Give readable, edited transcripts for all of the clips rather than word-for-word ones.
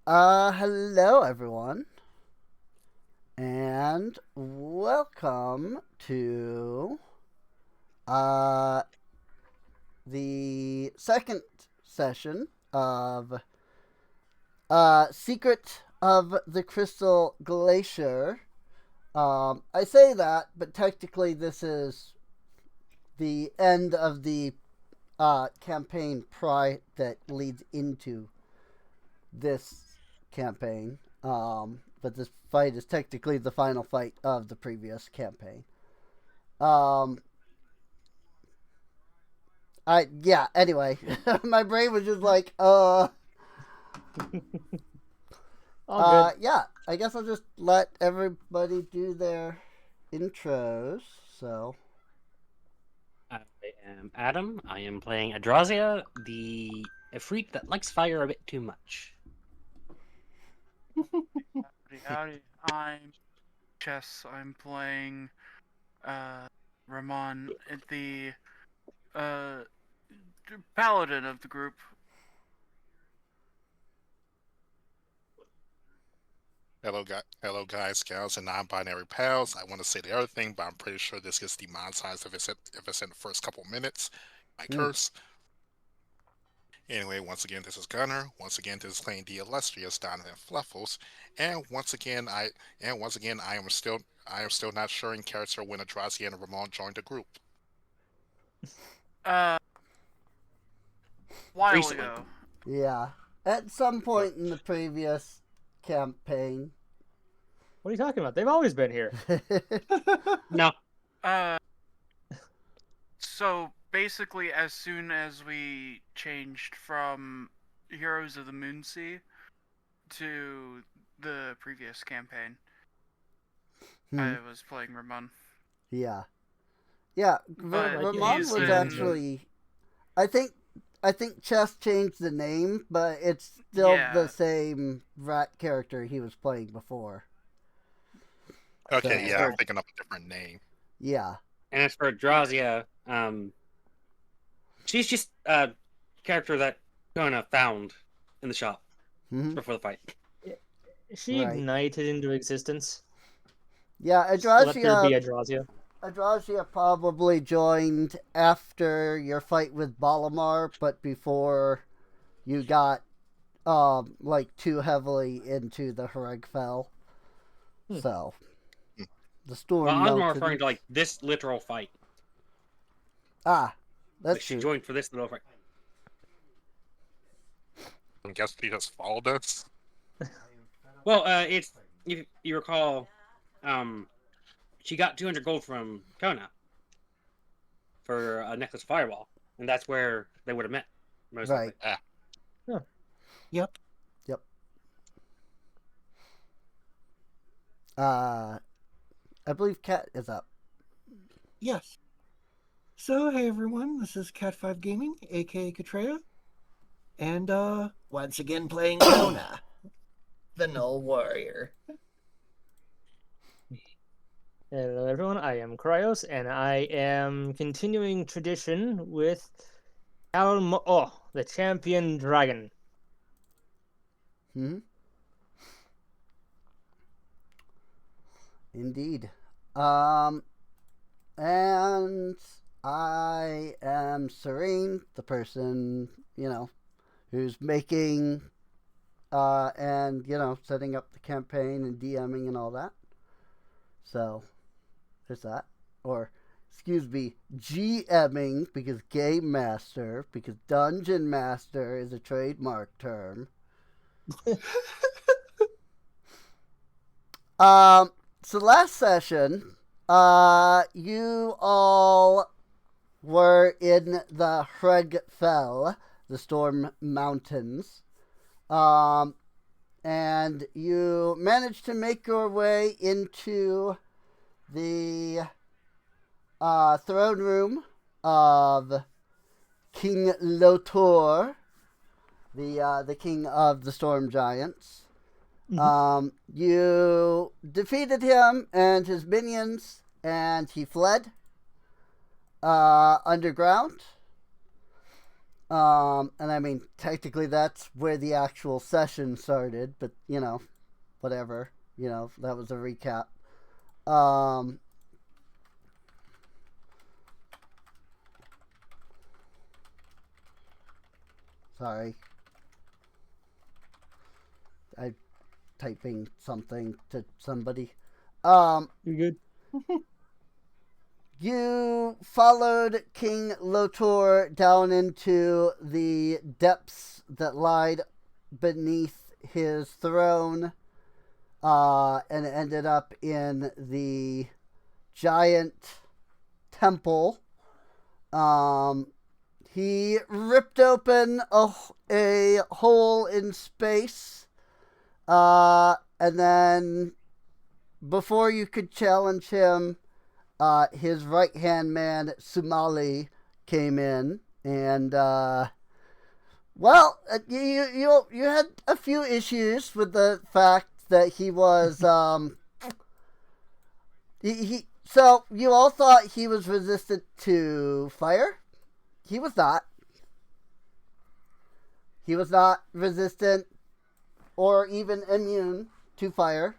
Hello everyone, and welcome to uh the second session of Secret of the Crystal Glacier. I say that, but technically this is the end of the campaign that leads into this campaign. But this fight is technically the final fight of the previous campaign. Um, Anyway, my brain was just like, All good. yeah. I guess I'll just let everybody do their intros. So, I am Adam. I am playing Adrazia, the Efreet that likes fire a bit too much. Howdy. I'm Chess. I'm playing Ramon, the uh paladin of the group. Hello, guys, gals, and non-binary pals. I want to say the other thing, but I'm pretty sure this gets demonetized if it's in the first couple minutes. I curse. Anyway, once again, this is Gunner. Once again, this is playing the illustrious Donovan Fluffles, and once again, I am still not sure in character when Adrazi and Ramon joined the group. Uh, while Recently. ago. yeah. At some point in the previous campaign. What are you talking about? They've always been here. No. So basically, as soon as we changed from Heroes of the Moonsea to the previous campaign, I was playing Ramon. Yeah. Yeah, But Ramon he's was in- actually. I think Chess changed the name, but it's still the same rat character he was playing before. Okay, So- yeah, I'm thinking of a different name. Yeah. And as for Adrazia, she's just a character that Kona found in the shop Mhm. before the fight. She Right. ignited into existence. Yeah, Let there be Adrazia. Adrazia probably joined after your fight with Balamar, but before you got like too heavily into the Hregfell. So the storm Well, I was more melted. referring to like this literal fight. That's Like, she true. joined for this literal fight. I guess he just followed us. Well, it's if you recall, she got 200 gold from Kona for a necklace of fireball, and that's where they would have met. Most Right. likely. Yep. I believe Cat is up. Yes. So, hey everyone, this is Cat5 Gaming, aka Katreya. And, once again playing Kona, the Null Warrior. Hello, everyone. I am Cryos, and I am continuing tradition with the champion dragon. Indeed. And I am Serene, the person, who's making and, setting up the campaign and DMing and all that. So, there's that. Or, excuse me, GMing, because Game Master, because Dungeon Master is a trademark term. So last session, you all were in the Hregfell, the Storm Mountains, and you managed to make your way into the throne room of King Lotor, the king of the Storm Giants. You defeated him and his minions, and he fled underground. And I mean, technically that's where the actual session started, but, whatever. That was a recap. Sorry. I'm typing something to somebody. You're good. You followed King Lotor down into the depths that lied beneath his throne, and ended up in the giant temple. He ripped open a hole in space, and then before you could challenge him, his right-hand man, Sumali, came in, and, you had a few issues with the fact that he was, so you all thought he was resistant to fire. He was not. He was not resistant or even immune to fire.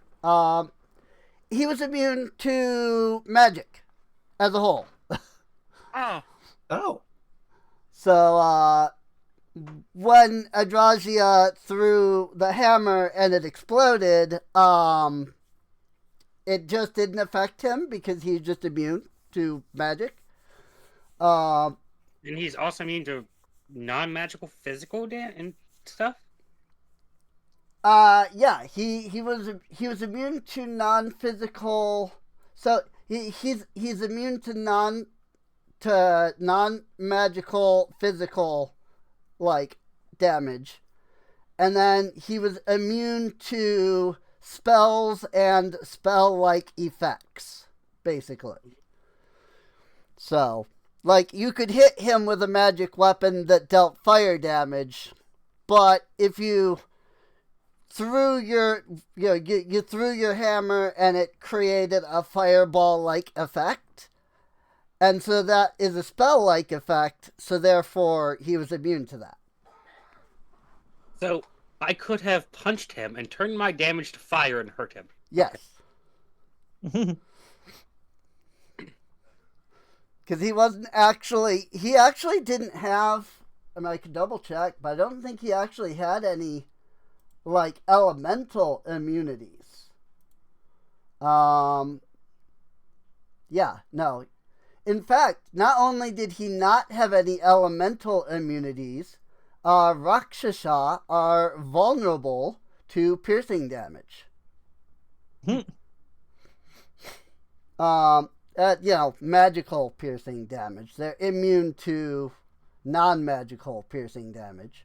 He was immune to magic as a whole. Oh. So, when Adrasia threw the hammer and it exploded, it just didn't affect him because he's just immune to magic. And he's also immune to non-magical physical and stuff. Yeah, he was immune to non-physical. So he's immune to non-magical physical like damage, and then he was immune to spells and spell-like effects, basically. So, like, you could hit him with a magic weapon that dealt fire damage, but if you threw you threw your hammer and it created a fireball-like effect, and so that is a spell-like effect, so therefore he was immune to that. So I could have punched him and turned my damage to fire and hurt him. Yes. Because he actually didn't have, I mean, I could double check, but I don't think he actually had any, like, elemental immunities. Yeah, no. In fact, not only did he not have any elemental immunities, Rakshasa are vulnerable to piercing damage. Magical piercing damage. They're immune to non-magical piercing damage.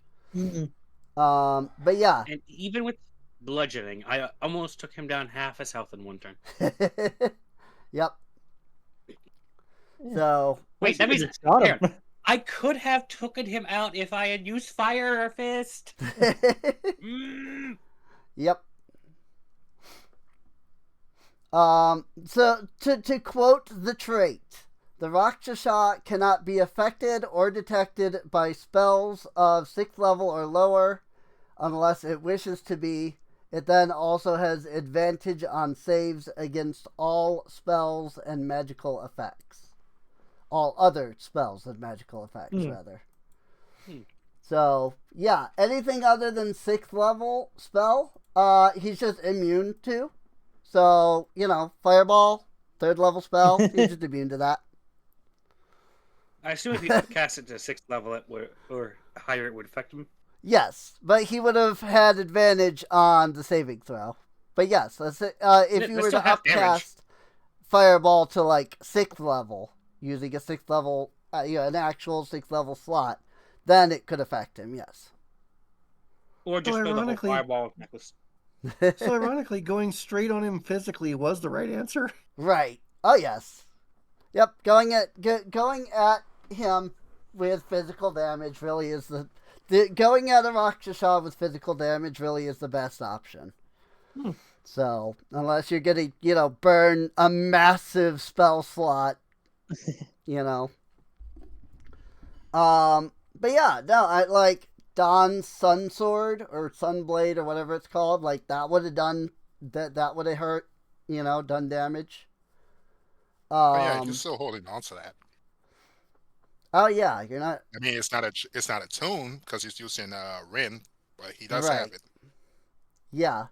But yeah. And even with bludgeoning, I almost took him down half his health in one turn. Yep. So wait, that means here, I could have taken him out if I had used fire or fist. Yep. So to quote the trait, the Rakshasa cannot be affected or detected by spells of 6th level or lower unless it wishes to be. It then also has advantage on saves against all spells and magical effects. All other spells and magical effects, rather. So, yeah, anything other than 6th level spell, he's just immune to. So, fireball, 3rd level spell, he's just immune to that. I assume if you cast it to 6th level or higher, it would affect him. Yes, but he would have had advantage on the saving throw. But yes, if you were to upcast fireball to, like, 6th level, using a 6th level, an actual 6th level slot, then it could affect him, yes. Or just throw the whole fireball necklace. So ironically, going straight on him physically was the right answer. Right. Oh, yes. Yep, going at him with physical damage really is going at a Rakshasa with physical damage really is the best option. So, unless you're going to, burn a massive spell slot, but yeah, no, I like Don's Sun Sword or Sun Blade or whatever it's called. Like that would have done that would have hurt, done damage. But yeah, you're Um. still holding on to that. Oh yeah, you're not I mean, it's not a tune because he's using Rin, but he does have right. it. Yeah,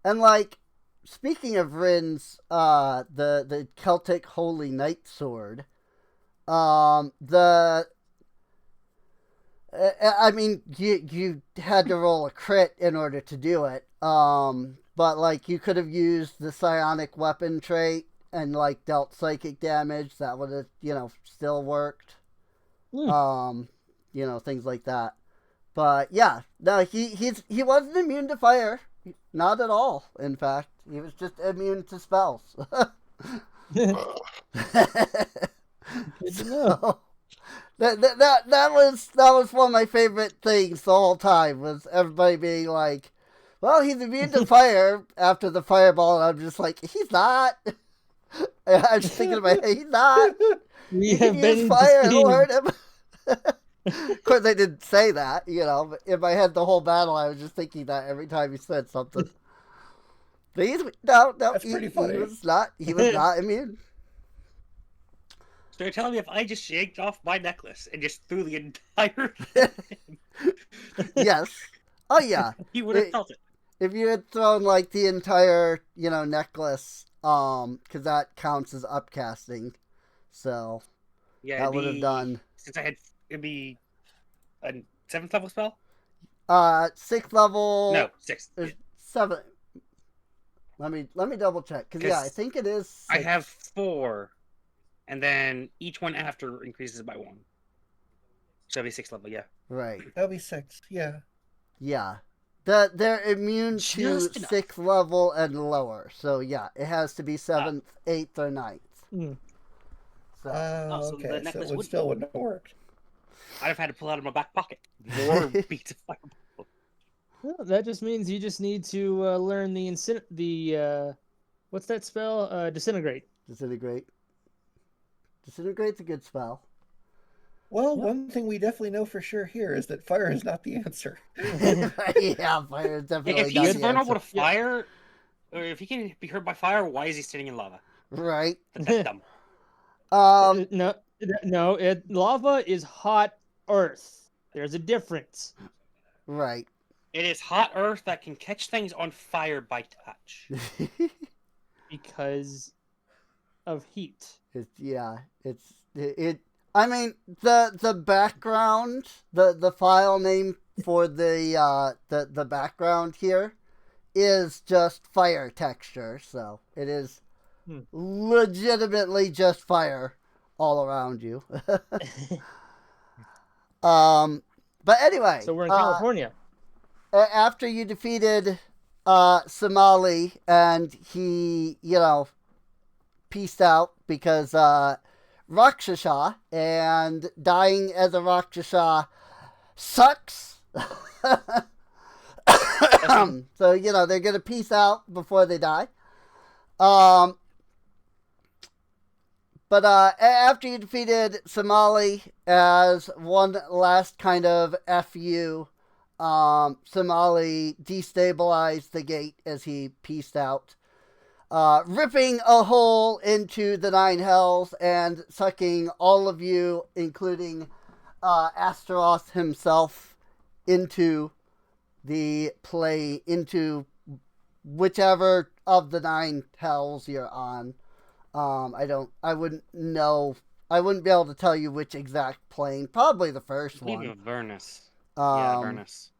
and like speaking of Rin's, the Celtic Holy Knight Sword, the I mean, you had to roll a crit in order to do it. But like you could have used the psionic weapon trait and like dealt psychic damage. That would have still worked. Hmm. Things like that. But yeah, no, he wasn't immune to fire. Not at all. In fact, he was just immune to spells. Ugh. Good to know. That was one of my favorite things the whole time was everybody being like, "Well, he's immune to fire after the fireball," and I'm just like, "He's not." I'm just thinking in my head, "He's not. We He can have use been fire; it'll deceived. hurt him." Of course, I didn't say that, but in my head, the whole battle, I was just thinking that every time he said something. But no, That's pretty he funny. was not. He was not immune. So you're telling me if I just yanked off my necklace and just threw the entire Yes. Oh yeah. he would have It- felt it. If you had thrown like the entire, necklace, because that counts as upcasting, so Yeah, that would have done. since it'd be a 7th level spell? 6th level. No, 6th. There's 7. Let me double check because I 'Cause think it is. 6. I have 4, and then each one after increases by 1. So it'd be 6th level, yeah. Right. That'll be 6. Yeah. Yeah. They're immune to Just enough. 6th level and lower. So yeah, it has to be 7th, 8th, or 9th. Hmm. So Oh, so the Okay. So necklace it would- still wouldn't have worked. I'd have had to pull out of my back pocket more beats of fireball. Well, that just means you just need to learn the what's that spell? Disintegrate. disintegrate. Disintegrate's a good spell. Well, Yep. one thing we definitely know for sure here is that fire is not the answer. Yeah, fire is definitely If not he's the vulnerable to answer. fire, or if he can be hurt by fire, why is he sitting in lava? Right. That's dumb. No, lava is hot earth. There's a difference. Right. It is hot earth that can catch things on fire by touch. Because of heat. I mean, the background, the file name for the background here is just fire texture, so it is legitimately just fire all around you. But anyway, So we're in California. after you defeated Somali and he, peaced out because Rakshasa and dying as a Rakshasa sucks. So, they're going to peace out before they die. But after you defeated Somali as one last kind of FU, Somali destabilized the gate as he peaced out, ripping a hole into the 9 hells and sucking all of you, including Astaroth himself, into whichever of the 9 hells you're on. I wouldn't know. I wouldn't be able to tell you which exact plane. Probably the first Leave one. Avernus. Yeah, Avernus.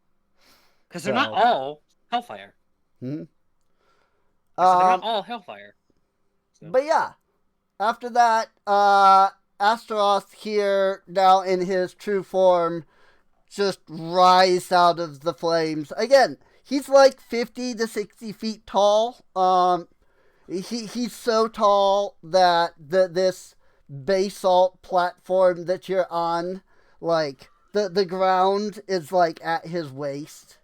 Because they're not so- all Hellfire. Hmm? I said they're Um, not all Hellfire. So, But yeah, after that, Astaroth here, now in his true form, just rise out of the flames. Again, he's like 50 to 60 feet tall. He's so tall that this basalt platform that you're on, like, the ground is like at his waist,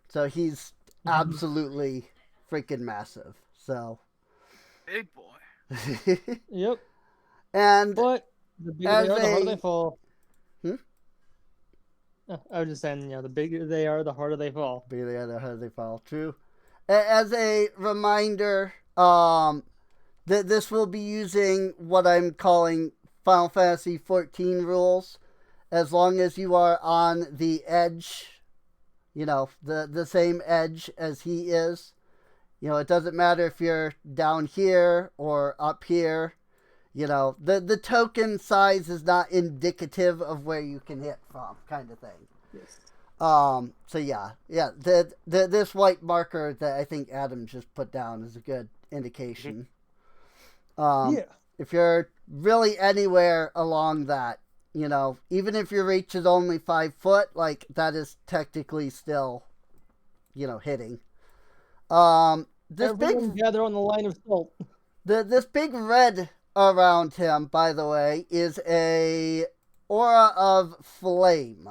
So he's absolutely freaking massive. So. Big boy. Yep. And But the bigger As they are, the harder a- they fall. I was just saying, the bigger they are, the harder they fall. Be the other how they fall. True. As a reminder, this will be using what I'm calling Final Fantasy 14 rules. As long as you are on the edge, the same edge as he is. It doesn't matter if you're down here or up here. The token size is not indicative of where you can hit from, kind of thing. Yes. So yeah. This white marker that I think Adam just put down is a good indication. Yeah. If you're really anywhere along that, even if your reach is only 5 foot, like that is technically still, hitting. This Everyone gather on the line of salt. this big red around him, by the way, is a aura of flame.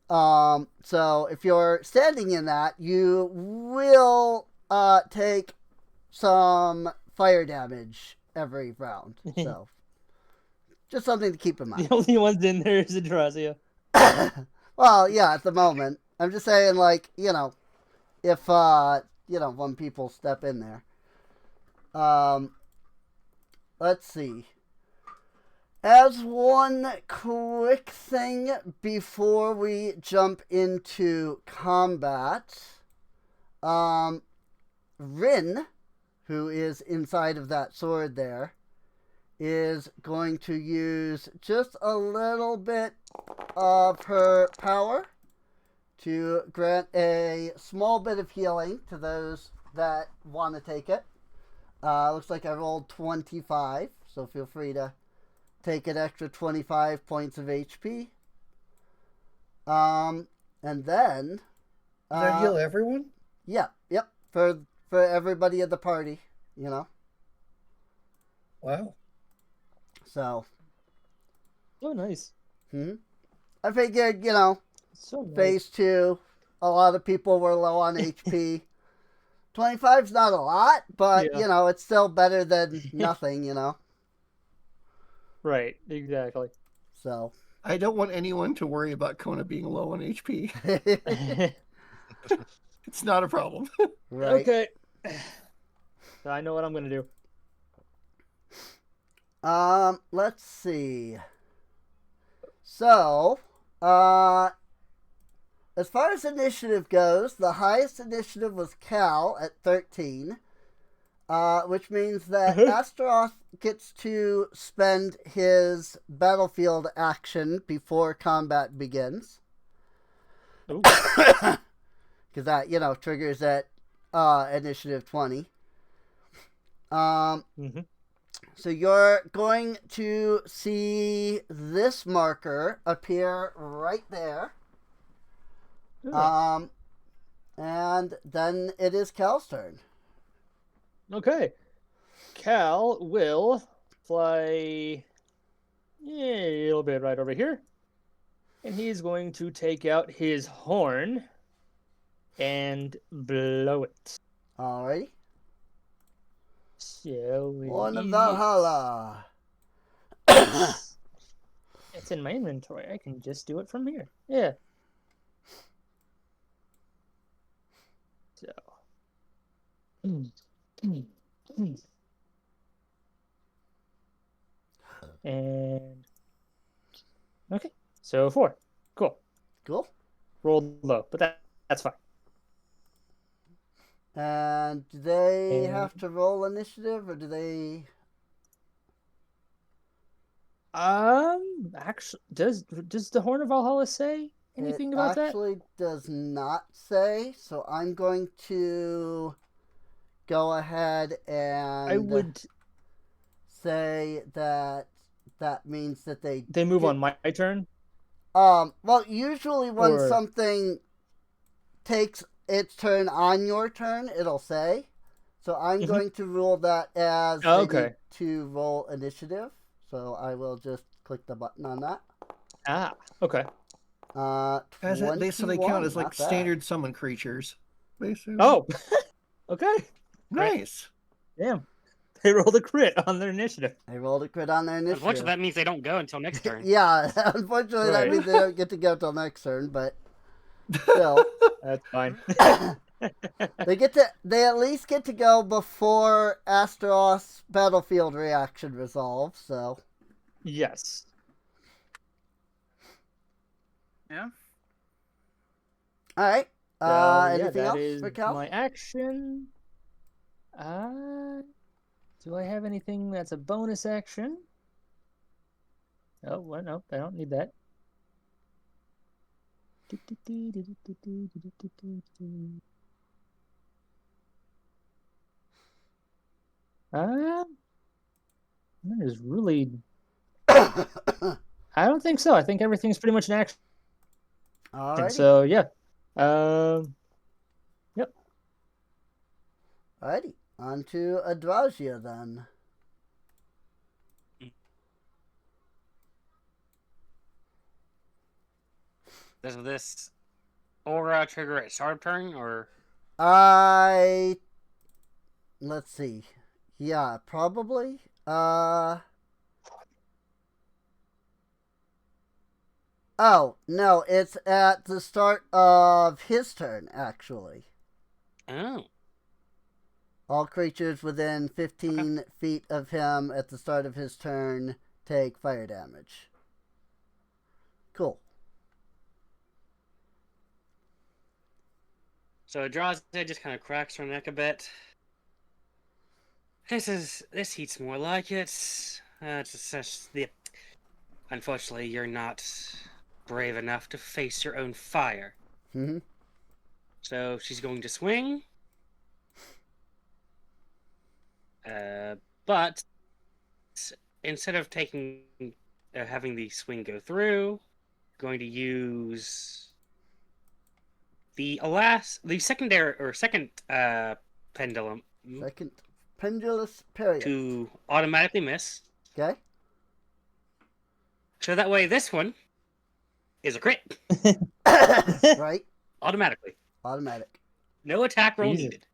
So if you're standing in that, you will take some fire damage every round. So just something to keep in mind. The only ones in there is Adrasia. Well, yeah, at the moment. I'm just saying, like, if when people step in there. Let's see. As one quick thing before we jump into combat, Rin, who is inside of that sword there, is going to use just a little bit of her power to grant a small bit of healing to those that want to take it. Looks like I rolled 25, so feel free to take an extra 25 points of HP. And then... Does that heal everyone? Yeah, yep. For everybody at the party, Wow. So... Oh, nice. I figured, So nice. phase 2, a lot of people were low on HP. 25's not a lot, but, Yeah. it's still better than nothing, Right, exactly. So... I don't want anyone to worry about Kona being low on HP. It's not a problem. Right. Okay. So I know what I'm going to do. Let's see. So, as far as initiative goes, the highest initiative was Cal at 13, which means that Astaroth gets to spend his battlefield action before combat begins. Because that, triggers at initiative 20. So you're going to see this marker appear right there. And then it is Cal's turn. Okay. Cal will fly a little bit right over here. And he's going to take out his horn and blow it. Alrighty. So Horn of Valhalla. It's in my inventory. I can just do it from here. Yeah. So. And okay, so 4. Cool. Rolled low, but that's fine. And do they have to roll initiative, or do they? Actually, does the Horn of Valhalla say anything about that? It actually does not say. So I'm going to go ahead and I would say that means that they move on my turn. Well, usually when Or- something takes its turn on your turn, it'll say. So I'm going to rule that as they okay. need to roll initiative. So I will just click the button on that. Ah, okay. As it, so they 21, count as like not bad. standard summon creatures, basically. Oh, okay. nice. Damn. They rolled a crit on their initiative. They rolled a crit on their initiative. Unfortunately, that means they don't go until next turn. Yeah, unfortunately that Right. means they don't get to go till next turn, but still. That's fine. They at least get to go before Astaroth's battlefield reaction resolves, so. Yes. Yeah. Alright. Yeah, Anything that else is for Cal? my action. Do I have anything that's a bonus action? Oh, well, no, I don't need that. That is really. I don't think so. I think everything's pretty much an action. Alrighty. So yeah. Yep. Alrighty. On to Adrasia then. Does this aura trigger at start of turn, or Let's see. Yeah, probably. Oh, no, it's at the start of his turn, actually. oh, All creatures within 15 feet of him at the start of his turn take fire damage. Cool. so Draza just kind of cracks her neck a bit. This heat's more like it. It's just the. Unfortunately, you're not brave enough to face your own fire. Mm-hmm. So she's going to swing. But instead of having the swing go through, going to use the second pendulum Second pendulous period. to automatically miss. Okay. So that way, this one is a crit Right. automatically. Automatic. No attack roll Easy. needed.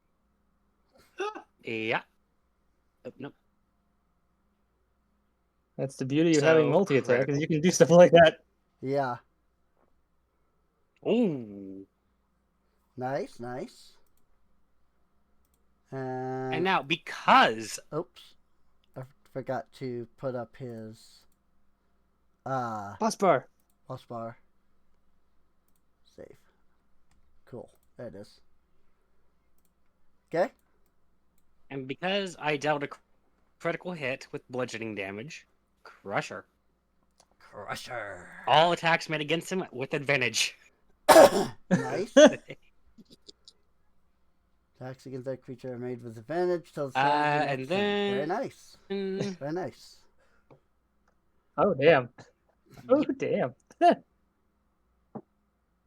Yeah. Oh, nope. That's the beauty of So having multi-attack, is critical. you can do stuff like that. Yeah. Ooh. Nice, nice. And now, because Oops. I forgot to put up his Boss bar. plus bar. Save. Cool. There it is. Okay. and because I dealt a critical hit with bludgeoning damage, Crusher. Crusher. All attacks made against him with advantage. Nice. Attacks against that creature are made with advantage till the start of the And next turn. Very then- nice. Very nice. Oh damn. Oh damn.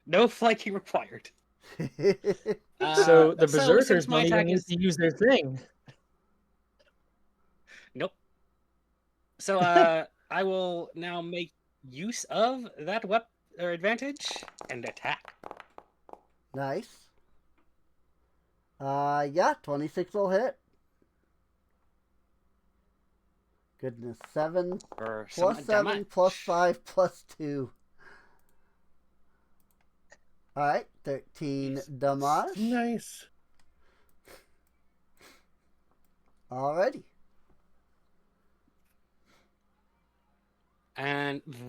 No flanking required. So the so berserkers since my don't even attack need is- to use their thing. Nope. So I will now make use of that advantage and attack. Nice. Yeah, 26 will hit. Goodness, 7 For plus some 7 damage. plus 5 plus 2. Alright, 13 damage. Nice. And Alrighty.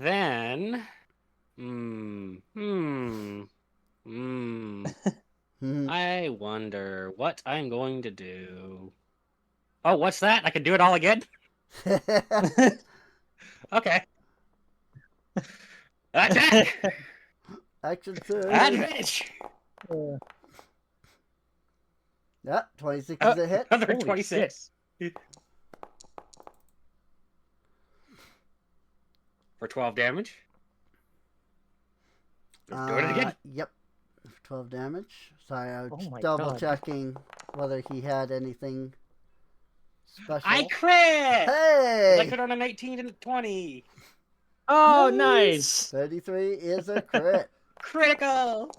then, I wonder what I'm going to do. Oh, what's that? I can do it all again? Okay. Attack! Action surge. Advantage! Yeah, 26 is a hit. Another Holy 26. For 12 damage. Let's do it again. Yep. 12 damage. Sorry, I was Oh my double God. checking whether he had anything special. I crit! I Hey! crit on an 18 and a 20. Oh nice. 33 is a crit. Critical!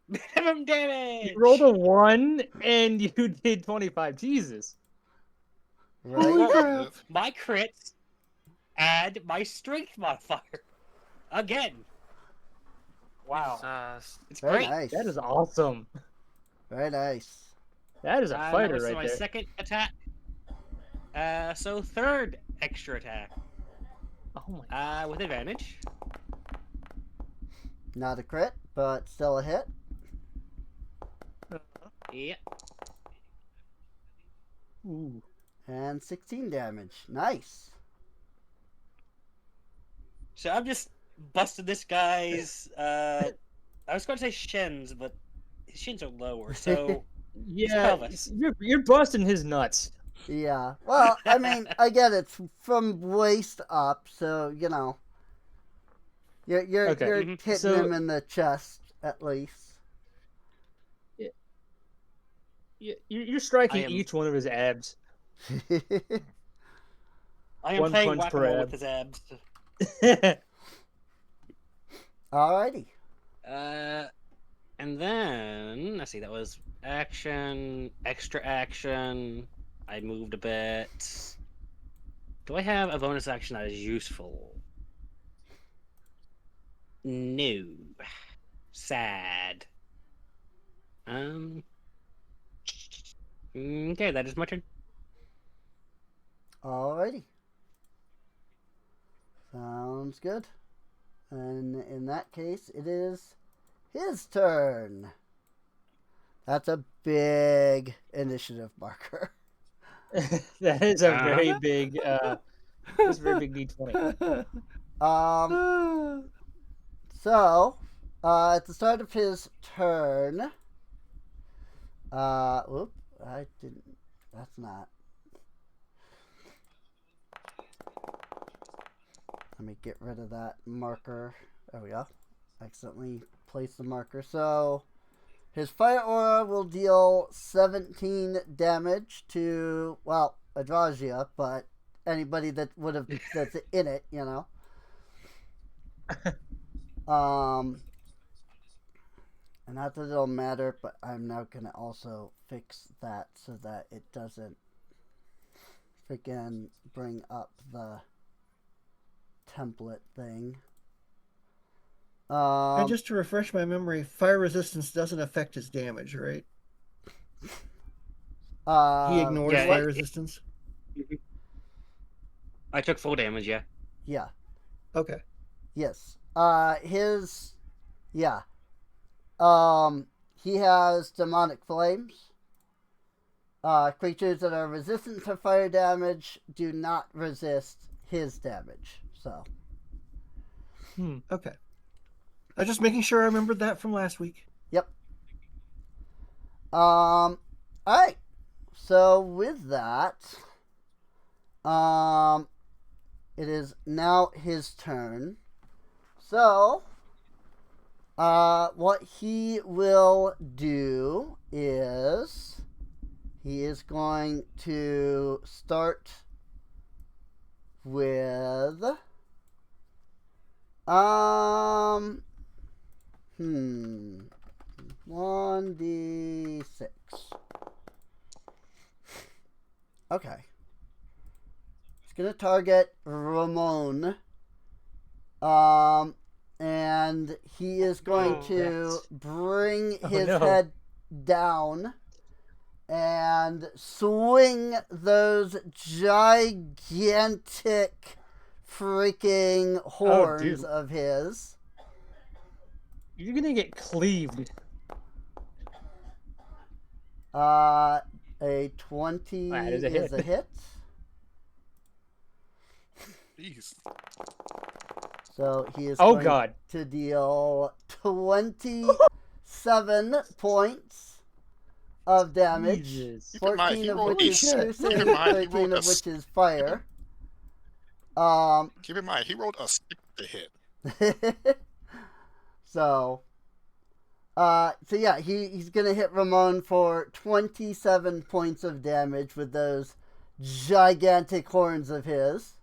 Minimum damage! You rolled a 1 and you did 25. Jesus. Right? crap. My crits add my strength modifier again. Wow, it's Very great. nice. That is awesome. Very nice. That is a That fighter was right my there. second attack. So third extra attack. Oh my. With advantage. Not a crit, but still a hit. Yeah. Ooh. And 16 damage. Nice. So I'm just busting this guy's. I was going to say shins, but his shins are lower. So Yeah, pelvis. you're busting his nuts. Yeah. Well, I mean, I get it. It's from waist up, so you know. You're Okay. hitting So- him in the chest at least. You're striking I am- each one of his abs. I am One playing punch whack a per mole ab. with his abs. Alrighty. And then let's see. That was action, extra action. I moved a bit. Do I have a bonus action that is useful? No. Sad. Okay, that is my turn. Alrighty. Sounds good. And in that case, it is his turn. That's a big initiative marker. That is a very big. That's a very big D20. So, at the start of his turn, whoop, I didn't, that's not. Let me get rid of that marker. There we go. Accidentally placed the marker. So, his fire aura will deal 17 damage to, well, Adrasia, but anybody that would have, that's in it, you know. And not that it'll matter, but I'm now going to also fix that so that it doesn't freaking bring up the template thing. And just to refresh my memory, fire resistance doesn't affect his damage, right? He ignores yeah, fire resistance? I took full damage, yeah. Yeah. Okay. Yes. Yeah. He has demonic flames. Creatures that are resistant to fire damage do not resist his damage. So. Okay. I was just making sure I remembered that from last week. Yep. Alright. So with that, it is now his turn. So, what he will do is he is going to start with 1d6. Okay. He's gonna target Ramon. And he is going to bring his head down and swing those gigantic freaking horns of his. You're gonna get cleaved. A 20 That is is a hit. Jeez. So he is Oh going god. to deal 27 points of damage. Jesus. 14 of which is piercing, Keep in mind, he 13 rolled of a which is fire. Keep in mind, he rolled a 6 to hit. So yeah, he's gonna hit Ramon for 27 points of damage with those gigantic horns of his.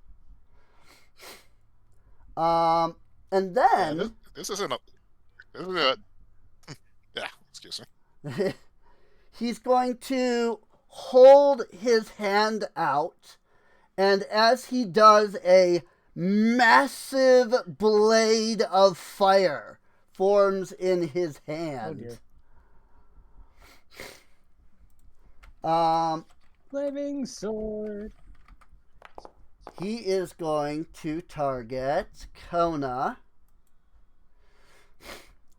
And then Yeah, this isn't a. This is a. Yeah, excuse me. he's going to hold his hand out, and as he does, a massive blade of fire forms in his Oh hand. dear. Flaming sword. He is going to target Kona.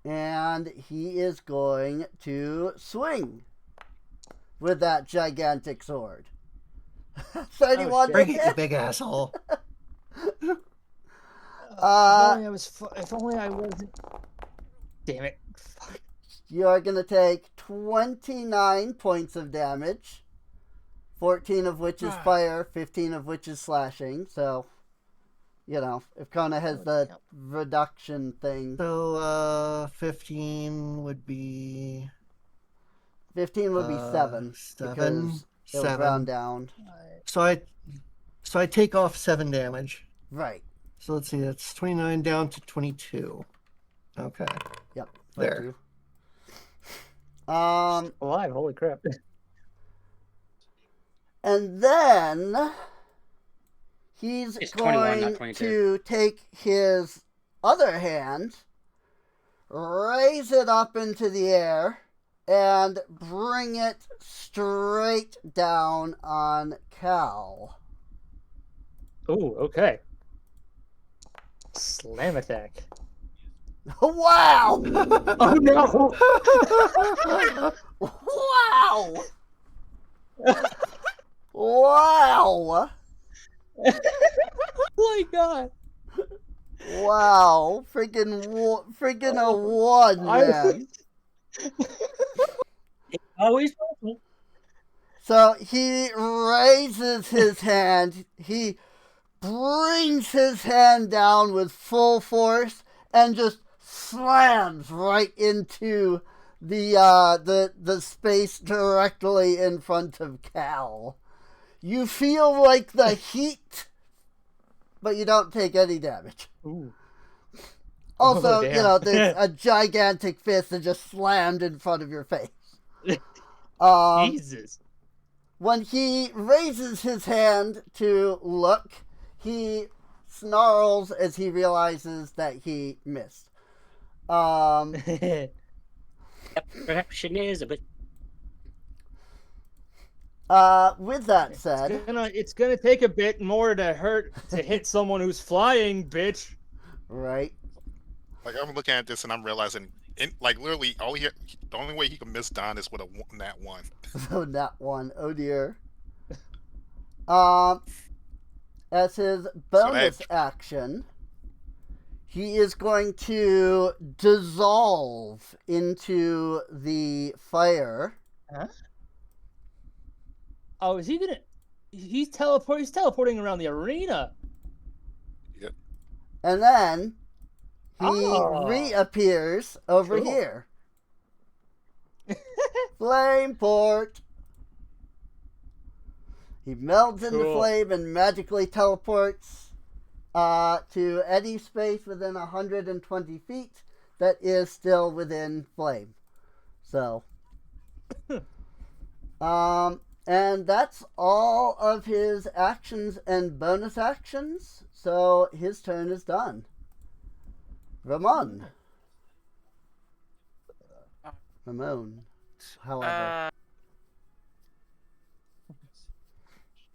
And he is going to swing with that gigantic sword. 31 to Bring it, you hit. big asshole. If only I wasn't. Damn it. Fuck. You are going to take 29 points of damage, 14 of which is fire, 15 of which is slashing. So, you know, if Kona has the reduction thing. So, 15 would be... 15 would be 7. 7. Because it would round down. So I take off 7 damage. Right. So let's see, that's 29 down to 22. Okay. Yep. There. Alive, holy crap. And then he's It's 21, not going 22. to take his other hand, raise it up into the air, and bring it straight down on Cal. Oh, okay. Slam attack. Wow! Oh no! Wow! Wow! Oh my god! Wow! Freaking a 1, man. Always possible. So he raises his hand. He brings his hand down with full force and just slams right into the space directly in front of Cal. You feel like the heat, but you don't take any damage. Ooh. Also, Oh, damn. you know, there's a gigantic fist that just slammed in front of your face. Jesus. When he raises his hand to look, he snarls as he realizes that he missed. Yep, perception is a bit. With that said, It's gonna take a bit more to hit someone who's flying, bitch. right? Like I'm looking at this and I'm realizing, like literally, the only way he can miss Don is with that one. So that one, oh dear. As his bonus action, he is going to dissolve into the fire. Huh? Oh, is he gonna? He's teleporting around the arena. Yep. And then he Oh. reappears over Cool. here. Flame port. He melds into Cool. flame and magically teleports to any space within 120 feet that is still within flame. So, and that's all of his actions and bonus actions. So his turn is done. Ramon. However.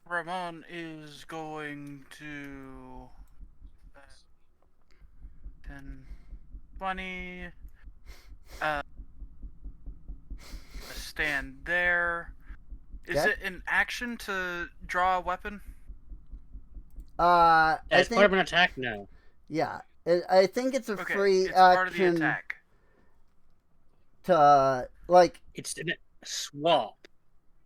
Ramon is going to 10, 20, stand there. Is Okay. it an action to draw a weapon? I As think, part of an attack, no. yeah, I think it's a Okay, free it's part of the action attack. to like. It's a swap.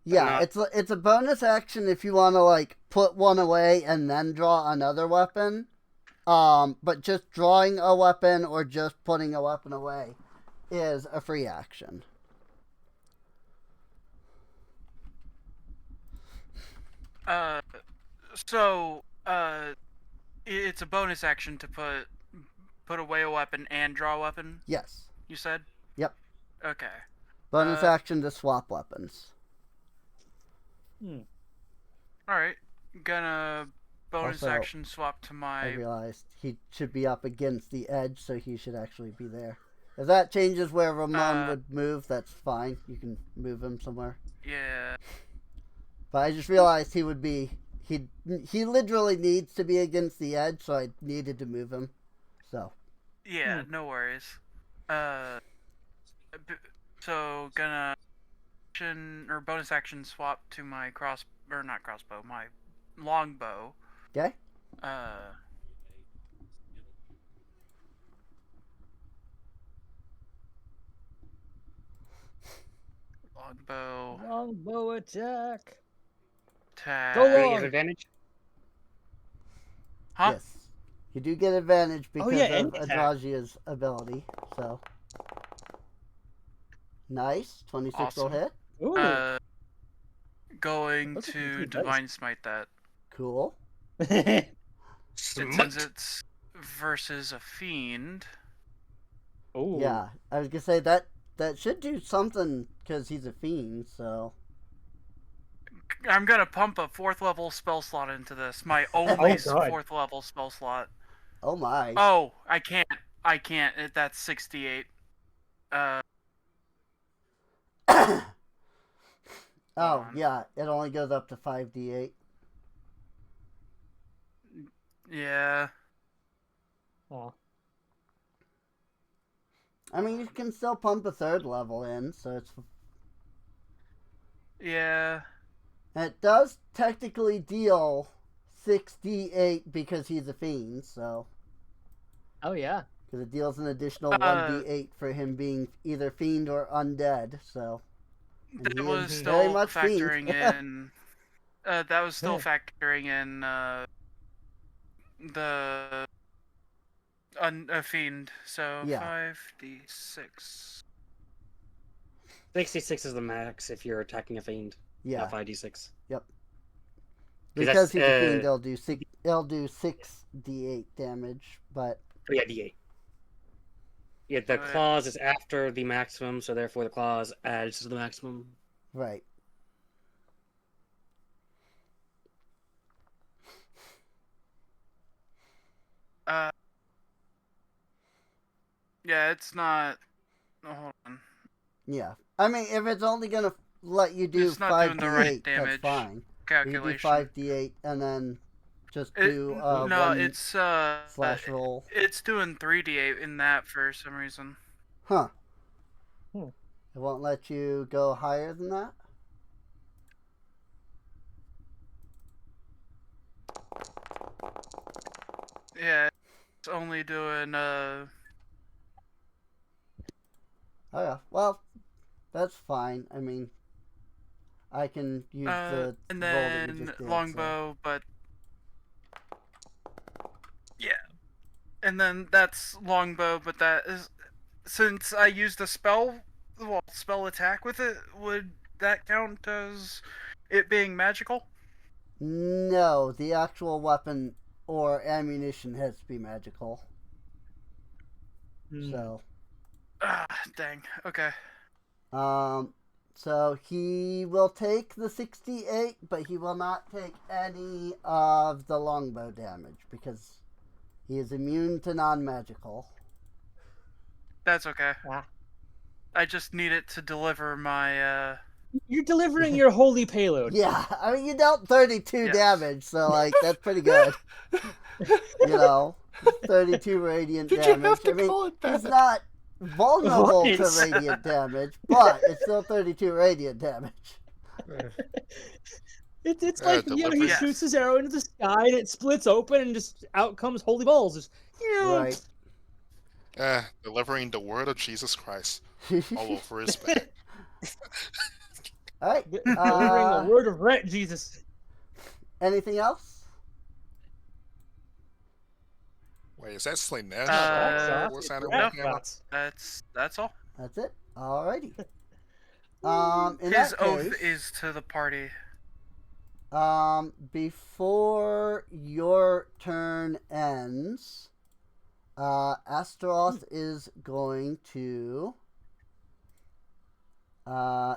Yeah, not- it's a bonus action if you want to like put one away and then draw another weapon. But just drawing a weapon or just putting a weapon away is a free action. So it's a bonus action to put away a weapon and draw a weapon. Yes. You said. Yep. Okay. Bonus action to swap weapons. Alright. Gonna bonus Also, action swap to I my. realized he should be up against the edge, so he should actually be there. If that changes where Ramon would move, that's fine. You can move him somewhere. Yeah. But I just realized he would be. He literally needs to be against the edge, so I needed to move him. So. Yeah, no worries. So gonna action or bonus action swap to my not crossbow, my longbow. Okay. Longbow Longbow attack. attack. Go Do you long. have advantage? Huh? Yes. You do get advantage because yeah, of any attack. Adrajia's ability. So. Nice. 26 Awesome. will hit. Ooh. Going That's a to pretty divine smite that. Cool. Since it's versus a fiend. Ooh. Yeah. I was going to say that should do something because he's a fiend, so. I'm gonna pump a 4th level spell slot into this. My only God. 4th level spell slot. Oh my. Oh, I can't. That's 68. Oh, on. yeah. It only goes up to 5d8. Yeah. Aw. I mean, you can still pump a 3rd level in, so it's. Yeah. And it does technically deal 6d8 because he's a fiend, so. Oh yeah. Because it deals an additional 1d8 for him being either fiend or undead, so. And That he was is still very much factoring fiend. in. That was still factoring in the a fiend. So Yeah. 5d6. 66 is the max if you're attacking a fiend. Yeah. Not 5d6. Yep. 'Cause Because that's, he's a fiend, it'll do 6d8 damage, but. Oh, yeah, d8. Yeah, the clause is after the maximum, so therefore the clause adds to the maximum. Right. Yeah, it's not. Oh, hold on. Yeah. I mean, if it's only gonna let you do It's not doing 5d8, the right that's damage fine. You do calculation. 5d8 and then just do no, one it's slash roll. It's doing 3d8 in that for some reason. Huh. Hmm. It won't let you go higher than that? Yeah, it's only doing Oh yeah. Well, that's fine. I mean, I can use the and roll that you then just did. longbow, but yeah, and then that's longbow, but that is since I used a spell attack with it. Would that count as it being magical? No, the actual weapon or ammunition has to be magical. So. Ah, dang. Okay. So he will take the 68, but he will not take any of the longbow damage because he is immune to non-magical. That's okay. Ah. I just need it to deliver my You're delivering your holy payload. Yeah, I mean, you dealt 32 Yes. damage, so, like, that's pretty good. 32 radiant Did damage. you have to I mean, call it that? he's not vulnerable to What? radiant damage, but it's still 32 radiant damage. It's like, he delivery. shoots his arrow into the sky and it splits open and just out comes holy balls. Just, Right. Delivering the word of Jesus Christ all over his back. All right. Delivering a word of rent, Jesus. Anything else? Wait, is that Slanesh? What's that? no. About? That's all. That's it. Alrighty. In His that oath case, is to the party. before your turn ends, Astaroth is going to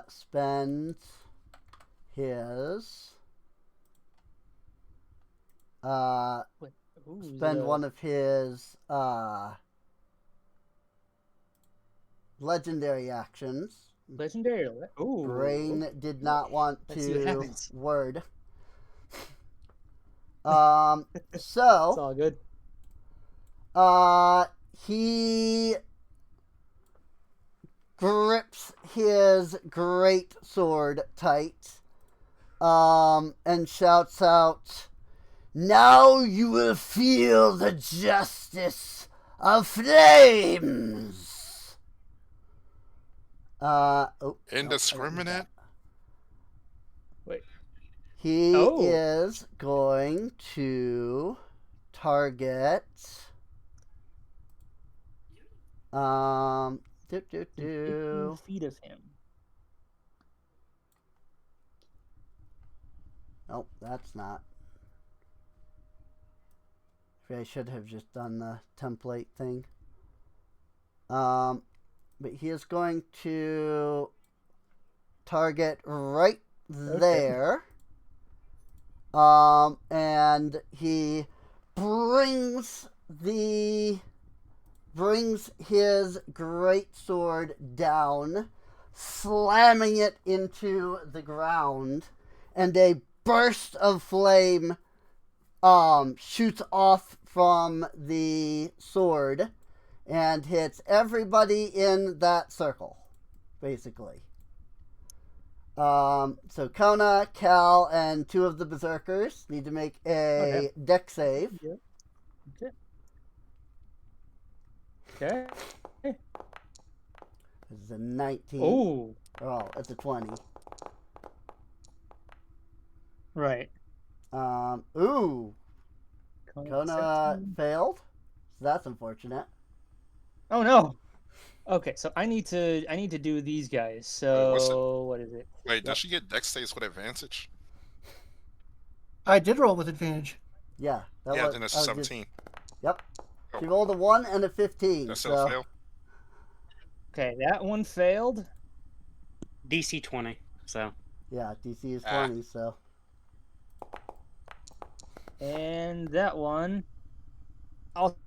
spend his Ooh, spend one of his legendary actions. legendary. Ooh. Brain did not want Let's see what to happens. word. It's So all good. he grips his great sword tight, and shouts out, "Now you will feel the justice of flames." Indiscriminate? Wait. He Oh. is going to target. Do. 15 feet of him. Nope, that's not. I should have just done the template thing. But he is going to target right there. And he brings his great sword down, slamming it into the ground, and a burst of flame shoots off from the sword and hits everybody in that circle, basically. So Kona, Cal, and 2 of the berserkers need to make a deck save. Yep. Okay. This is a 19. Oh. Oh, it's a 20. Right. Ooh. Kona failed. So that's unfortunate. Oh no. Okay, so I need to do these guys. So what is it? Wait, does she get dex saves with advantage? I did roll with advantage. Yeah. Then it's 17. Yep. She rolled a 1 and a 15. That's still a fail. Okay, that one failed. DC 20. So. Yeah, DC is 20. So. And that one also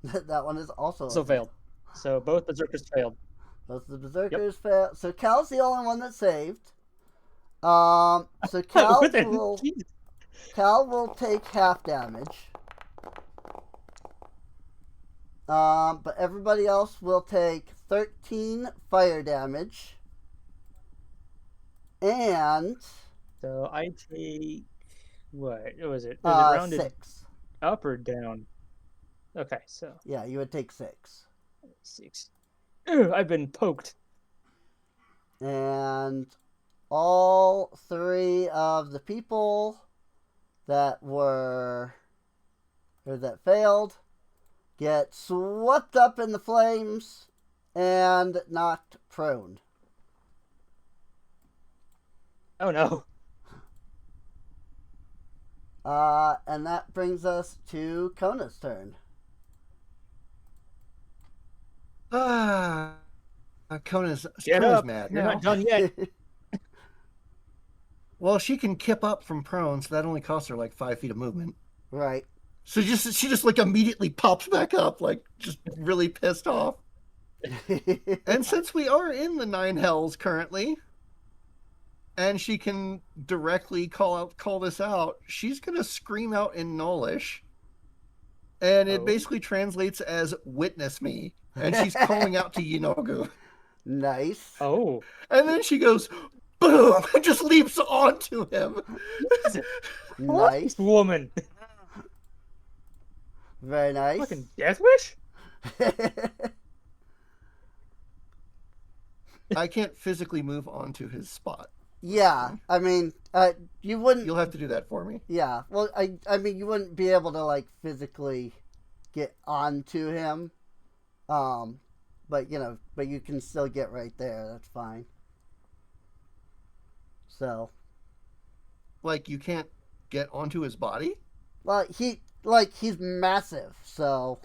that one is also failed. So both berserkers failed. Both the berserkers failed. So Cal's the only one that saved. So Cal will take half damage. But everybody else will take 13 fire damage. And so I take what was it? Was it rounded 6 up or down? Okay, so yeah, you would take 6. 6. Ugh, I've been poked. And all 3 of the people that failed get swept up in the flames and knocked prone. Oh no. And that brings us to Kona's turn. Kona's Get up. mad You're now. not done yet. Well, she can kip up from prone, so that only costs her like 5 feet of movement. Right. So she just like immediately pops back up, like just really pissed off. And since we are in the 9 hells currently, and she can directly call this out, she's gonna scream out in Nullish, and it basically translates as "witness me," and she's calling out to Yinogu. Nice. Oh. And then she goes, boom, and just leaps onto him. Nice. Woman. Very nice. Fucking death wish? I can't physically move onto his spot. Yeah, I mean, you wouldn't. You'll have to do that for me. Yeah, well, I mean, you wouldn't be able to like physically get onto him, but you can still get right there. That's fine. So, like, you can't get onto his body? Well, he's massive, so.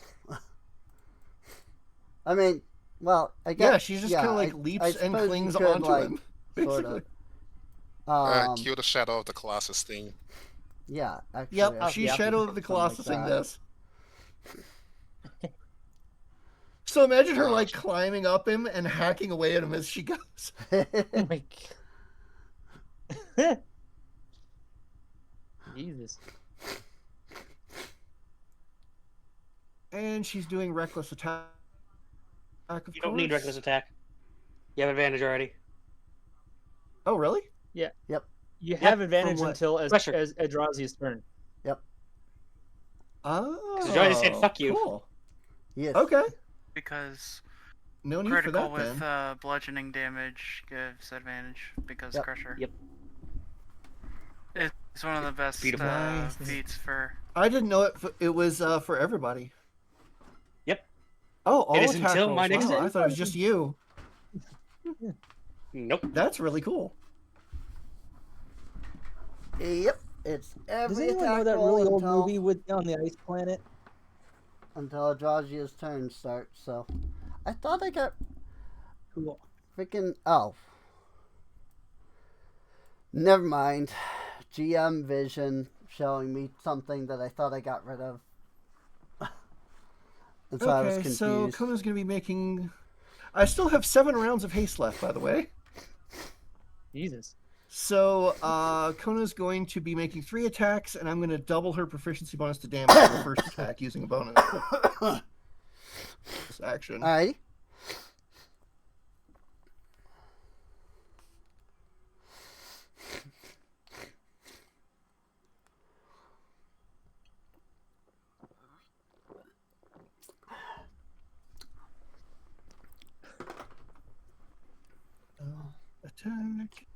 I mean, well, I guess. Yeah, she just kind of like leaps and clings onto him. Sort of. Cue the Shadow of the Colossus theme. Yeah, actually. Yep, I she's think Shadow of the something like Colossus in that. this. So imagine her like Gosh. climbing up him and hacking away at him as she goes. Oh my god. Jesus. And she's doing reckless attack. Of You don't need course. reckless attack. You have advantage already. Oh, really? Yeah. Yep. You have advantage From what? until as Glacier. Eldrazi's turn. Yep. Oh, Johnny said, "Fuck you." Cool. Yes. Okay. Because No need for critical that with then. bludgeoning damage gives advantage because Yep. Crusher. Yep. It's one of the best Beautiful. Nice. feats for. I didn't know it was for everybody. Yep. Oh, all It is attack until rolls. my next Wow, I turn. thought it was just you. Nope. That's really cool. Yep. It's Does every anyone know attack that roll really old until movie with on the ice planet? Eldrazia's turn starts. So, I thought I got Cool. freaking never mind. GM vision showing me something that I thought I got rid of. And so I was Okay, confused. so Kona's going to be making. I still have 7 rounds of haste left, by the way. Jesus. So Kona's going to be making 3 attacks, and I'm going to double her proficiency bonus to damage for the first attack using a bonus action. Alrighty. Attack.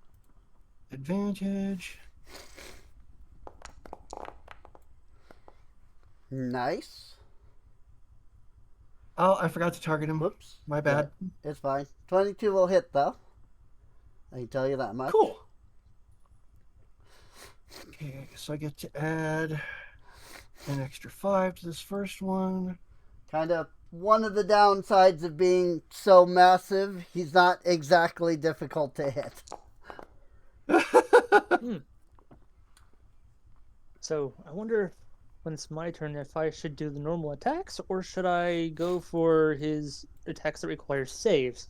Advantage. Nice. Oh, I forgot to target him. Whoops. My bad. It's fine. 22 will hit, though. I can tell you that much. Cool. Okay, so I get to add an extra 5 to this first one. Kind of one of the downsides of being so massive, he's not exactly difficult to hit. So I wonder when it's my turn if I should do the normal attacks or should I go for his attacks that require saves?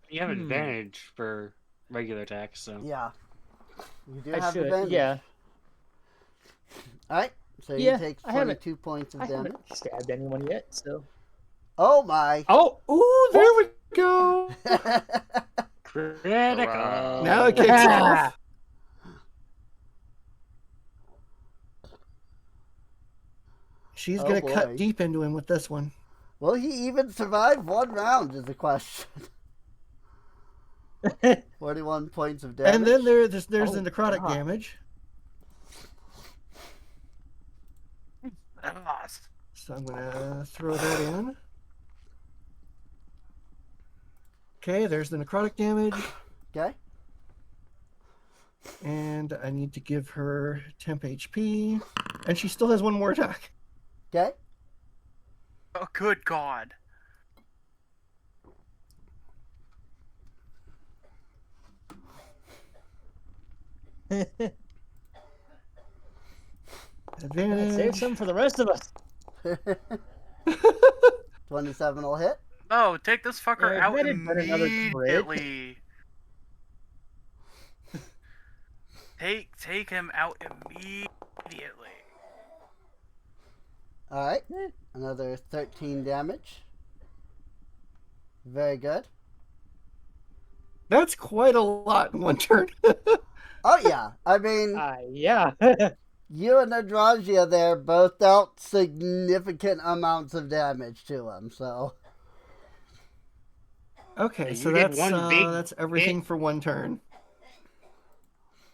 You have advantage for regular attacks, so. Yeah. You do I have should, advantage. yeah. Alright, so Yeah, he takes I haven't- 22 points of I damage. haven't stabbed anyone yet, so. Oh my. Oh! Ooh, there we go. Critical. Now it kicks off. She's Oh, going to boy. cut deep into him with this one. Will he even survive 1 round is the question. 41 points of damage. And then there's the Oh, necrotic God. damage. I lost. So I'm going to throw that in. Okay, there's the necrotic damage. Okay. And I need to give her temp HP. And she still has 1 more attack. Okay. Oh, good God. Save Advantage. some for the rest of us. 27 will hit. No, take this fucker Yeah, out admitted, but another crit. immediately. Take him out immediately. Alright. Another 13 damage. Very good. That's quite a lot in 1 turn. Oh, yeah. I mean, Yeah. you and Adrasia there both dealt significant amounts of damage to him, so. Okay, You so did that's one big that's everything hit. for 1 turn.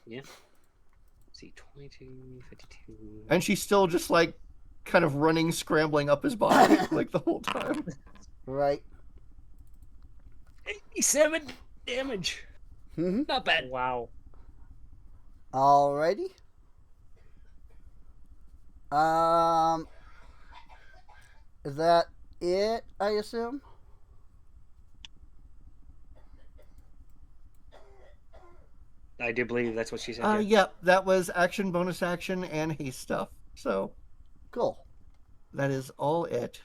Yeah. Let's see, 22, 52. And she's still just like kind of running, scrambling up his body like the whole time. Right. 87 damage. Mm-hmm. Not bad. Wow. Alrighty. Is that it, I assume? I do believe that's what she said. Yeah. Yeah, that was action, bonus action, and haste stuff. So Cool. that is all it.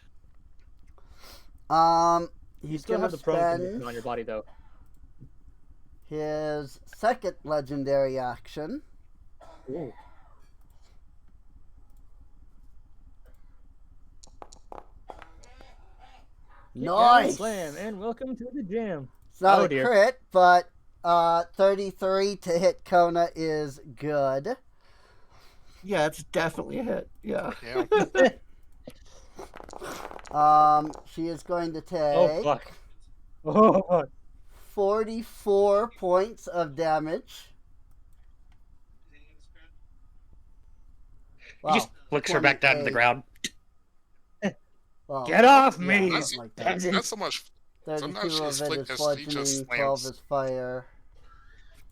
You He's still gonna have the prone spend condition on your body, though. his second legendary action. Ooh. Nice. Slam, and welcome to the jam. It's not Oh, a dear. crit, but 33 to hit Kona is good. Yeah, it's definitely a hit. Yeah. Yeah. She is going to Oh, take fuck. Oh, fuck. 44 points of damage. He just flicks her back down to the 28. ground. Well, Get off yeah, me! something like that. Not so much. 32 Sometimes she of just it flick is as she just bludgeoning, 12 slams. is fire.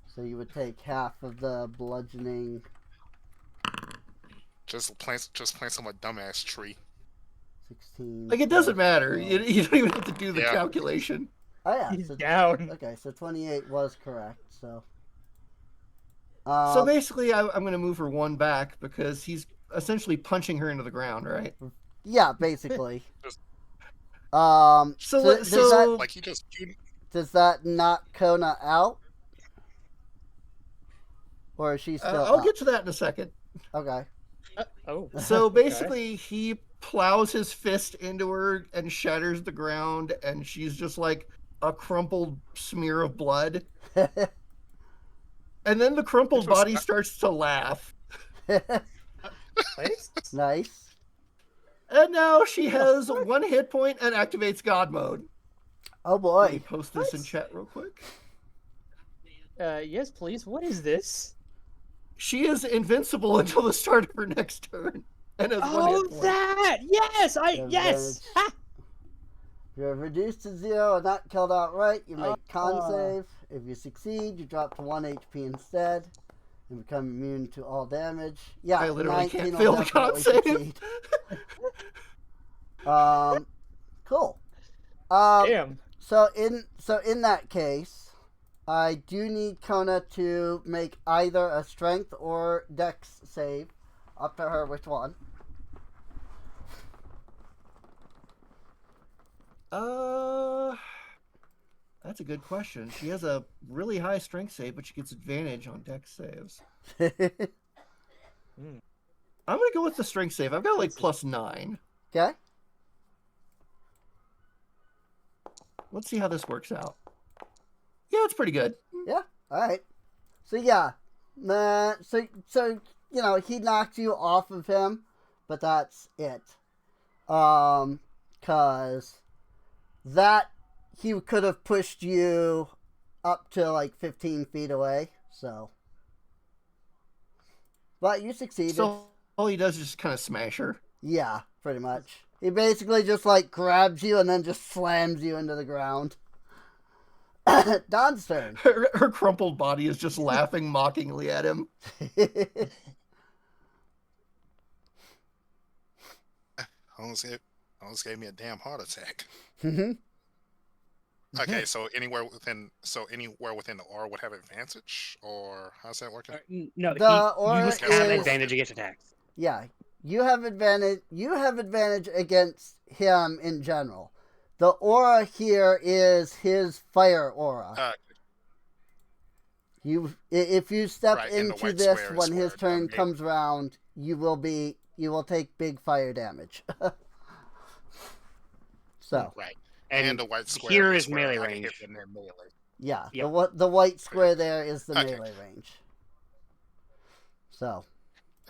So you would take half of the bludgeoning. Just plant some dumbass tree. 16. Like, it doesn't plus matter. 12. You don't even have to do the Yeah. calculation. Oh, yeah. He's So, down. okay, so 28 was correct. So, So basically, I'm going to move her one back because he's essentially punching her into the ground, right? yeah, basically. Just- Does that, Like he just. does that knock Kona out? Or is she still I'll up? get to that in a second. Okay. Oh. So Okay. basically, he plows his fist into her and shatters the ground, and she's just like a crumpled smear of blood. And then the crumpled body starts to laugh. Nice. Nice. And now she has 1 hit point and activates God mode. Oh Let me boy. post this in chat real quick. Yes, please. What is this? She is invincible until the start of her next turn. And has 1 Oh, hit point. that! Yes! Yes! Ha! If you're reduced to 0 and not killed outright, you make con save. If you succeed, you drop to 1 HP instead and become immune to all damage. Yeah, I literally 19 can't will fail the con definitely save. succeed. Cool. Damn. So in that case, I do need Kona to make either a strength or dex save. Up to her which one. That's a good question. She has a really high strength save, but she gets advantage on dex saves. Hmm. I'm gonna go with the strength save. I've got like +9. Okay. Let's see how this works out. Yeah, it's pretty good. Yeah. All right. So yeah, so you know he knocked you off of him, but that's it. Cause that he could have pushed you up to like 15 feet away. So, but you succeeded. So all he does is just kind of smash her. Yeah, pretty much. He basically just like grabs you and then just slams you into the ground. Don's turn. Her crumpled body is just laughing mockingly at him. Almost gave me a damn heart attack. Mhm. Okay, so anywhere within the aura would have advantage, or how's that working? No, The you aura must have is- advantage against attacks. Yeah, you have advantage. You have advantage against him in general. The aura here is his fire aura. If you step Right, and the into white this square is when his where turn the- comes round, you will take big fire damage. So Right, And, and the white square here is where melee I range. hit them in melee. yeah, Yep. the white square there is the Okay. melee range. So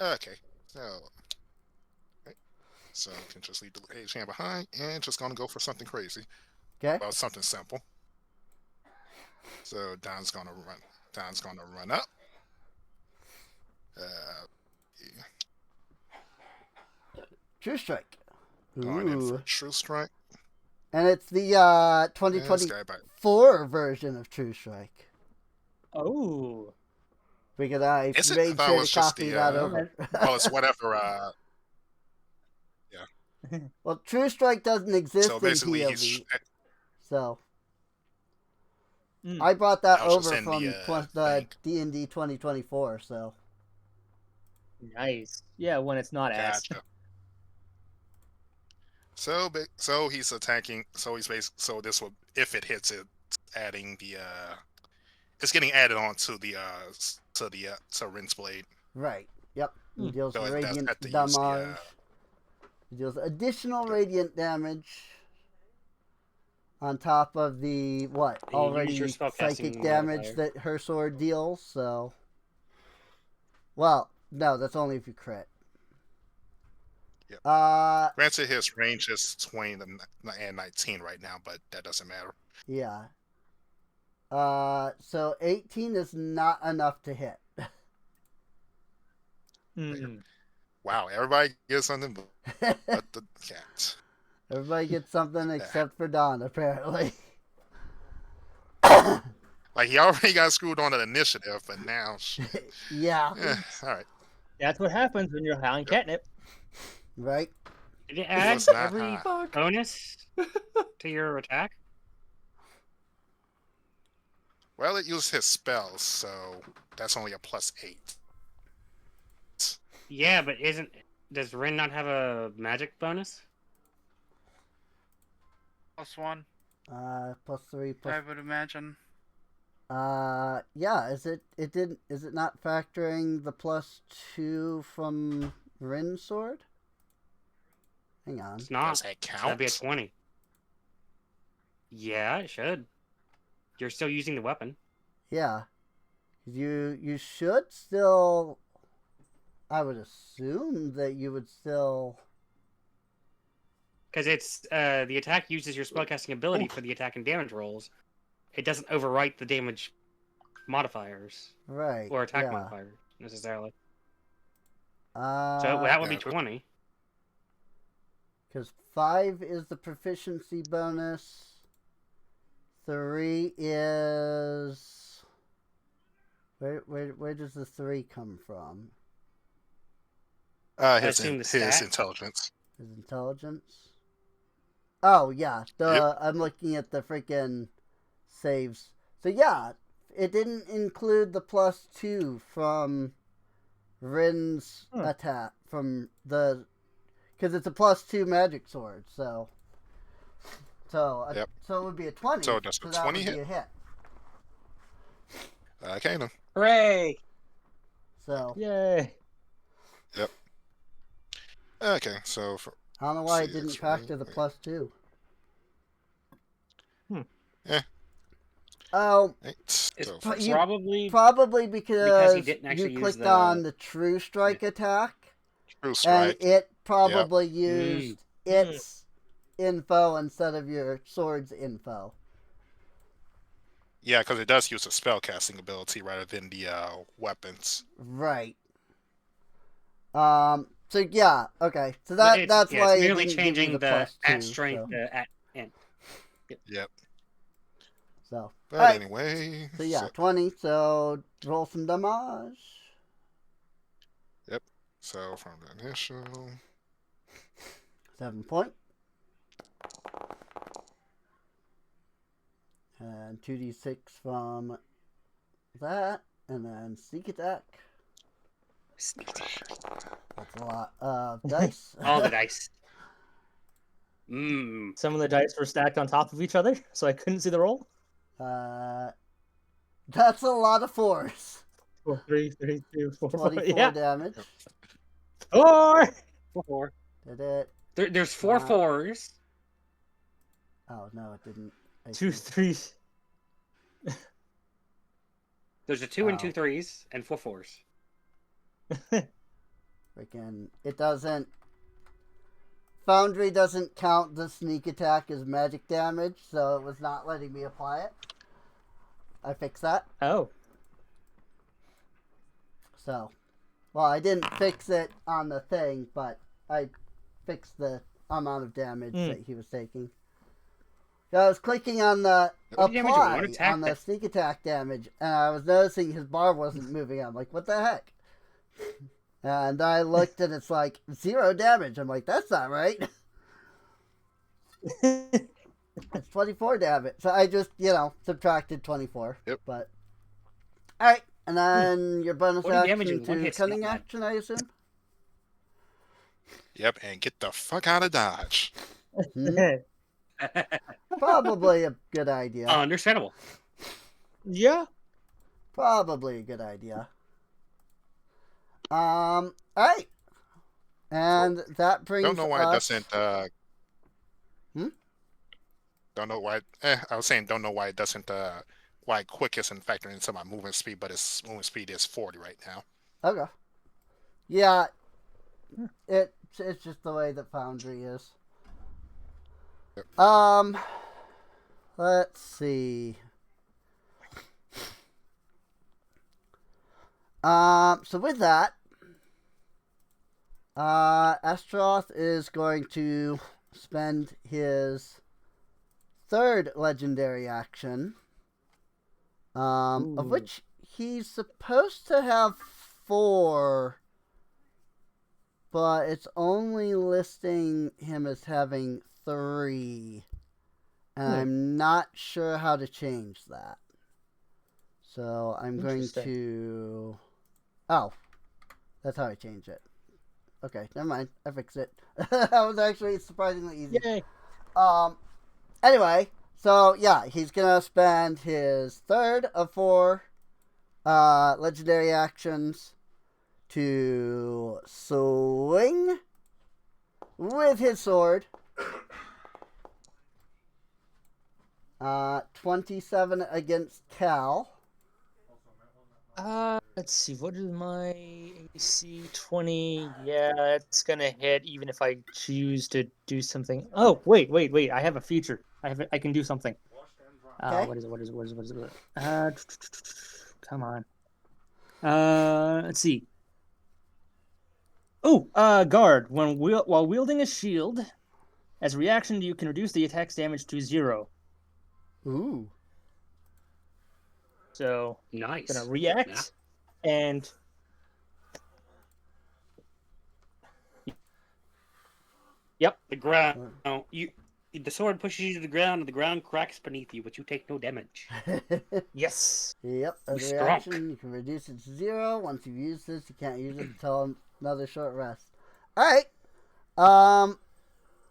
Okay, so I can just leave the Age Hand behind and just gonna go for something crazy. okay, Well, something simple. So Don's gonna run up. Yeah. True Strike. Going in for Ooh. True Strike. And it's the And this 2024 guy version of True Strike. Oh. Because I Is it? I made thought it sure was to just copy the, that over. Well, it's whatever. Well, True Strike doesn't exist So in basically, POV, so I brought that I was just over in from the the D&D 2024, so. Nice. Yeah, when it's not ass. Gotcha. So he's attacking. So he's so this will, if it hits it, adding the it's getting added on to the to Rin's blade. Right. Yep. He deals So it does radiant have to use damage. He deals additional radiant damage on top of the And you already use your psychic spellcasting damage modifier. that her sword deals. So, well, no, that's only if you crit. Yep. Uh, Granted, his range is 20 and 19 right now, but that doesn't matter. yeah. So 18 is not enough to hit. Wow, everybody gets something but the cat. Everybody gets something except for Don, apparently. Like, he already got screwed on an initiative, but now, shit. Yeah. All right. That's what happens when you're high on catnip. Right? Did it It add was not every high. bonus to your attack? Well, it used his spells, so that's only a +8. Yeah, but does Rin not have a magic bonus? +1, +3, I would imagine. yeah, is it not factoring the +2 from Rin's sword? Hang on. It's not. Does that count? That'd be a 20. Yeah, it should. You're still using the weapon. Yeah. You should still, I would assume that you would still. Because it's the attack uses your spellcasting ability for the attack and damage rolls. It doesn't overwrite the damage modifiers Right. or attack yeah. modifiers necessarily. So So that would be 20. Because 5 is the proficiency bonus. 3 is where does the 3 come from? His assume the his stat? intelligence. His intelligence. Oh yeah, Yep. I'm looking at the freaking saves. So yeah, it didn't include the +2 from Rin's attack from the, because it's a +2 magic sword. So Yep. so it would be a 20. So does the that 20 would hit? be a hit. Okay, then. Hooray! So Yay. Yep. Okay, so for I don't know why it see, didn't X-ray, factor the yeah. +2. Eh. Oh, Right, It's so But for- you- probably probably because he didn't actually you use clicked on the true strike attack, True and strike. it probably used Mm. its info instead of your sword's info. Yeah, because it does use a spellcasting ability rather than the weapons. Right. So yeah, okay. So But that's why it's it merely didn't give you changing the the +2. at strength So, to at int. Yep. so. But Alright. anyway. So yeah, 20. So roll some damage. Yep. So from the initial. 7 point. And 2d6 from that, and then sneak attack. That's a lot of dice. All the dice. Mmm. Some of the dice were stacked on top of each other, so I couldn't see the roll. That's a lot of 4s. 4, 3, 3, 2, 4, 24 yeah. damage. 4! 4. Did it? There's 4 Wow. 4s. Oh no, it didn't. I 2, see. 3. There's a 2 and Oh. 2 3s and 4 4s. Freaking, it doesn't. Foundry doesn't count the sneak attack as magic damage, so it was not letting me apply it. I fixed that. Oh. So, well, I didn't fix it on the thing, but I fixed the amount of damage that he was taking. I was clicking on the What damage? apply What attack on the that- sneak attack damage, and I was noticing his bar wasn't moving. I'm like, what the heck? And I looked, and it's like 0 damage. I'm like, that's not right. It's 24 damage. So I just, subtracted 24. Yep. But all right, and then your bonus 40 damage action in one to hit's cunning not bad. action, I assume. Yep, and get the fuck out of Dodge. Probably a good idea. Understandable. Yeah. Probably a good idea. All right, and that brings Don't know why it us. doesn't. Hmm? Don't know why. I was saying, don't know why it doesn't. Why quick isn't factoring into my movement speed, but its movement speed is 40 right now. Okay. Yeah, it's just the way that Foundry is. Yep. Let's see. So with that, Astaroth is going to spend his third legendary action, of which he's supposed to have 4, but it's only listing him as having 3, and I'm not sure how to change that. So I'm going to... Oh, that's how I change it. Okay, never mind. I fixed it. That was actually surprisingly easy. Yay. Anyway, so yeah, he's gonna spend his third of 4 legendary actions to swing with his sword. 27 against Cal. Let's see. What is my AC? 20. Yeah, it's gonna hit even if I choose to do something. Oh, wait. I have a feature. I can do something. Okay. What is it? Come on. Let's see. Oh, guard. While wielding a shield, as a reaction, you can reduce the attack's damage to 0. Ooh. So I'm nice. gonna react and yep. The ground. The sword pushes you to the ground, and the ground cracks beneath you, but you take no damage. Yes. Yep. As a reaction, you can reduce it to 0. Once you've used this, you can't use it until another short rest. All right.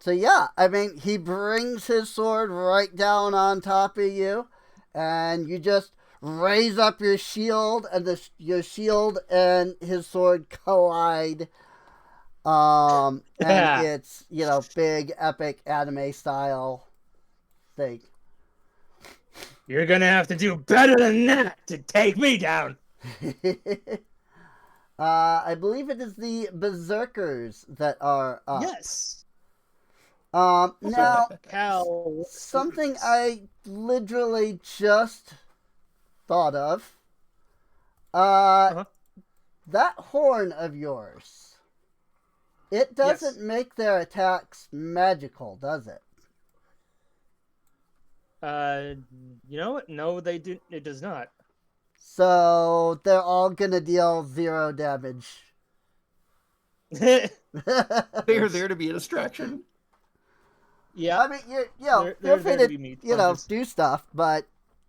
So yeah, I mean, he brings his sword right down on top of you, and you just raise up your shield, and your shield and his sword collide. And it's, big, epic anime style thing. You're gonna have to do better than that to take me down. I believe it is the Berserkers that are up. Yes. Now, Cal, something I literally just thought of. That horn of yours, it doesn't make their attacks magical, does it? You know what? No, they do. It does not. So they're all gonna deal 0 damage. They're there to be a distraction. Yeah. I mean, feel free to, do stuff, but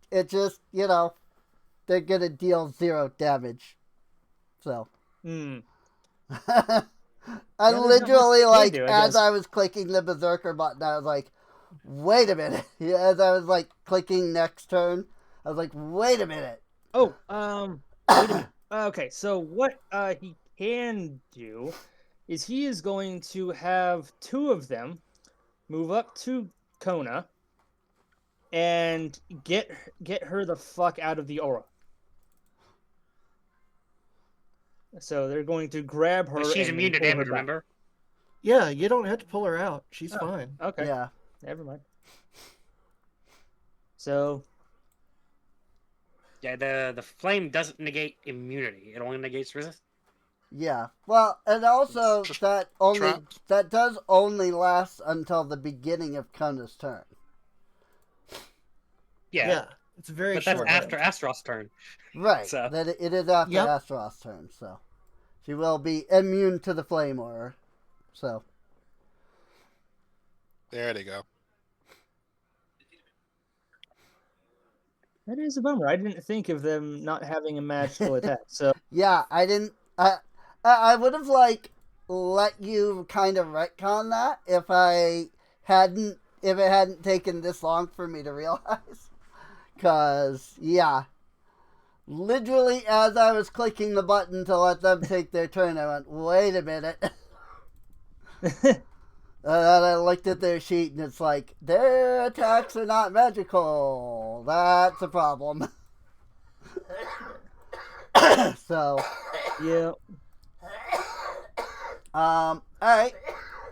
it just, they're gonna deal 0 damage. So. I literally, as I was clicking the Berserker button, I was like, wait a minute. As I was, clicking next turn, I was like, wait a minute. Oh, wait a minute. Okay, so what he can do is he is going to have 2 of them move up to Kona and get her the fuck out of the aura. So they're going to grab her. But she's immune to damage, remember? Yeah, you don't have to pull her out. She's fine. Okay. Yeah. Never mind. So. Yeah, the flame doesn't negate immunity. It only negates resistance. Yeah. Well, and also that does only last until the beginning of Kona's turn. Yeah. It's very but short. That's after Astaroth's turn. Right. So. That it is after Astaroth's turn, so she will be immune to the flame aura. So. There they go. That is a bummer. I didn't think of them not having a magical attack. So Yeah, I didn't. I would have like let you kind of retcon that if it hadn't taken this long for me to realize. Cause yeah, literally as I was clicking the button to let them take their turn, I went, wait a minute. And I looked at their sheet and it's like, their attacks are not magical. That's a problem. So, yeah. alright.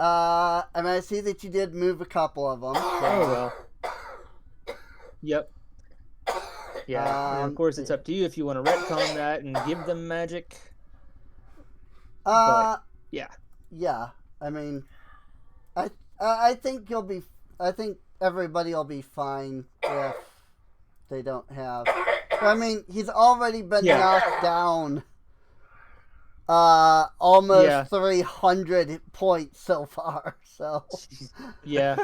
I mean, I see that you did move a couple of them. Oh well. Yep. Yeah. And of course, it's up to you if you want to retcon that and give them magic. But yeah. Yeah. I mean, I think you'll be. I think everybody will be fine if they don't have. I mean, he's already been knocked down. Almost 300 points so far. So. Yeah.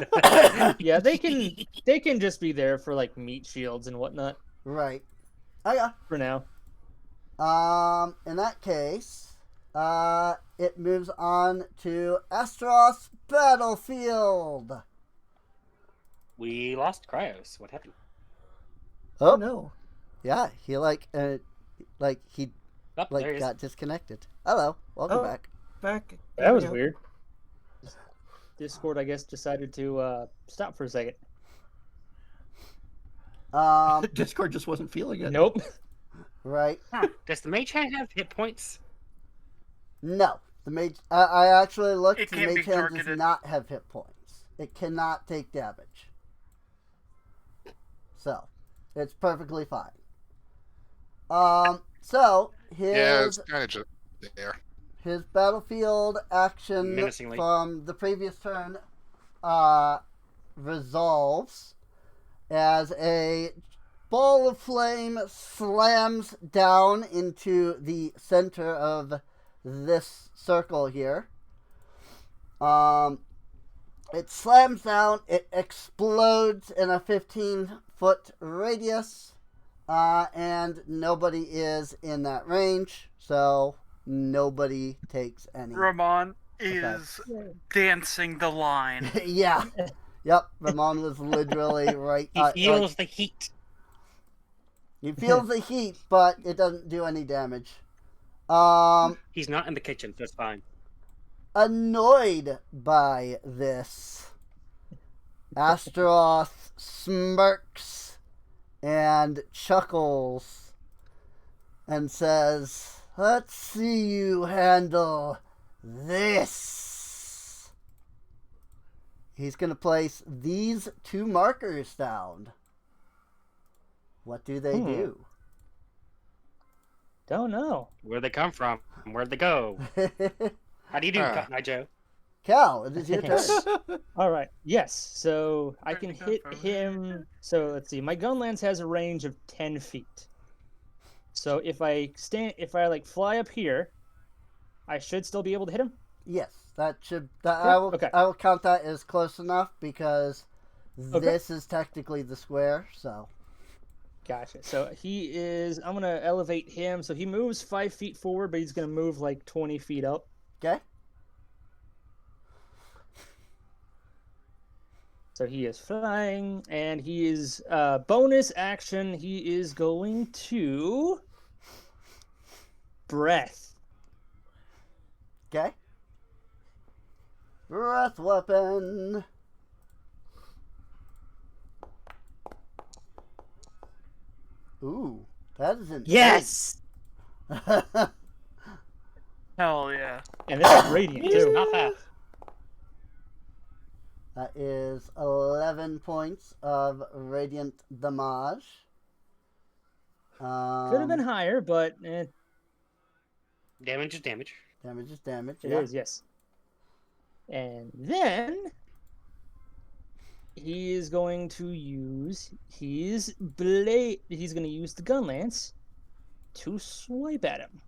Yeah. They can just be there for like meat shields and whatnot. Right. Oh yeah. For now. In that case, it moves on to Astaroth's battlefield. We lost Cryos. What happened? Oh no. Yeah, he Oh, there he is. got disconnected. Hello, welcome back. Back. That was weird. Discord, I guess, decided to stop for a second. Discord just wasn't feeling it. Nope. Right. Huh. Does the mage hand have hit points? No, the mage. I actually looked. It The can't be mage hand does targeted. not have hit points. It cannot take damage. So, it's perfectly fine. So Yeah, his it's kind of just there. his battlefield action Menacingly. from the previous turn resolves as a ball of flame slams down into the center of this circle here. It slams down, it explodes in a 15-foot radius, and nobody is in that range, so nobody takes any. Ramon is dancing the line. Yeah. Yep, Ramon was literally right. He feels the heat. He feels the heat, but it doesn't do any damage. He's not in the kitchen, so it's fine. Annoyed by this, Astaroth smirks and chuckles and says, "Let's see you handle this." He's going to place these two markers down. What do they do? Don't know. Where'd they come from? Where'd they go? How do you do, Cotton Eye Joe? Cal, it is your turn. All right. Yes. So I can Pretty hit good, him. So let's see. My gun lance has a range of 10 feet. So if I like fly up here, I should still be able to hit him. Yes, that should. Okay. I will count that as close enough because this is technically the square. So. Gotcha. So I'm going to elevate him. So he moves 5 feet forward, but he's going to move like 20 feet up. Okay. So he is flying, and he is bonus action. He is going to breath. Okay. Breath weapon. Ooh, that is an Yes. Hell yeah. And this is radiant It's too. not that. That is 11 points of radiant damage. Could have been higher, but Damage is damage. Damage is damage. it is, yes. And then he is going to use his blade. He's going to use the gun lance to swipe at him.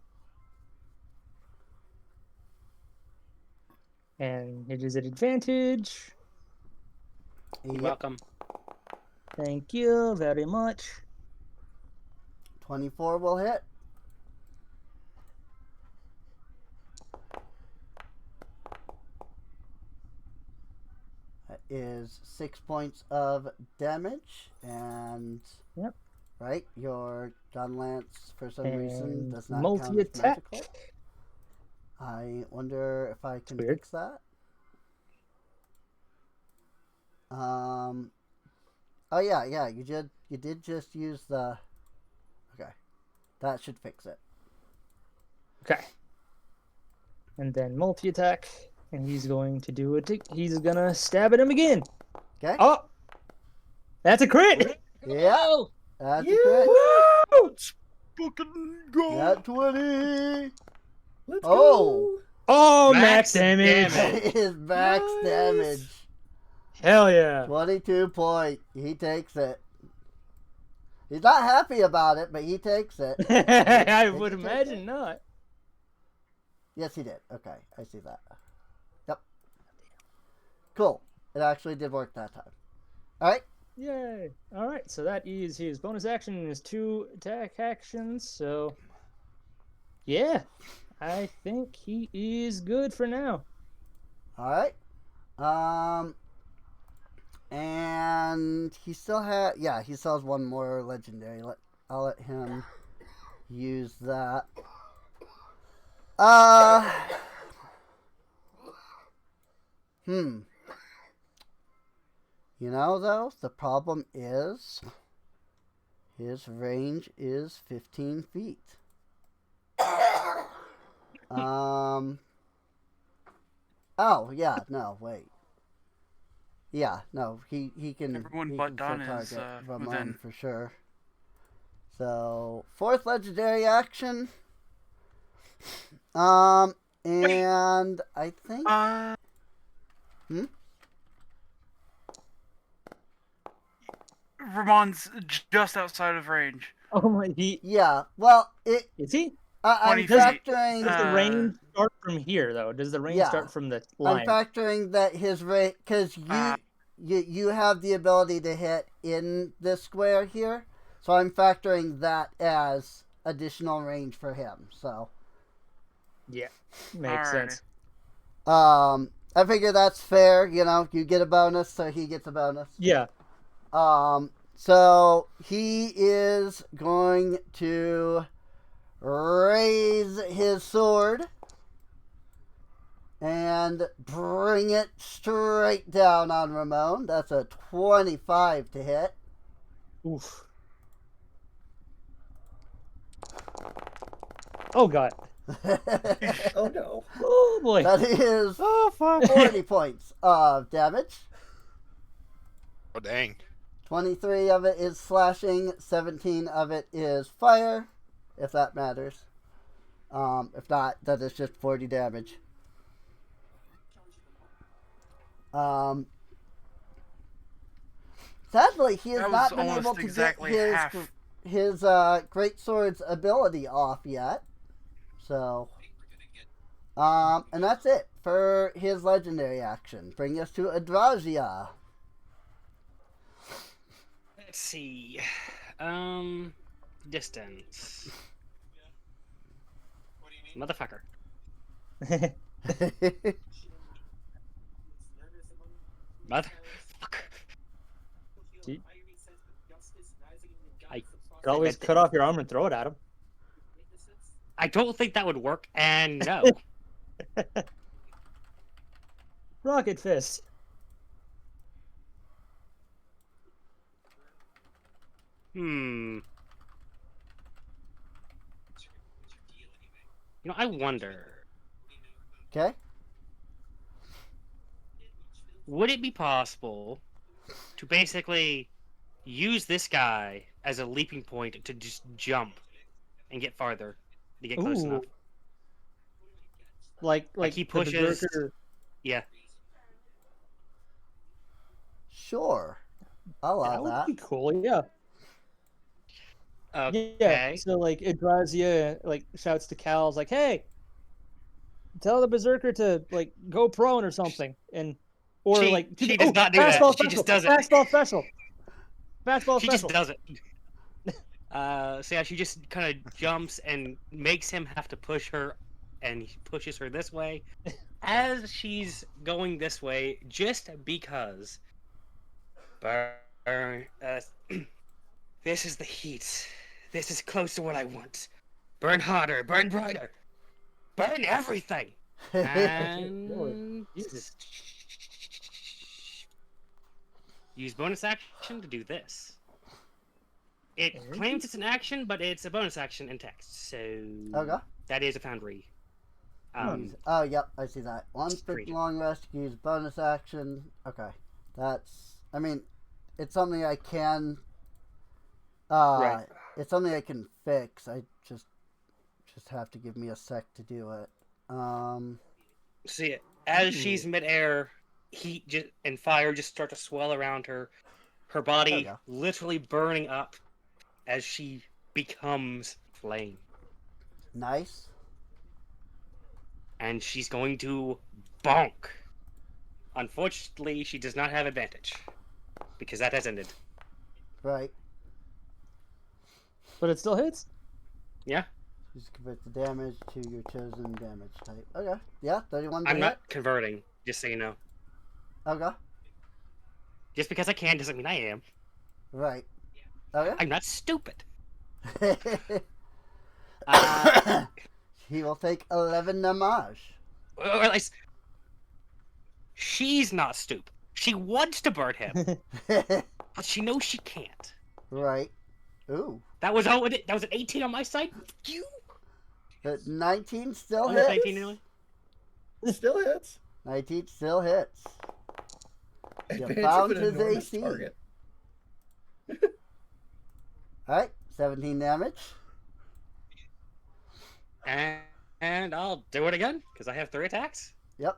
And it is an advantage. You're Yep. welcome. Thank you very much. 24 will hit. That is 6 points of damage, and Yep. right, your gun lance for some reason And does not count as multi-attack. magical. I wonder if I can weird. fix that. Oh yeah, you did just use the. Okay, that should fix it. Okay. And then multi-attack, and he's going to do it. He's gonna stab at him again. Okay. Oh, that's a crit. Yeah, that's a Yeah. crit. Woo! Fucking go! Nat 20. Let's Oh. go. Oh, Max max damage. damage. That is max Nice. damage. Hell yeah. 22 point. He takes it. He's not happy about it, but he takes it. I Did would you take imagine it? not. Yes, he did. Okay, I see that. Yep. Cool. It actually did work that time. All right. Yay. All right, so that is his bonus action and his 2 attack actions. So, yeah, I think he is good for now. All right. And he still he still has one more legendary. I'll let him use that. You know, though, the problem is his range is 15 feet. Oh, yeah, no, wait. Yeah, no, he can. Everyone he but can Don still is, target Ramon within. for sure. So 4th legendary action. And I think. Ramon's just outside of range. Oh my, Yeah, well, is he? I'm 20 feet. factoring. Does the range start from here though? Does the range Yeah. start from the I'm line? factoring that his range, because you have the ability to hit in this square here, so I'm factoring that as additional range for him. So, Yeah, makes sense. I figure that's fair. You know, you get a bonus, so he gets a bonus. Yeah. So he is going to raise his sword and bring it straight down on Ramon. That's a 25 to hit. Oof. Oh god. Oh no. Oh boy. That is 40 points of damage. Oh, dang. 23 of it is slashing, 17 of it is fire, if that matters. If not, that is just 40 damage. Sadly, he has That not was been able almost to exactly get half. his great sword's ability off yet. So, and that's it for his legendary action. Bring us to Adrasia. Let's see. Distance. Motherfucker. Motherfucker. You I could always cut off your arm and throw it at him. I don't think that would work, and no. Rocket fist. You know, I wonder, Okay. would it be possible to basically use this guy as a leaping point to just jump and get farther, to get close Ooh. enough? Like he the pushes- Berserker- Yeah. Sure. I'll That allow would that. be cool, yeah. Okay. Yeah, so like Adrasia like shouts to Cal's like, "Hey, tell the Berserker to like go prone or something," and or She- like she does not do that. fastball She just special, does it. Fastball special. Fastball She special. just does it. So yeah, she just kind of jumps and makes him have to push her, and he pushes her this way. As she's going this way, just because. Burn. This is the heat. This is close to what I want. Burn harder. Burn brighter. Burn everything. And Jesus. use bonus action to do this. It And claims it's an action, but it's a bonus action in text, so Okay. that is a Foundry. Oh, yep, I see that. One for Creature. long rest, use bonus action. Okay. That's, I mean, it's something I can, Right. it's something I can fix. I just have to give me a sec to do it. See, as she's midair, heat and fire just start to swell around her. Her body There literally burning up as she becomes flame. Nice. And she's going to bonk. Unfortunately, she does not have advantage because that has ended. Right. But it still hits. Yeah, Just convert the damage to your chosen damage type. Okay. Yeah, 31 to I'm hit. not converting, just so you know. Okay. Just because I can doesn't mean I am. Right. Okay. I'm not stupid. He will take 11 damage. Or at least, she's not stupid. She wants to burn him, but she knows she can't. Right. Ooh. That was all. That was an 18 on my side. You. 19 still Oh, that's hits. 19 anyway. It still hits. 19 still hits. You Advantage found of an his enormous AC. target. Alright, 17 damage. And I'll do it again because I have 3 attacks. Yep.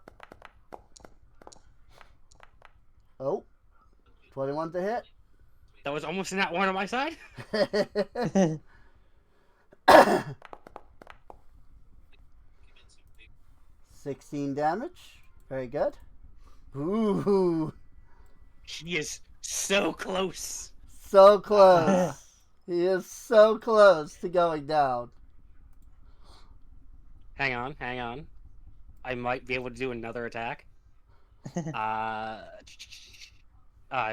Oh. 21 to hit. That was almost not one on my side. 16 damage. Very good. Ooh. She is so close. So close. He is so close to going down. Hang on. I might be able to do another attack. I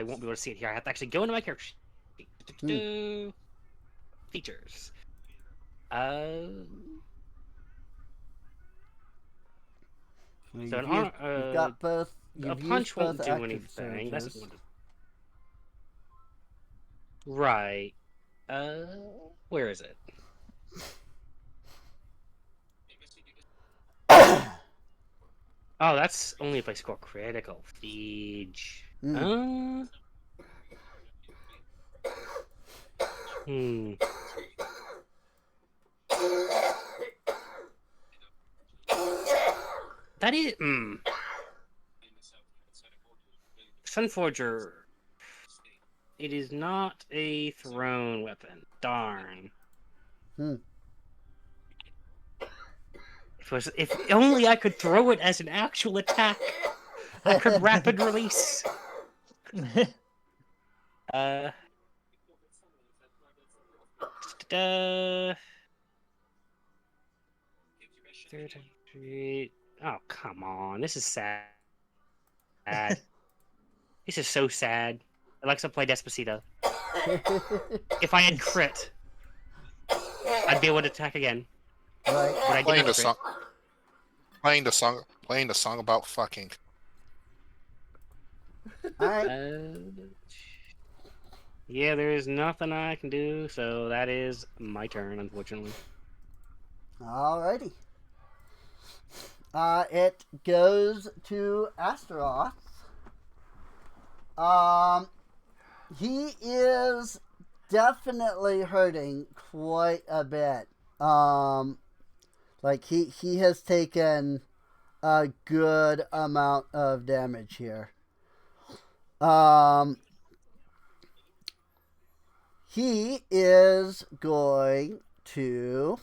won't be able to see it here. I have to actually go into my character sheet. Features. You've, So an used- you've got both. a You've punch used won't both do active anything. That's surges. right. Where is it? Oh, that's only if I score critical. Siege. That is. Sunforger. It is not a thrown weapon. Darn. If only I could throw it as an actual attack. I could rapid release. Oh, come on. This is sad. This is so sad. Alexa, play Despacito. If I had crit, I'd be able to attack again. Right. But I Playing didn't the crit. song. Playing the song about fucking. Alright. Yeah, there is nothing I can do, so that is my turn, unfortunately. Alrighty. It goes to Astaroth. He is definitely hurting quite a bit. Like he has taken a good amount of damage here. He is going to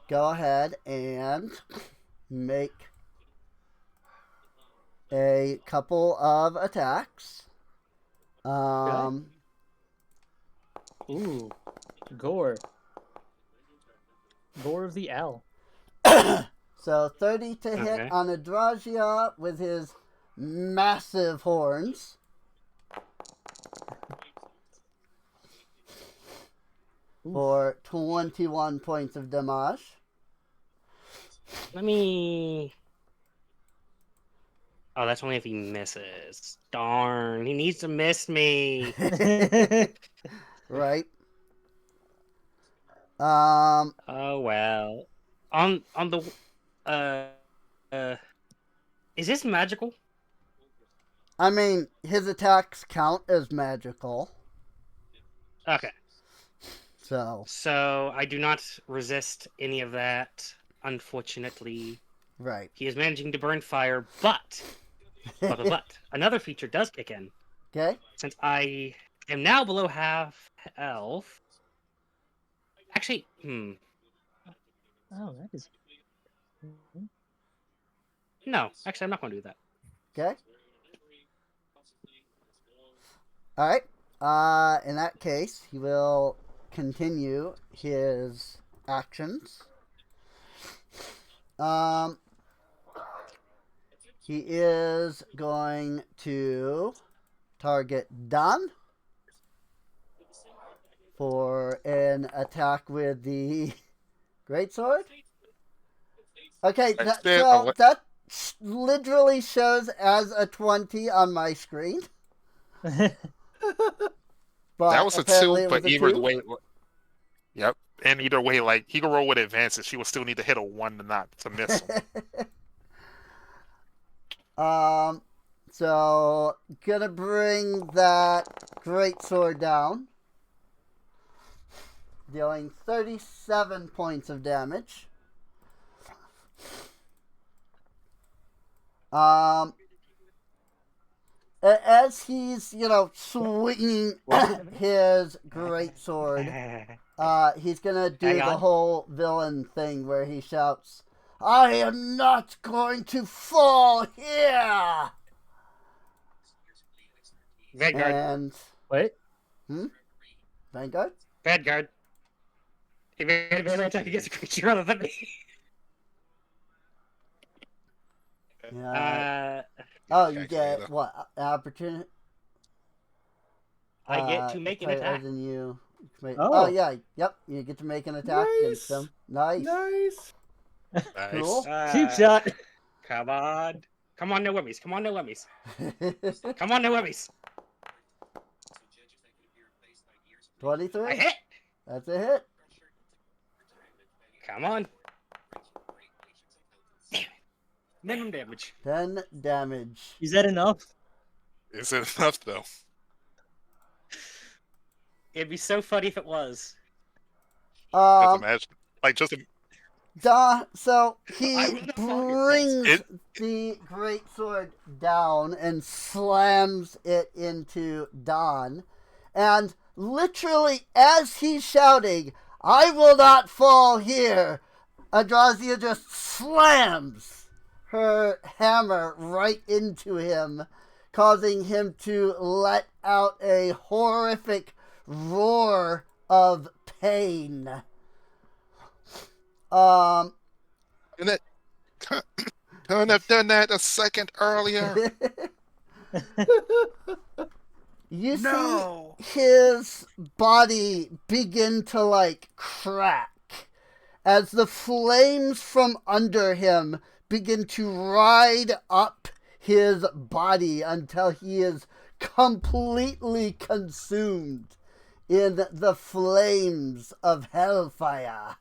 go ahead and make a couple of attacks. Ooh, gore. Gore of the owl. So 30 to hit Okay. on Adrasia with his massive horns. For 21 points of damage. Let me. Oh, that's only if he misses. Darn, he needs to miss me. Right. Oh well. On the uh, is this magical? I mean, his attacks count as magical. Okay, So, I do not resist any of that. Unfortunately, right. he is managing to burn fire, but another feature does kick in. Okay. Since I am now below half health. Actually, Oh, that is. no. Actually, I'm not going to do that. Okay. All right. In that case, he will continue his actions. He is going to target Don for an attack with the greatsword. Okay, that literally shows as a 20 on my screen. But That was a apparently 2, it was but a either 2. way, yep. And either way, like he can roll with advances, she will still need to hit a 1 to miss him. So gonna bring that greatsword down, dealing 37 points of damage. As he's swinging his greatsword, he's gonna do Hang the on. whole villain thing where he shouts, "I am not going to fall here!" Vanguard. And What? Vanguard? Vanguard. He made a melee attack against a creature other than me. Yeah. Oh, you Calculator. get what? Opportunity? I get to make an attack. Other than you. Oh. Yeah. Yep. You get to make an attack against Nice. them. Nice. Nice. Nice. Cool. Cheap shot. Come on. Come on, no whammies. Come on, no whammies. Come on, no whammies. 23. I hit. That's a hit. Come on. Damn it. Minimum damage. 10 damage. Is that enough? Is it enough though? It'd be so funny if it was. Just imagine, like just So I he will not fall your brings the greatsword down and slams it into Don. And literally, as he's shouting, "I will not fall here," Adrasia just slams her hammer right into him, causing him to let out a horrific roar of pain. and it couldn't have done that a second earlier. You No. see his body begin to crack as the flames from under him begin to ride up his body until he is completely consumed in the flames of hellfire.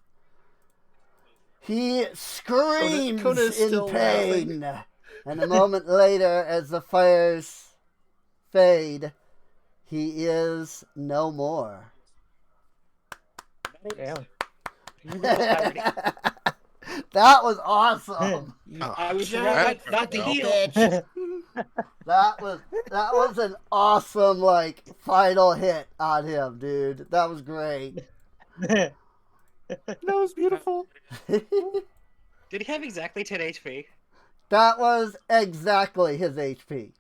He screams Kona is in still pain, and a moment later, as the fires fade, he is no more. Damn. That was awesome. I was Jack, right, not the well. heel. Bitch. That was an awesome final hit on him, dude. That was great. That was beautiful. Did he have exactly 10 HP? That was exactly his HP.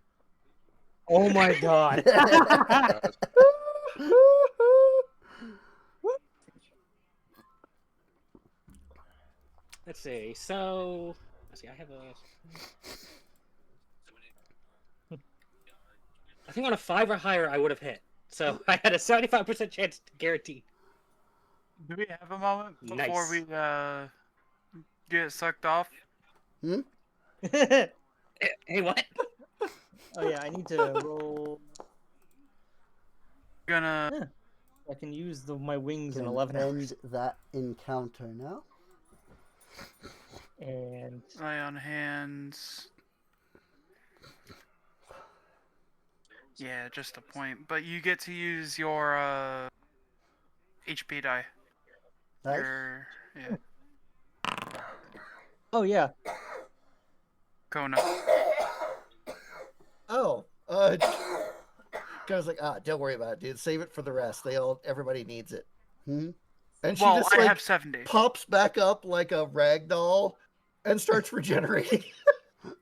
Oh my god. Let's see. So, let's see. I have a. I think on a 5 or higher, I would have hit. So I had a 75% chance to guarantee. Do we have a moment before Nice. we get sucked off? Hmm? Hey, what? Oh yeah, I need to roll. Gonna Yeah, I can use my wings in Can 11 end hours. that encounter now. And lay on hands. Yeah, just a point. But you get to use your HP die. Nice. Your yeah, oh yeah, Kona. Oh, Guys like, don't worry about it, dude. Save it for the rest. Everybody needs it. Hmm? And she Well, just I like have 70. pops back up like a rag doll and starts regenerating. let's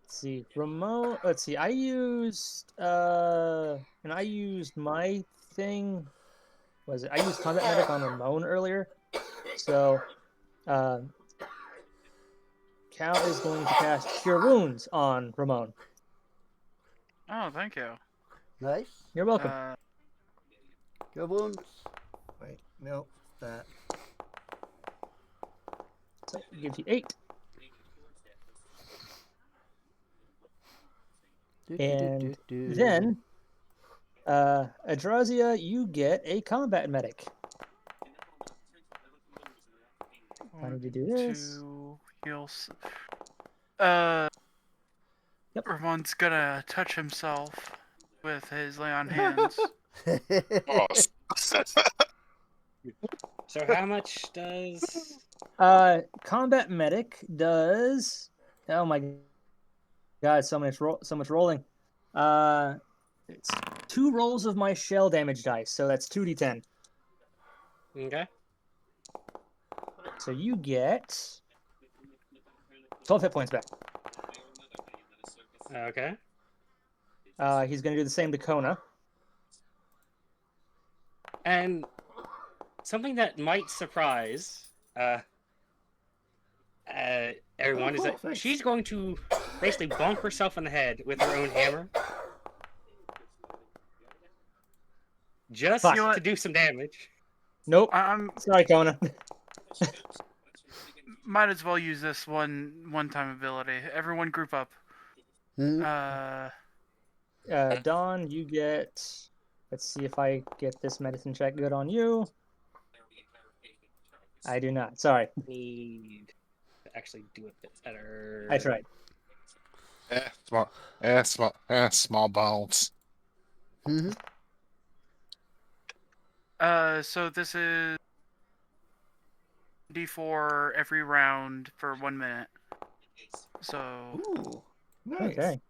see, Ramon. Let's see, I used my thing. Was it? I used combat medic on Ramon earlier, so Cal is going to cast Cure Wounds on Ramon. Oh, thank you. Nice. You're welcome. Good wounds. Wait, no, that. So it gives you 8. And then, Adrazia, you get a combat medic. I need to do this. To heal. Yep. Ramon's gonna touch himself with his lay on hands. Oh, So how much does? Combat medic does. Oh my god, so much rolling. It's 2 rolls of my shell damage dice, so that's 2d10. Okay. So you get 12 hit points back. Okay. He's going to do the same to Kona. And something that might surprise everyone is cool, that thanks. she's going to basically bonk herself in the head with her own hammer. Just Fuck. You know what? to do some damage. Nope. I'm Sorry, Kona. might as well use this one-time ability. Everyone group up. Hmm? Dawn, you get. Let's see if I get this medicine check good on you. I do not. Sorry. Need to actually do it a bit better. I tried. small bones. Hmm? So this is D4 every round for 1 minute. So Ooh, nice. Okay.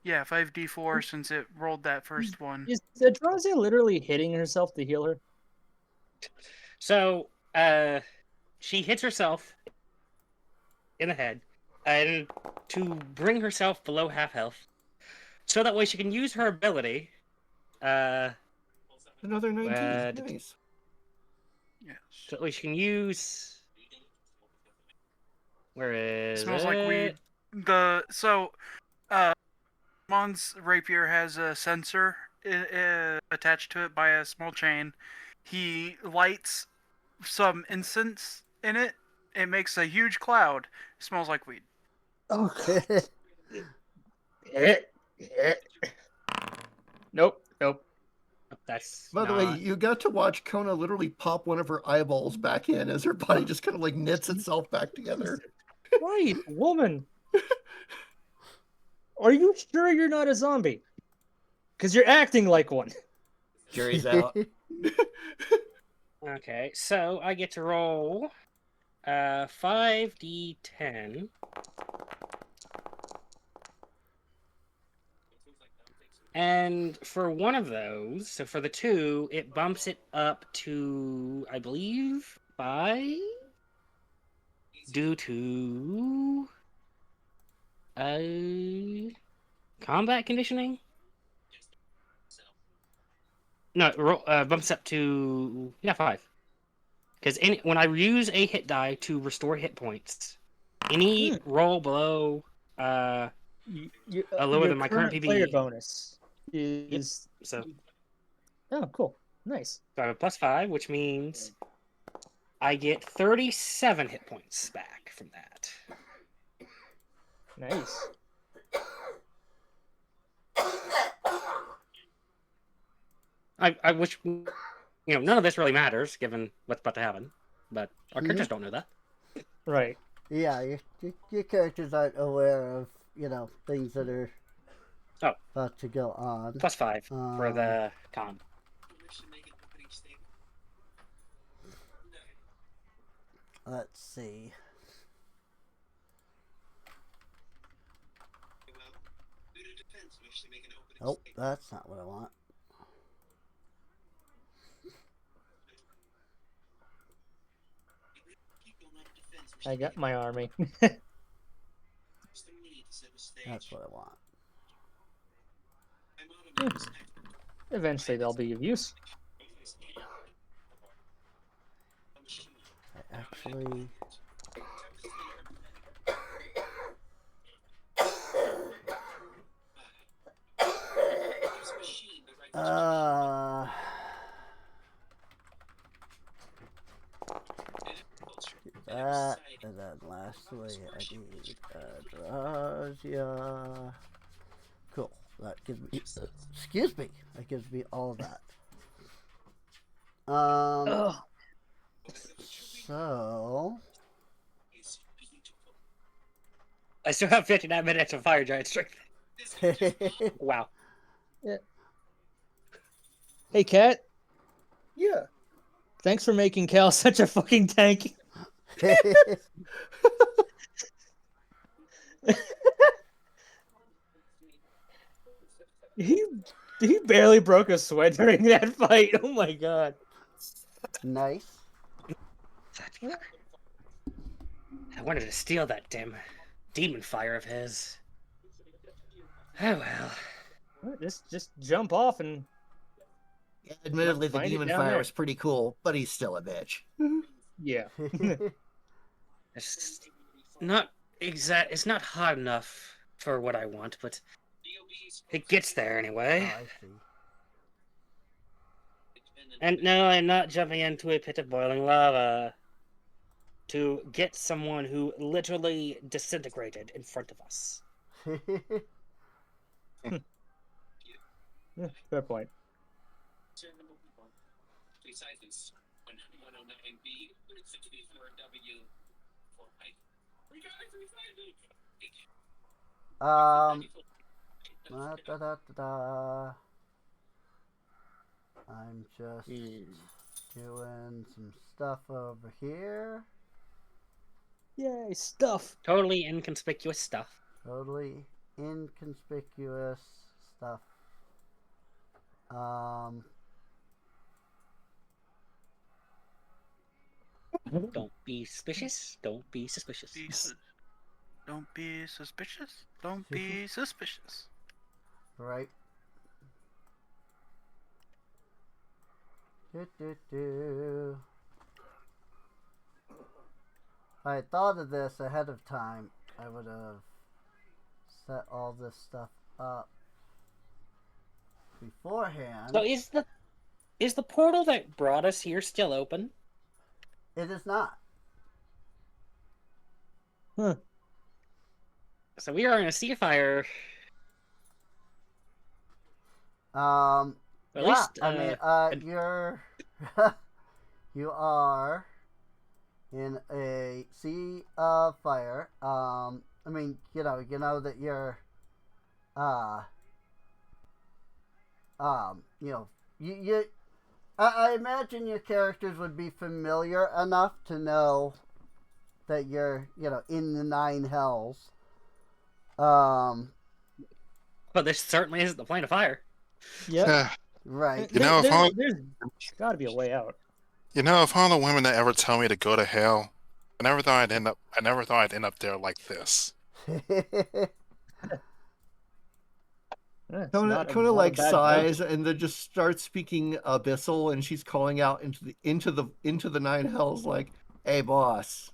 5D4 since it rolled that first one. Is Adrazia literally hitting herself to heal her? So, she hits herself in the head, and to bring herself below half health, so that way she can use her ability. Another 19. d- Nice. Yes. So that way she can use. Where is Smells it? like weed. Mon's rapier has a sensor attached to it by a small chain. He lights some incense in it. It makes a huge cloud. It smells like weed. Oh. Nope. That's By the way, not- you got to watch Kona literally pop one of her eyeballs back in as her body just kind of like knits itself back together. Right, woman. Are you sure you're not a zombie? Because you're acting like one. Jury's out. Okay, so I get to roll 5d10. And for one of those, so for the 2, it bumps it up to, I believe, 5? Due to combat conditioning? No, bumps up to 5. Because when I use a hit die to restore hit points, any roll below lower your than my current player PB. bonus is. So Oh, cool. Nice. I have a +5, which means I get 37 hit points back from that. Nice. I wish, none of this really matters given what's about to happen, but our characters don't know that. Right. Yeah, your characters aren't aware of, things that are about to go on. +5 for the con. Let's see. Oh, that's not what I want. I got my army. That's what I want. Eventually, they'll be of use. I actually... that, and then lastly, I need Drasia. Cool. That gives me, excuse me, that gives me all of that. So... I still have 59 minutes of Fire Giant strength. Wow. Yeah. Hey, Kat. Yeah. Thanks for making Cal such a fucking tank. He barely broke a sweat during that fight. Oh my god. Nice. I wanted to steal that damn demon fire of his. Oh well. Just jump off and. Admittedly, the Find it demon down fire there. was pretty cool, but he's still a bitch. Yeah. It's not exact. It's not hard enough for what I want, but it gets there Oh, anyway. I see. And no, I'm not jumping into a pit of boiling lava to get someone who literally disintegrated in front of us. Yeah, fair point. Da-da-da-da. I'm just doing some stuff over here. Yay, stuff. Totally inconspicuous stuff. Totally inconspicuous stuff. Don't be suspicious. Don't be suspicious. Don't be suspicious. Don't be suspicious. Right. Do. If I had thought of this ahead of time, I would have set all this stuff up beforehand. So is the portal that brought us here still open? It is not. Huh. So we are in a sea fire. At At least, you're you are in a sea of fire. You know that you're, I imagine your characters would be familiar enough to know that you're, in the nine hells. Well, this certainly isn't the plane of fire. Yep. Right. You know, if all there's got to be a way out. if all the women that ever tell me to go to hell, I never thought I'd end up there like this. It's Kona, not a- Kona not a like bad sighs note. and then just starts speaking abyssal, and she's calling out into the nine hells like, "Hey, boss,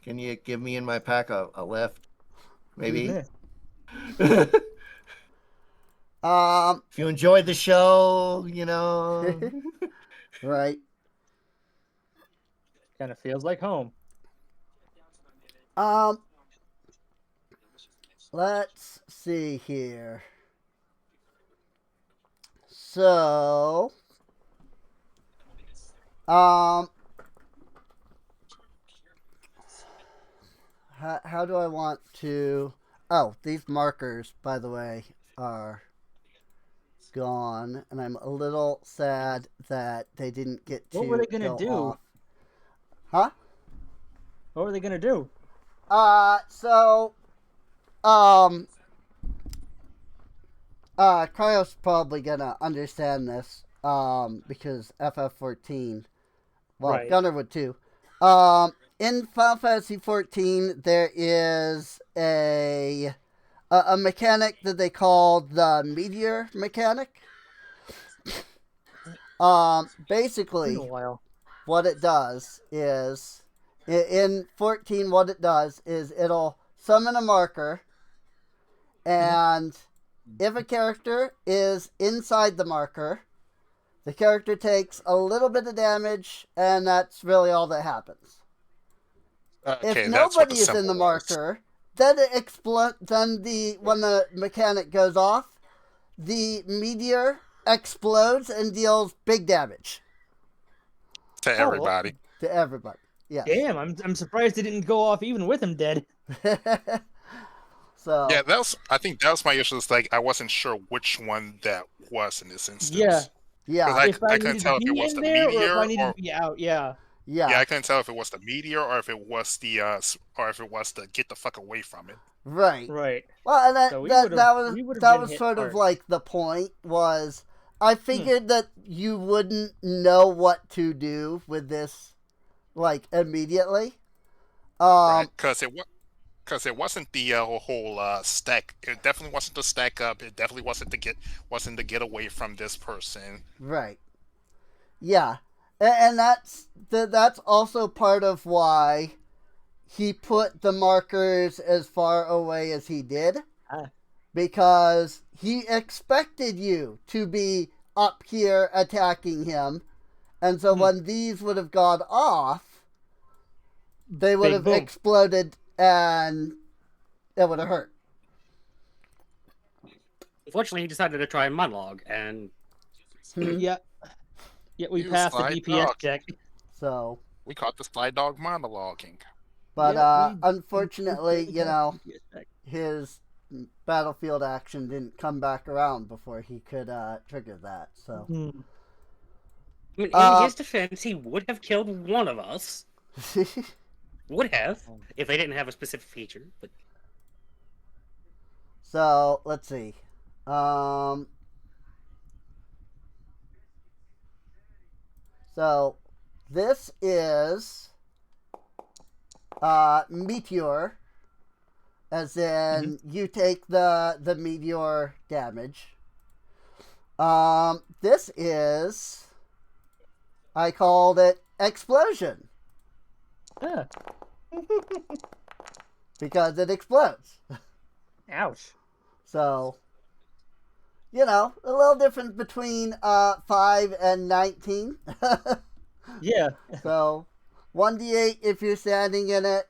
can you give me and my pack a lift, maybe?" If Um, you enjoyed the show, you know. right. Kind of feels like home. Um, let's see here. So, um, how do I want to? Oh, these markers, by the way, are gone, and I'm a little sad that they didn't get What were they to gonna go do? off. Huh? What were they gonna do? So, um, Cryo's probably gonna understand this, because FF14. Well, Right. Gunner would too. In Final Fantasy 14, there is a mechanic that they call the meteor mechanic. Been Basically, a while. what it does is in 14, what it does is it'll summon a marker, and if a character is inside the marker, the character takes a little bit of damage, and that's really all that happens. If Okay, that's what the nobody is in the symbol was. marker, then it Then when the mechanic goes off, the meteor explodes and deals big damage To Oh, everybody. to everybody. Yes. damn! I'm surprised it didn't go off even with him dead. So Yeah, I think that was my issue. Is like I wasn't sure which one that was in this instance. Yeah. yeah, Because If I I couldn't needed to tell if it be was in the there or if I meteor needed or to be out, yeah. yeah, I couldn't tell if it was the meteor or if it was the or if it was the get the fuck away from it. right. Right. Well, and So we that would've- that was we would've that been was hit sort of hard. like the point was. I figured that you wouldn't know what to do with this, like, immediately. Right? Because it wasn't the whole stack. It definitely wasn't the stack up. It definitely wasn't to get away from this person. Right. Yeah, and that's also part of why he put the markers as far away as he did, Ah. because he expected you to be up here attacking him, and so when these would have gone off, they would Big have boom. exploded and it would have hurt. Unfortunately, he decided to try a monologue, and Yeah. Yeah, we You passed the slide DPS dog. check. So, We caught the Sly Dog monologuing. but Yeah, we unfortunately, definitely passed the DPS check. his battlefield action didn't come back around before he could trigger that. So, Hmm. I mean, in Uh, his defense, he would have killed one of us. Would have, if they didn't have a specific feature. But so let's see. So this is meteor, as in you take the meteor damage. This is, I called it explosion Ah, because it explodes. ouch. So, a little different between 5 and 19. Yeah. So, 1d8 if you're standing in it,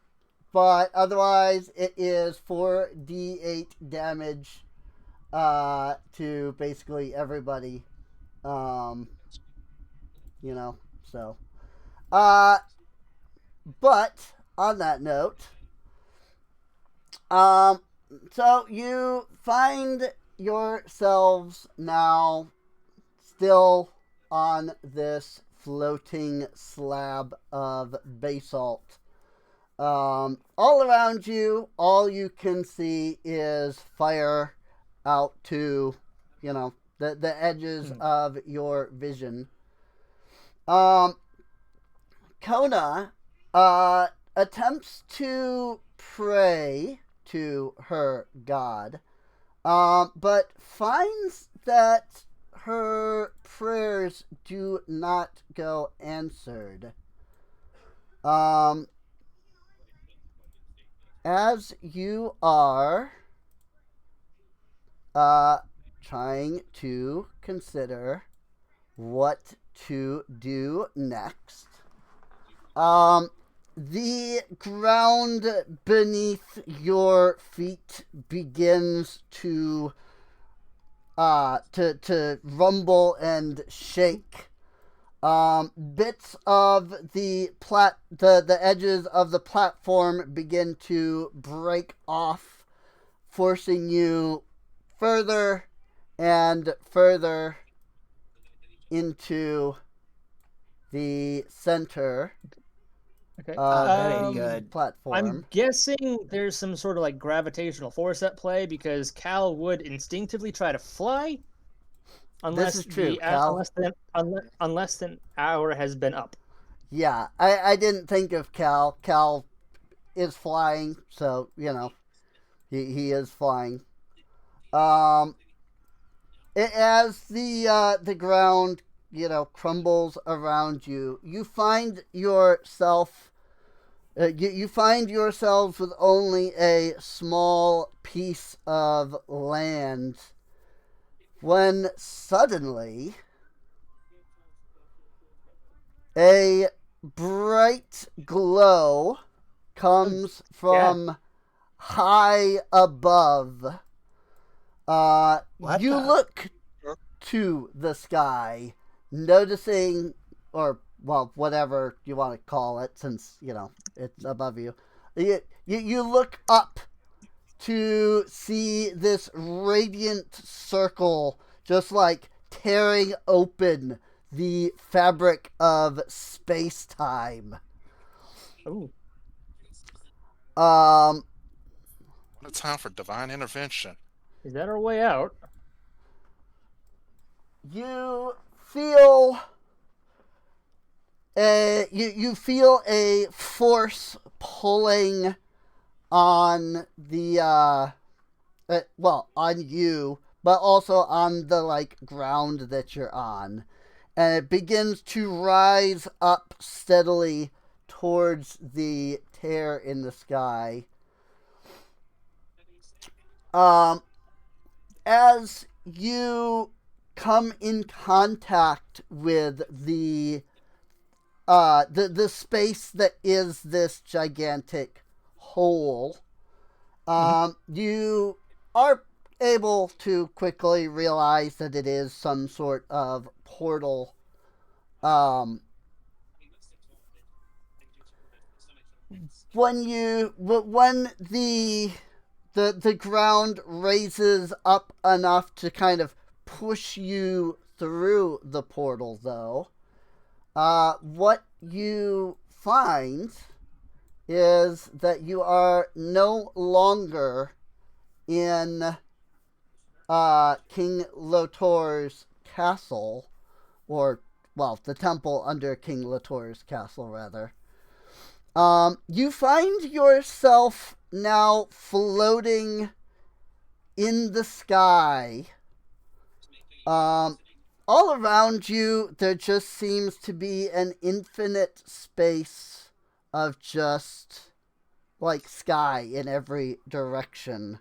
but otherwise it is 4d8 damage to basically everybody. So. But on that note, so you find yourselves now still on this floating slab of basalt. All around you, all you can see is fire out to, the edges of your vision. Kona attempts to pray to her god, but finds that her prayers do not go answered. As you are trying to consider what to do next, the ground beneath your feet begins to rumble and shake. Bits of the edges of the platform begin to break off, forcing you further and further into the center Okay. of that ain't the good. platform. I'm guessing there's some sort of like gravitational force at play because Cal would instinctively try to fly, unless is true, Cal. unless an hour has been up. Yeah, I didn't think of Cal. Cal is flying, so he is flying. As the ground crumbles around you, you find yourself. You find yourselves with only a small piece of land when suddenly a bright glow comes from high above. You look to the sky, noticing, or well, whatever you want to call it, since it's above you. You look up to see this radiant circle just like tearing open the fabric of space-time. Ooh. What a time for divine intervention. Is that our way out? You feel you feel a force pulling on the on you, but also on the ground that you're on, and it begins to rise up steadily towards the tear in the sky. As you come in contact with the space that is this gigantic hole, you are able to quickly realize that it is some sort of portal. When the ground raises up enough to kind of push you through the portal, though, what you find is that you are no longer in King Lotor's castle, or, well, the temple under King Lotor's castle, rather. You find yourself now floating in the sky. All around you, there just seems to be an infinite space of just sky in every direction.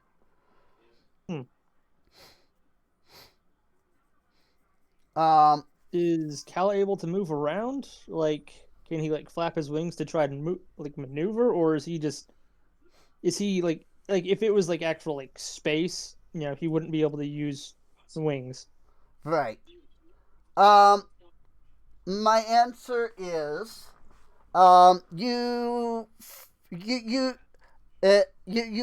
Is Cal able to move around? Can he flap his wings to try and maneuver, or is he if it was actual space, he wouldn't be able to use the wings. Right. My answer is, you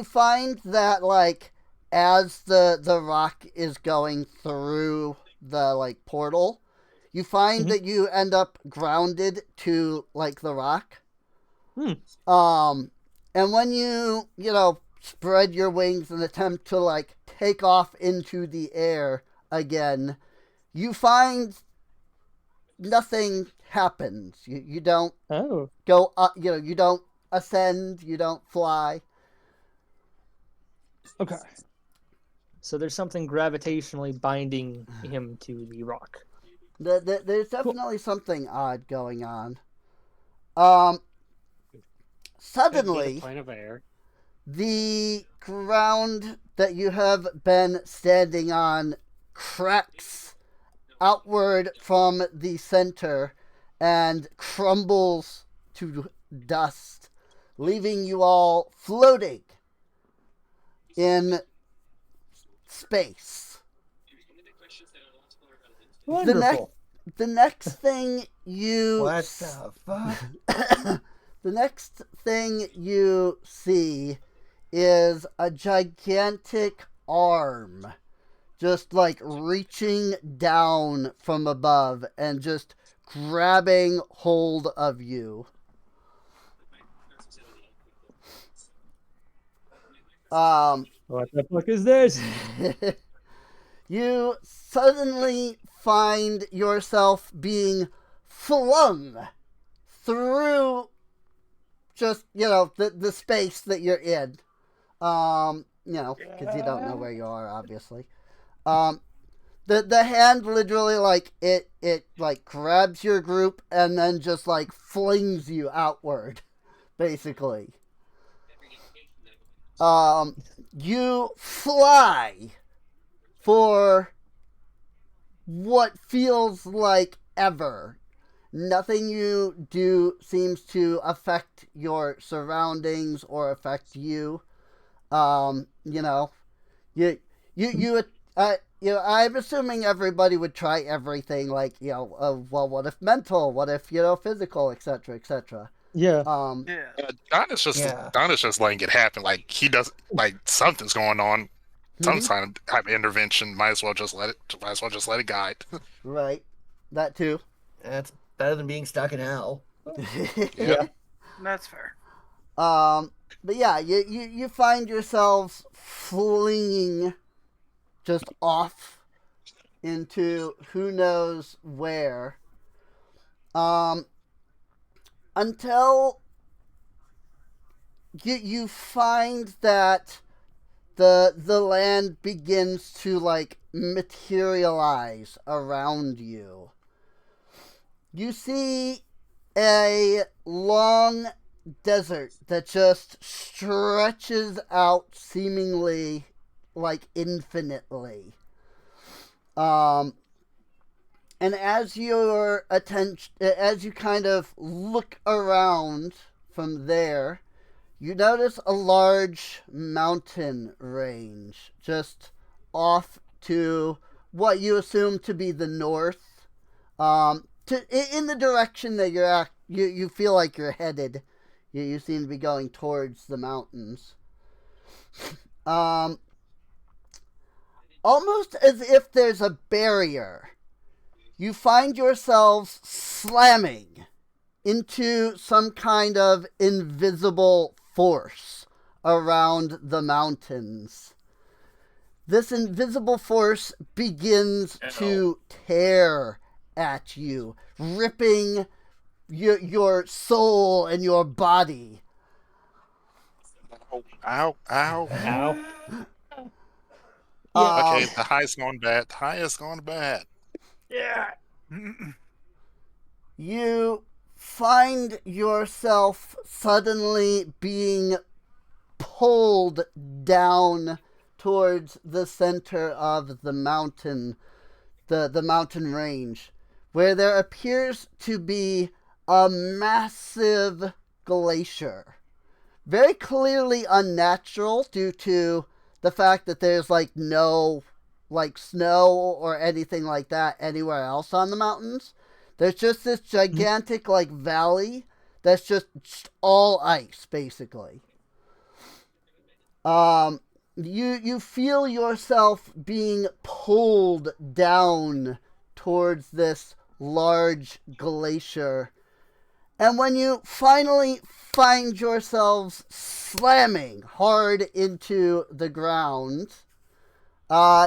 find that as the rock is going through the portal, you find that you end up grounded to the rock. And when you spread your wings and attempt to take off into the air again, you find nothing happens. You don't go up, you don't ascend, you don't fly. Okay. So there's something gravitationally binding him to the rock. There's definitely something odd going on. Um, Could be the suddenly, plane of air. the ground that you have been standing on cracks outward from the center and crumbles to dust, leaving you all floating in space. Wonderful. The next thing you What the fuck? the next thing you see is a gigantic arm just like reaching down from above and just grabbing hold of you. What the fuck is this? You suddenly find yourself being flung through just, the space that you're in. Because you don't know where you are, obviously. The hand literally, like, it like, grabs your group and then just, like, flings you outward, basically. You fly for what feels like ever. Nothing you do seems to affect your surroundings or affect you. You know, I'm assuming everybody would try everything, like, well, what if mental? What if, physical, etc., etc. Yeah. Yeah. Don is just Yeah. letting it happen. Like he does, like something's going on. Some Mhm. kind of type of intervention. Might as well just let it guide. Right. That too. That's better than being stuck in hell. Yeah. That's fair. But yeah, you find yourselves fleeing just off into who knows where. Until you find that the land begins to, like, materialize around you. You see a long desert that just stretches out seemingly, like, infinitely. And as as you kind of look around from there, you notice a large mountain range just off to what you assume to be the north, in the direction that you feel like you're headed. You seem to be going towards the mountains. Almost as if there's a barrier, you find yourselves slamming into some kind of invisible force around the mountains. This invisible force begins to tear at you, ripping your soul and your body. Ow! Ow. Okay, the high's going bad. The high is going bad. Yeah. You find yourself suddenly being pulled down towards the center of the mountain, the mountain range, where there appears to be a massive glacier. Very clearly unnatural due to the fact that there's, like, no, like, snow or anything like that anywhere else on the mountains. There's just this gigantic, like, valley that's just all ice, basically. You feel yourself being pulled down towards this large glacier. And when you finally find yourselves slamming hard into the ground,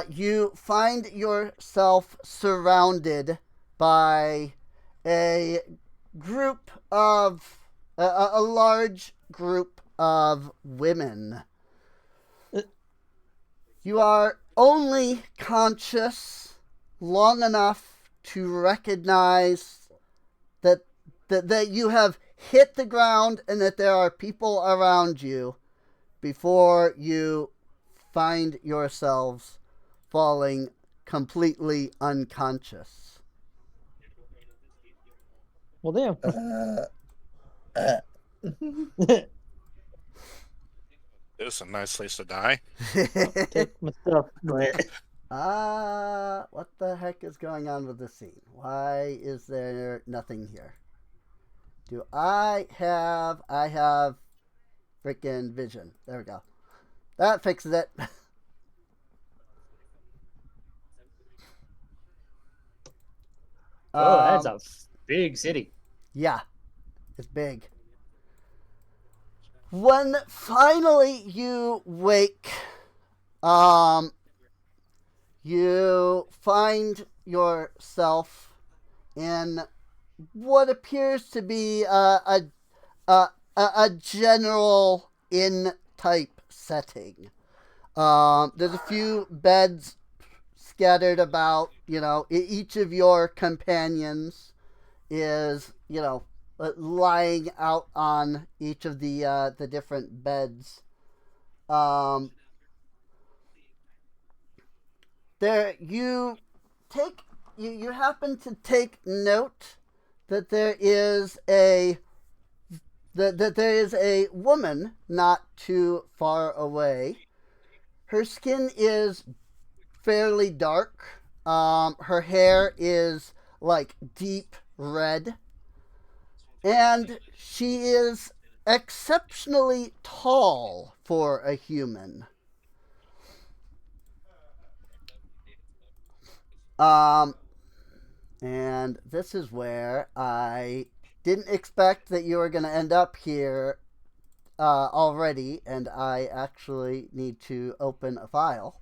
you find yourself surrounded by a group of a large group of women. You are only conscious long enough to recognize that you have hit the ground and that there are people around you before you find yourselves falling completely unconscious. Well, damn. This is a nice place to die. Take my stuff. What the heck is going on with the scene? Why is there nothing here? I have freaking vision. There we go. That fixes it. Oh, that's a big city. Yeah, it's big. When finally you wake, you find yourself in what appears to be a general inn type setting. There's a few beds scattered about. Each of your companions is lying out on each of the different beds. There you happen to take note that there is a woman not too far away. Her skin is fairly dark. Her hair is like deep red. And she is exceptionally tall for a human. And this is where I didn't expect that you were going to end up here already, and I actually need to open a file.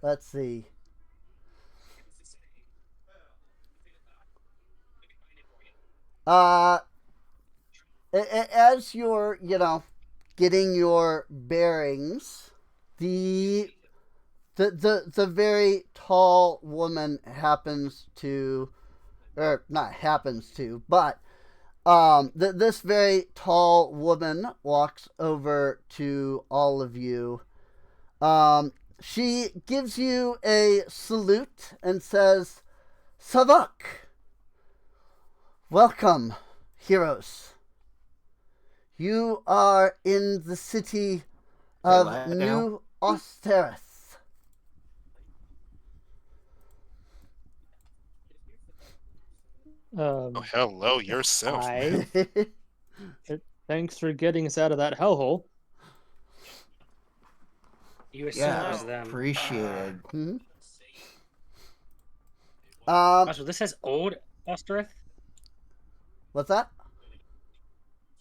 Let's see. As you're, getting your bearings, the very tall woman happens to, or not happens to, but this very tall woman walks over to all of you. She gives you a salute and says, "Savak, welcome, heroes. You are in the city of New Osterith." Oh, hello yourself, man. Thanks for getting us out of that hellhole. You assume it was Yeah, them. appreciated. Hmm? So this says Old Osterith? What's that?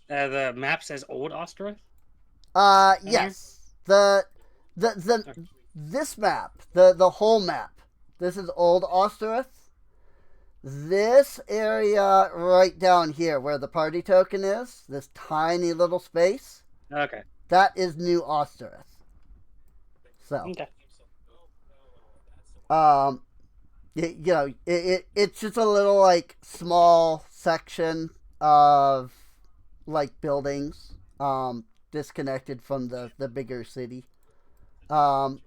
The map says Old Osterith? Yes. This map, the whole map. This is Old Osterith. This area right down here where the party token is, this tiny little space, Okay. that is New Osterith. So, Okay. it's just a little like small section of like buildings, disconnected from the bigger city. And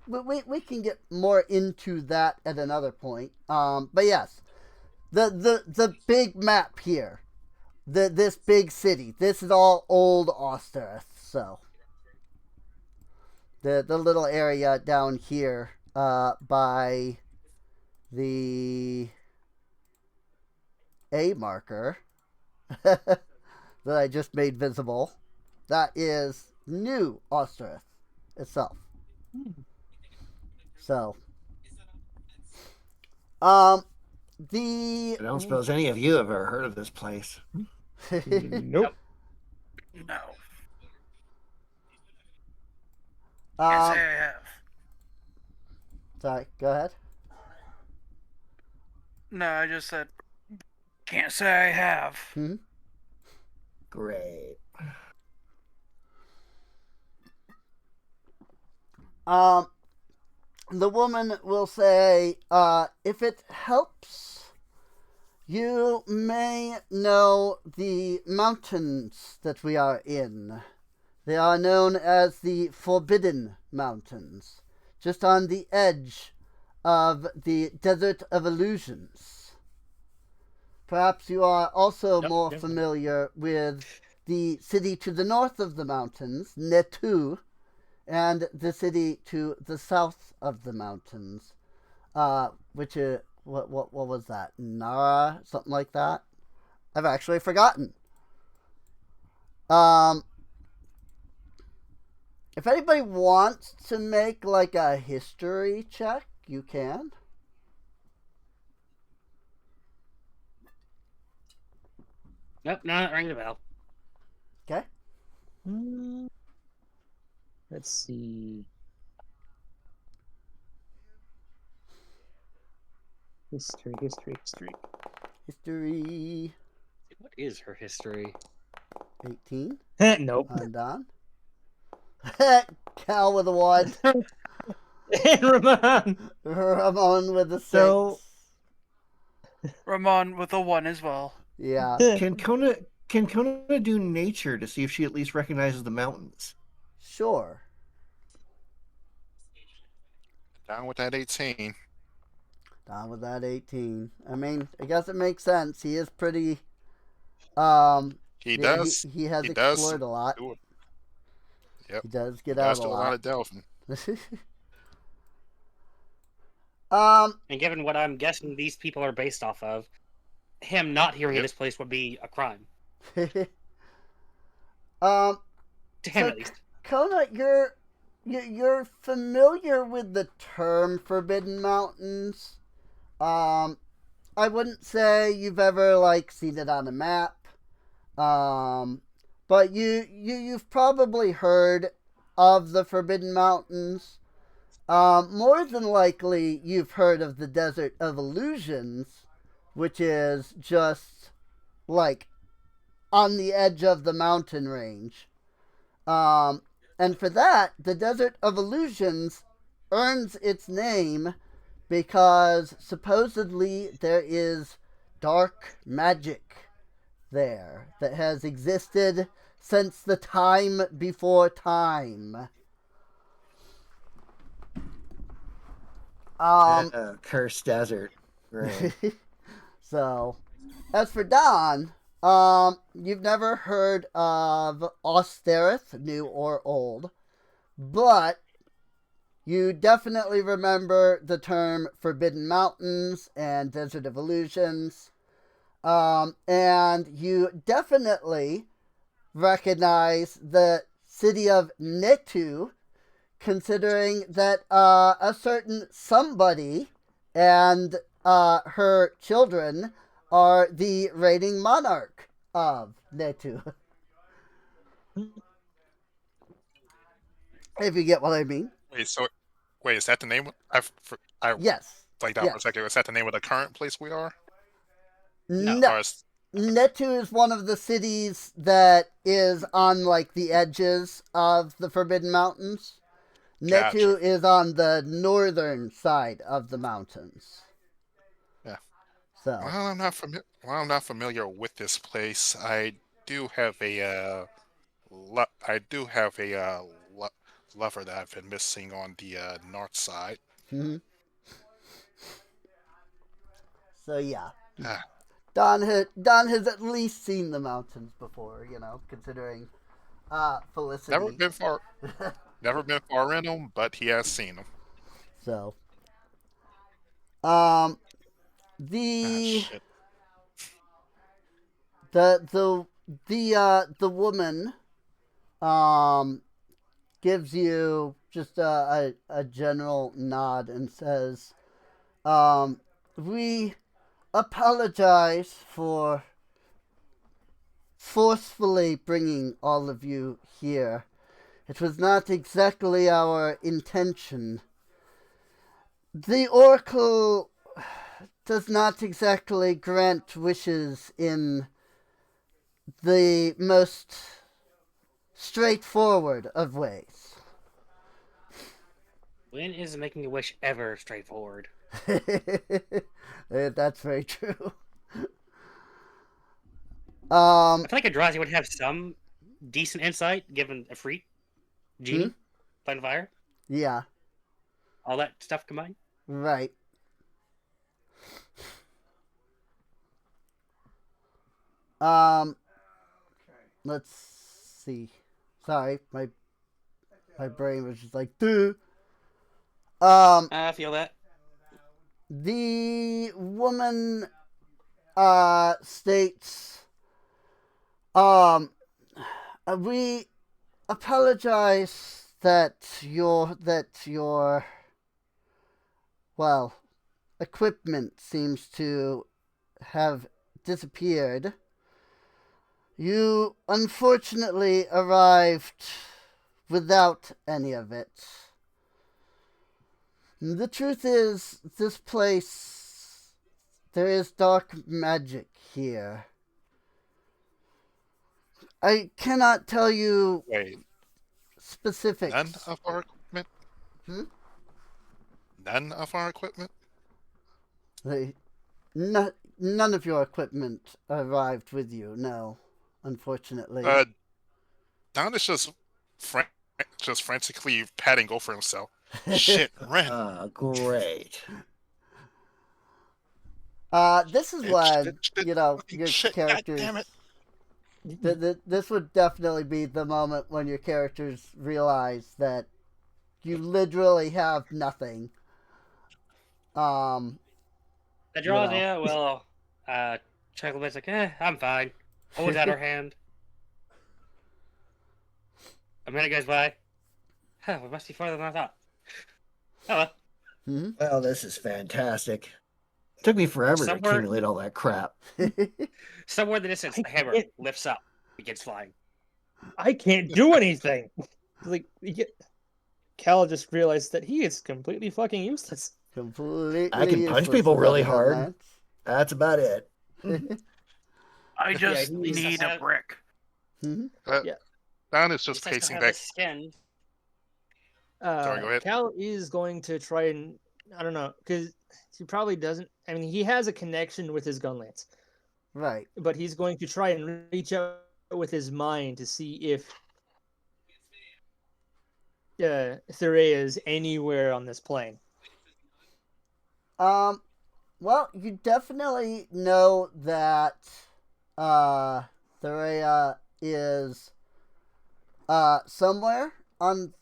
we can get more into that at another point. But yes, the big map here, this big city, this is all Old Osterith. So the little area down here, by the A marker that I just made visible, that is New Osterith itself. So, I don't suppose any of you have ever heard of this place. Nope. No. Can't say I have. Sorry, go ahead. No, I just said can't say I have. Hmm? Great. Um, the woman will say, if it helps, you may know the mountains that we are in. They are known as the Forbidden Mountains, just on the edge of the Desert of Illusions. Perhaps you are also more familiar with the city to the north of the mountains, Netu, and the city to the south of the mountains, which is, what was that? Nara? Something like that? I've actually forgotten. If anybody wants to make like a history check, you can. Nope, not ringing a bell. Okay. Let's see. History. History. What is her history? 18. Nope. I'm done. Cal with a 1. And Ramon. Ramon with a 6. So- Ramon with a 1 as well. Yeah. Can Kona do nature to see if she at least recognizes the mountains? Sure. Down with that 18. Down with that 18. I mean, I guess it makes sense. He is pretty. He Yeah, does. He has he does explored a lot. do it. Yep. He does get He out does a do a lot lot. of delving. And given what I'm guessing these people are based off of, him not hearing Yep. this place would be a crime. um, To him, So- at least. Kona, you're familiar with the term Forbidden Mountains. I wouldn't say you've ever like seen it on a map. But you've probably heard of the Forbidden Mountains. More than likely, you've heard of the Desert of Illusions, which is just like on the edge of the mountain range. And for that, the Desert of Illusions earns its name because supposedly there is dark magic there that has existed since the time before time. Cursed desert. Right. So, as for Don, you've never heard of Austerith, new or old, but you definitely remember the term Forbidden Mountains and Desert of Illusions. And you definitely recognize the city of Netu, considering that a certain somebody and her children are the reigning monarch of Netu. If you get what I mean. Wait, is that the name? I Yes. like that Yes. for a second. Is that the name of the current place we are? No. No. Or is, Netu is one of the cities that is on like the edges of the Forbidden Mountains. Gotcha. Netu is on the northern side of the mountains. Yeah. So While I'm not familiar with this place, I do have a lover that I've been missing on the north side. mhm. So yeah. Ah, Don has at least seen the mountains before, considering Felicity. never been far in them, but he has seen them. So the Shit. the woman gives you just a general nod and says, we apologize for forcefully bringing all of you here. It was not exactly our intention. The Oracle does not exactly grant wishes in the most straightforward of ways. When is making a wish ever straightforward? That's very true. I feel like Eldrazi would have some decent insight given a free genie, fighting fire, Yeah, all that stuff combined. right. Um, let's see. Sorry, my brain was just like, duh. I feel that. The woman states, we apologize that your well equipment seems to have disappeared. You unfortunately arrived without any of it. The truth is, this place, there is dark magic here. I cannot tell you Wait, specifics. none of our equipment? Hmm? None of our equipment? They, none of your equipment arrived with you, no, unfortunately. Don is just frantically patting over himself. Shit, Ren. Great. This is Shit, when, shit, your shit, God characters... damn it. This would definitely be the moment when your characters realize that you literally have nothing. The You draws, know. yeah, well, Chucklebyte's like, I'm fine. Holds out her hand. A minute goes by. Huh, we must be farther than I thought. Oh well. Hmm? Well, this is fantastic. Took me forever to Somewhere- accumulate all that crap. Somewhere in the distance, the hammer can't- lifts up, begins flying. I can't do anything. Like, Cal just realized that he is completely fucking useless. Completely I can punch useless people really without a hard. lance. That's about it. I just he used to need a have- brick. Mhm. Don is just He says to pacing have back. the skin. Sorry, go ahead. Cal is going to try and, I don't know, because he probably doesn't. I mean, he has a connection with his gun lance, Right. but he's going to try and reach out with his mind to see if Thurea is anywhere on this plane. Well, you definitely know that Thurea is somewhere on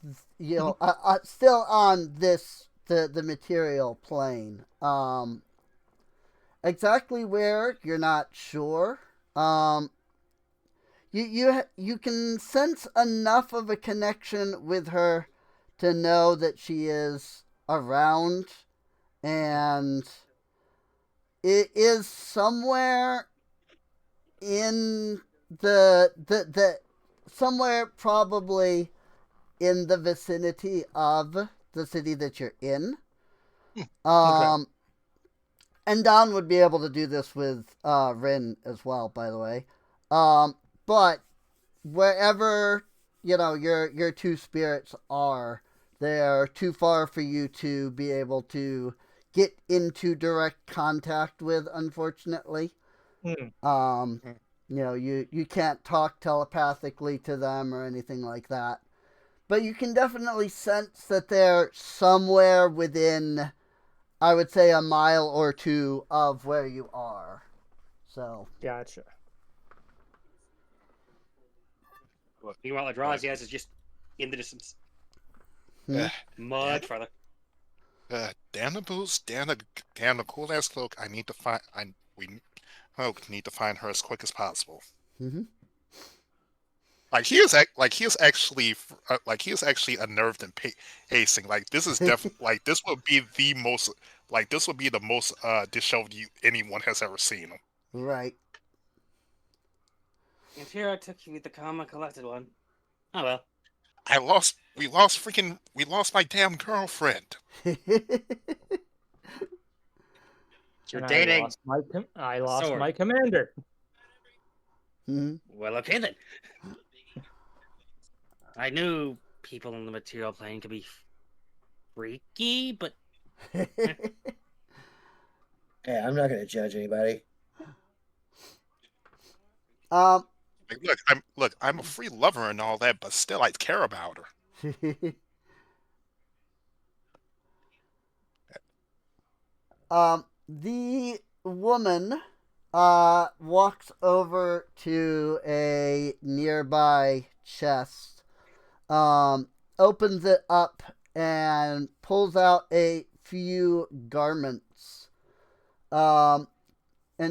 still on the material plane. Exactly where you're not sure. You can sense enough of a connection with her to know that she is around, and it is somewhere in the somewhere probably in the vicinity of the city that you're in. Okay. And Don would be able to do this with Rin as well, by the way. But wherever your two spirits are, they're too far for you to be able to get into direct contact with, unfortunately. You can't talk telepathically to them or anything like that. But you can definitely sense that they're somewhere within, I would say, a mile or two of where you are. So. Gotcha. Meanwhile, Eldrazi is just in the distance. Hmm? Much farther. Damn the boots, damn the cool ass cloak. I need to find. We need to find her as quick as possible. Mm-hmm. He is actually unnerved and pacing. Like this is this would be the most disheveled anyone has ever seen him. Right. And here I took you with the calm and collected one. Oh well. We lost my damn girlfriend. You're And dating. I lost sword. my commander. Mm-hmm. Well, okay then. I knew people in the material plane could be freaky, but Hey, I'm not gonna judge anybody. um, Like, I'm a free lover and all that, but still, I care about her. the woman walks over to a nearby chest, opens it up, and pulls out a few garments. And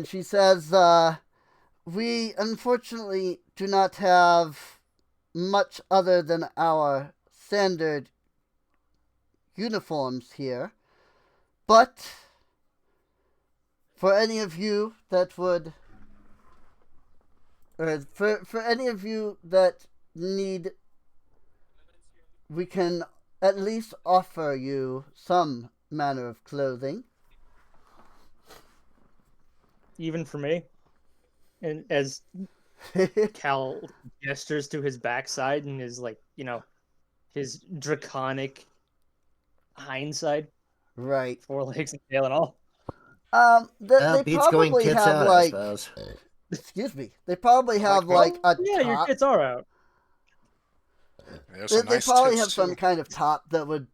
she says, we unfortunately do not have much other than our standard uniforms here, but for any of you that would, or for any of you that need, we can at least offer you some manner of clothing. Even for me. And as Cal gestures to his backside and his, like, his draconic hindside, Right. 4 legs and tail and all. They Beats going probably tits have out, I like, suppose. excuse me, they probably have like a Yeah, your top. tits are out. There's They, some they nice probably tits have some too. kind of top that would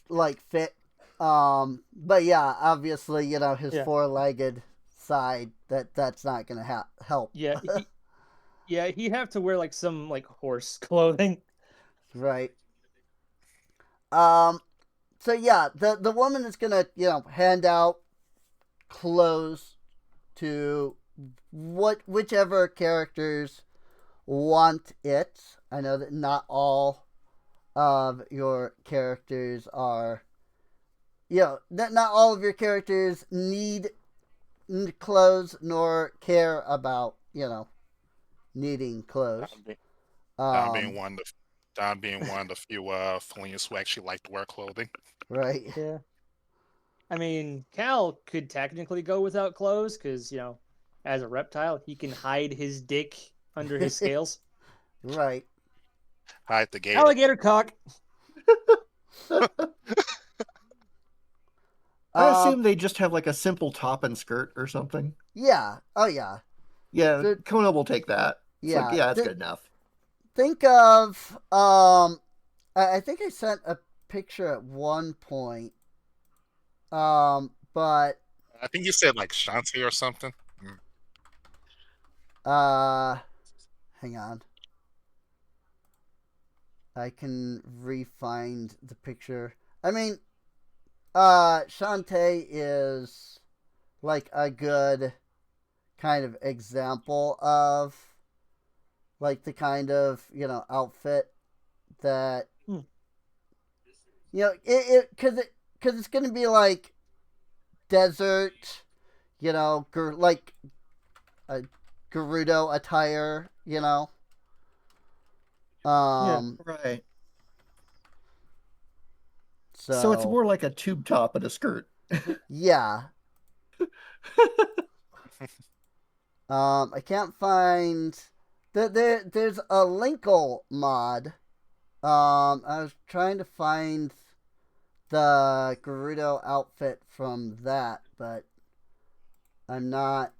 like fit. But yeah, obviously, his Yeah. four-legged side that's not gonna help. Yeah, he'd have to wear like some like horse clothing. Right. Um. So yeah, the woman is gonna hand out clothes to whichever characters want it. I know that not all of your characters are, that not all of your characters need clothes nor care about needing clothes. Don being one of the Don being one of the few Felians who actually like to wear clothing. Right. Yeah. I mean, Cal could technically go without clothes because, as a reptile, he can hide his dick under his scales. Right. Hide the gator. Alligator cock. I assume they just have like a simple top and skirt or something. Yeah. Oh yeah. Yeah, Kona will take that. It's Yeah. like, yeah, that's good enough. Think of I think I sent a picture at one point. But I think you said like Shanti or something. hang on. I can re-find the picture. I mean, Shantae is like a good kind of example of like the kind of outfit that it because it's gonna be like desert, like a Gerudo attire, Right. So it's more like a tube top and a skirt. yeah. I can't find there's a Linkle mod. I was trying to find the Gerudo outfit from that, but I'm not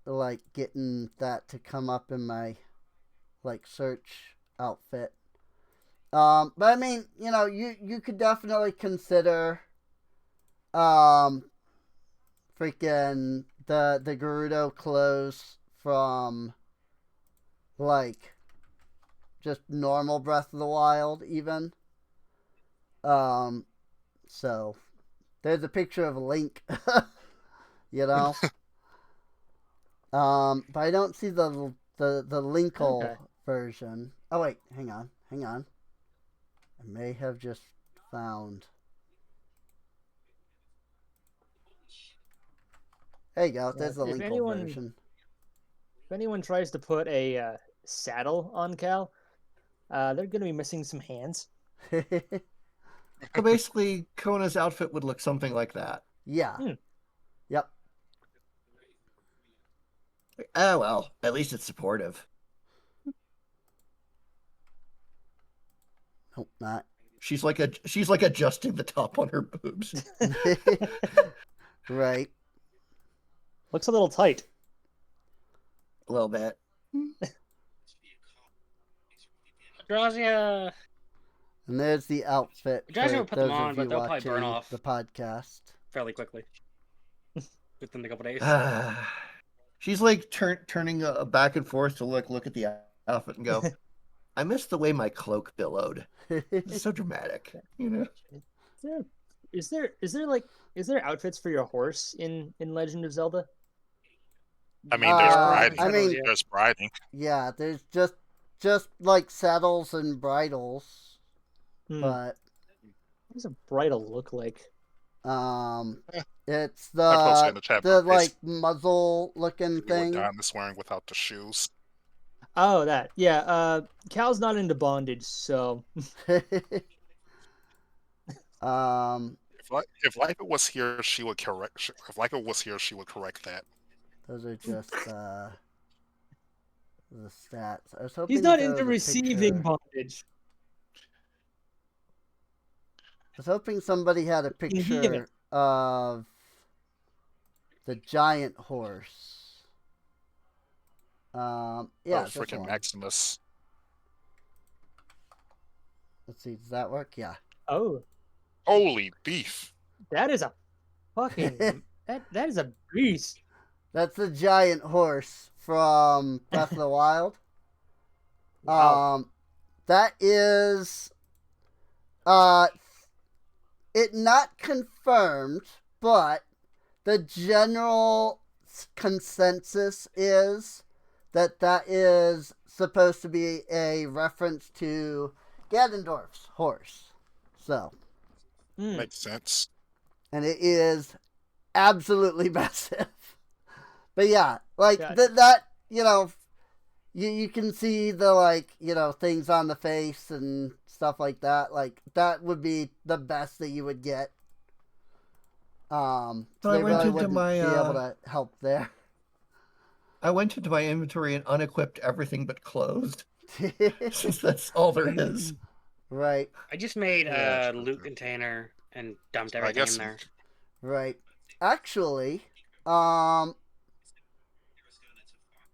like getting that to come up in my like search outfit. But I mean, you could definitely consider freaking the Gerudo clothes from like just normal Breath of the Wild even. So there's a picture of Link, but I don't see the Linkle version. Oh wait, hang on. I may have just found. There you go. There's the Linkle version. If anyone tries to put a saddle on Cal, they're going to be missing some hands. So basically, Kona's outfit would look something like that. Yeah. Yep. Oh, well, at least it's supportive. Nope, not. She's like adjusting the top on her boobs. Right. Looks a little tight. A little bit. Drauzia. And there's the outfit Josh for would put them those on, of but you they'll probably burn watching off. the podcast. Fairly quickly. Within a couple days. She's like turning back and forth to look at the outfit and go, I miss the way my cloak billowed. It's so dramatic, you know? Is there outfits for your horse in Legend of Zelda? I mean, there's Uh, briding. I mean- There's briding. Yeah, there's just like saddles and bridles, Hmm. but What does a bridle look like? it's I posted in the chat. the but like muzzle looking what thing. Don is wearing without the shoes. Oh, that. Yeah. Cal's not into bondage, so If Lipa was here, she would correct. If Lipa was here, she would correct that. those are just the stats. I was hoping he's not there into was a receiving picture. bondage. I was hoping somebody had a Give it. picture of the giant horse. Yeah, Oh, this freaking one. Maximus. Let's see, does that work? Yeah. Oh, Holy beef! that is a fucking that is a beast. That's the giant horse from Breath of the Wild. Wow. That is it not confirmed, but the general consensus is that is supposed to be a reference to Ganondorf's horse. So, Hmm. Makes sense. and it is absolutely massive. But yeah, like Yeah. that, you know, you can see the like, you know, things on the face and stuff like that. Like that would be the best that you would get. So they I went really into wouldn't my, be able to help there. I went into my inventory and unequipped everything but clothes, since that's all there is. Right, I just made Yeah, a true, loot true. container and dumped I everything guess- in there. right. Actually,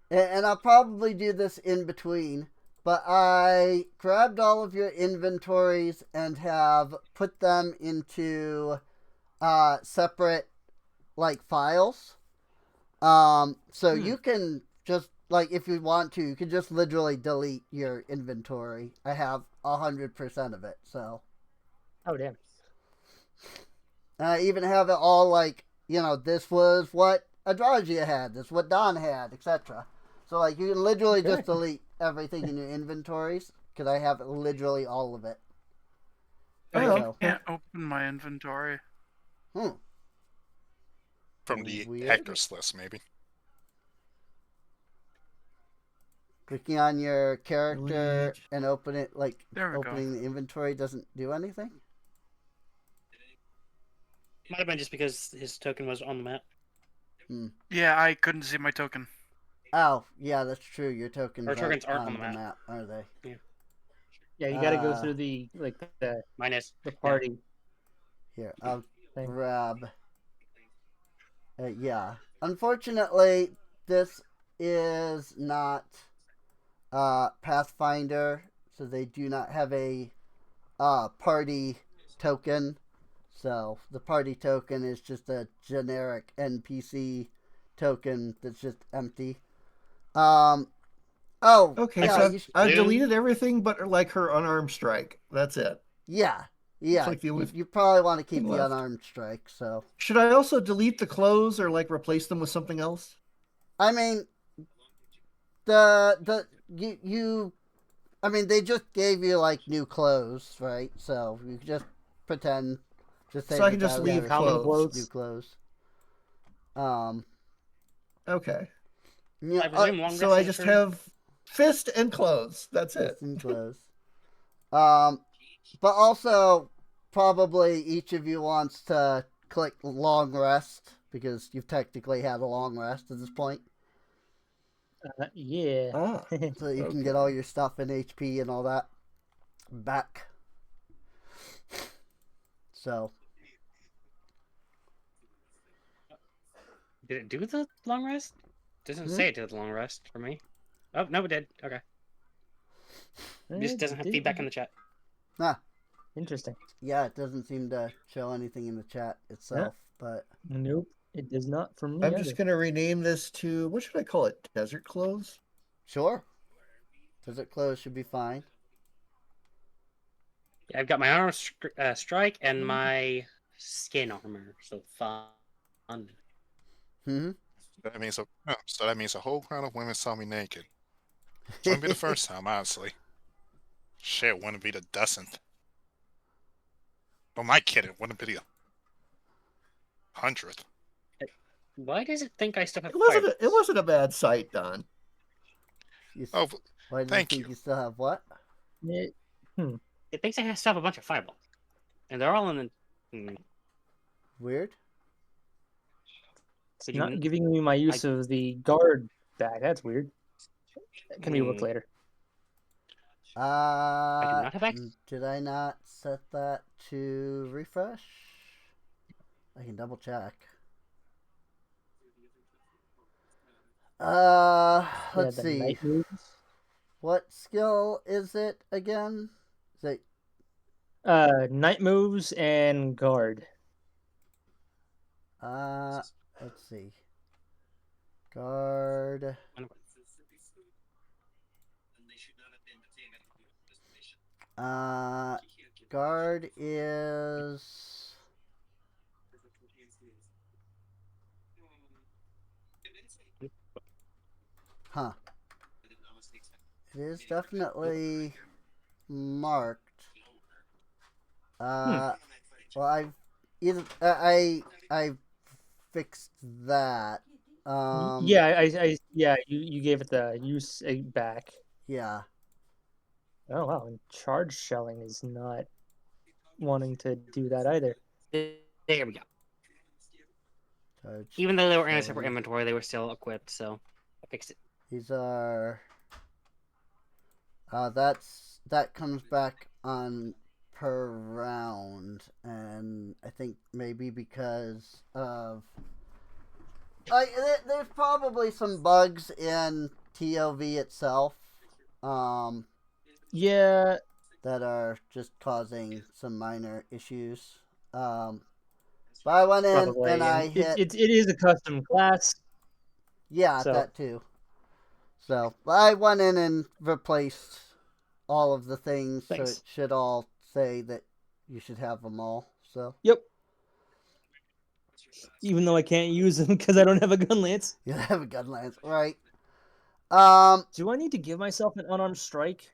and I'll probably do this in between, but I grabbed all of your inventories and have put them into separate like files. So you can just like if you want to, you can just literally delete your inventory. I have 100% of it, so Oh damn. and I even have it all like, you know, this was what Adragia had, this is what Don had, etc. So like you can literally just Okay. delete everything in your inventories because I have literally all of it. I Oh. can't open my inventory. From the Weird. actors list, maybe. Clicking on your character Delete. and open it, like There we go. opening the inventory doesn't do anything. Might have been just because his token was on the map. Yeah, I couldn't see my token. Oh, yeah, that's true. Your tokens, Our tokens aren't on the map. are they? Yeah, you got to go Uh, through the Mine is. the party Here, I'll thing. grab. Yeah. Unfortunately, this is not Pathfinder, so they do not have a party token. So the party token is just a generic NPC token that's just empty. Oh, Okay, yeah, so you I've Dude. deleted everything but like her unarmed strike. That's it. yeah. like the only You probably want to keep thing the left. unarmed strike. So Should I also delete the clothes or like replace them with something else? I mean, you I mean, they just gave you like new clothes, right? So you just pretend, just say So I can that just that leave was common clothes. new clothes. Um, Okay. yeah, I presume long So I distance just or- have fist and clothes. That's it. new clothes. But also probably each of you wants to click long rest because you've technically had a long rest at this point, Yeah. Ah. so you can get all your stuff and HP and all that back. So Did it do the long rest? Doesn't Hmm? say it did the long rest for me. Oh no, it did. Okay. It just doesn't have feedback in the chat. ah, Interesting. yeah, it doesn't seem to show anything in the chat itself, but Nope, it does not for me I'm either. just gonna rename this to, what should I call it? Desert clothes? sure. Desert clothes should be fine. Yeah, I've got my armor strike and my skin armor. So fun. Hmm. So that means a whole crowd of women saw me naked. It wouldn't be the first time, honestly. Shit, wouldn't be the dozenth. Oh, my kid, it wouldn't be the 100th. Why does it think I still have It wasn't a bad sight, Don. Oh, Why do you thank think you. you still have what? It, It thinks I still have a bunch of fireballs, and they're all in the. Weird. So not giving me my use of the guard back. That's weird. That can be worked later. I do not have access. Did I not set that to refresh? I can double check. Let's the see. night moves. What skill is it again? Is it Night moves and guard. let's see. Guard. Guard is huh. It is definitely marked. Well, I fixed that. Yeah, you gave it the use back. Yeah. Oh wow, and charge shelling is not wanting to do that either. There we go. Charge Even though they were in a shelling. separate inventory, they were still equipped, so I fixed it. These are. That comes back on per round, and I think maybe because of there's probably some bugs in TOV itself, Yeah, that are just causing some minor issues. But I went in probably. and I And hit. it is a custom class. Yeah, So- that too. So I went in and replaced all of the things, so Thanks. it should all say that you should have them all. So Yep. Even though I can't use them because I don't have a gun lance. you have a gun lance, right? Do I need to give myself an unarmed strike?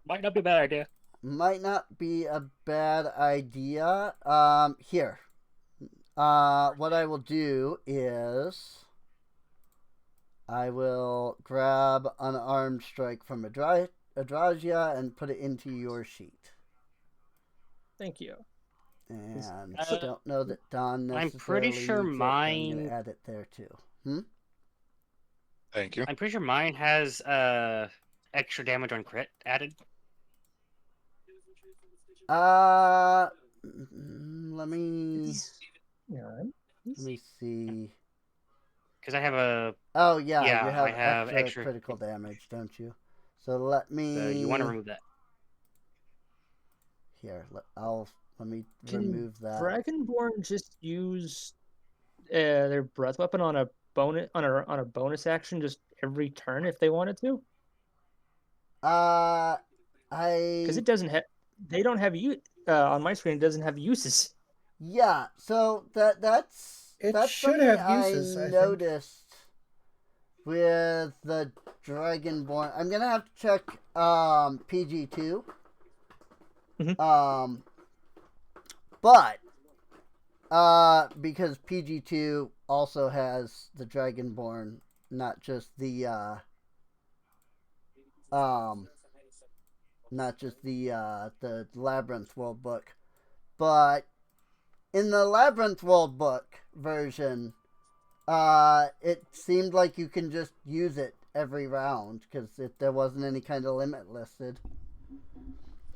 Might not be a bad idea. Might not be a bad idea. Here. What I will do is I will grab unarmed strike from Adrasia and put it into your sheet. Thank you. And Uh, don't know that Don necessarily I'm pretty sure needs it, but I'm mine- going to add it there too. Thank you. I'm pretty sure mine has extra damage on crit added. Let Yeah. me see. Because I have a. Oh yeah, Yeah, you have, I have extra extra- critical damage, don't you? So let me. You want to remove that. Here, let me Can remove that. Dragonborn just use their breath weapon on a bonus action just every turn if they wanted to? Because I it doesn't have. They don't have on my screen. It doesn't have uses. yeah. So that's It that's should something have uses, I think. noticed with the Dragonborn. I'm gonna have to check PG2. Mhm. But because PG2 also has the Dragonborn, not just the the Labyrinth World book, but in the Labyrinth World book version, it seemed like you can just use it every round because there wasn't any kind of limit listed.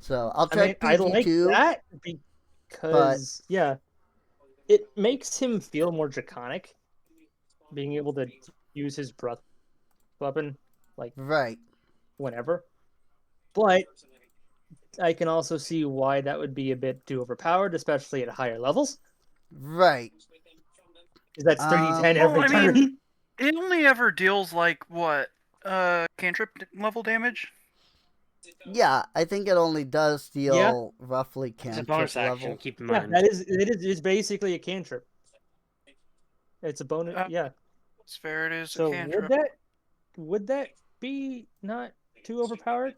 So I'll I mean, check I like PG2. that because yeah, it makes him feel more draconic, being able to use his breath weapon like Right. whenever. But I can also see why that would be a bit too overpowered, especially at higher levels. Right. Because that's 3d10 Well, every I turn. mean, it only ever deals like what? Cantrip level damage? Yeah, I think it only does deal Yeah. roughly It's a cantrip bonus action. level. Keep in Yeah, mind. that is it's basically a cantrip. It's a bonus. Yeah. It's fair. It is So a cantrip. would that be not too overpowered?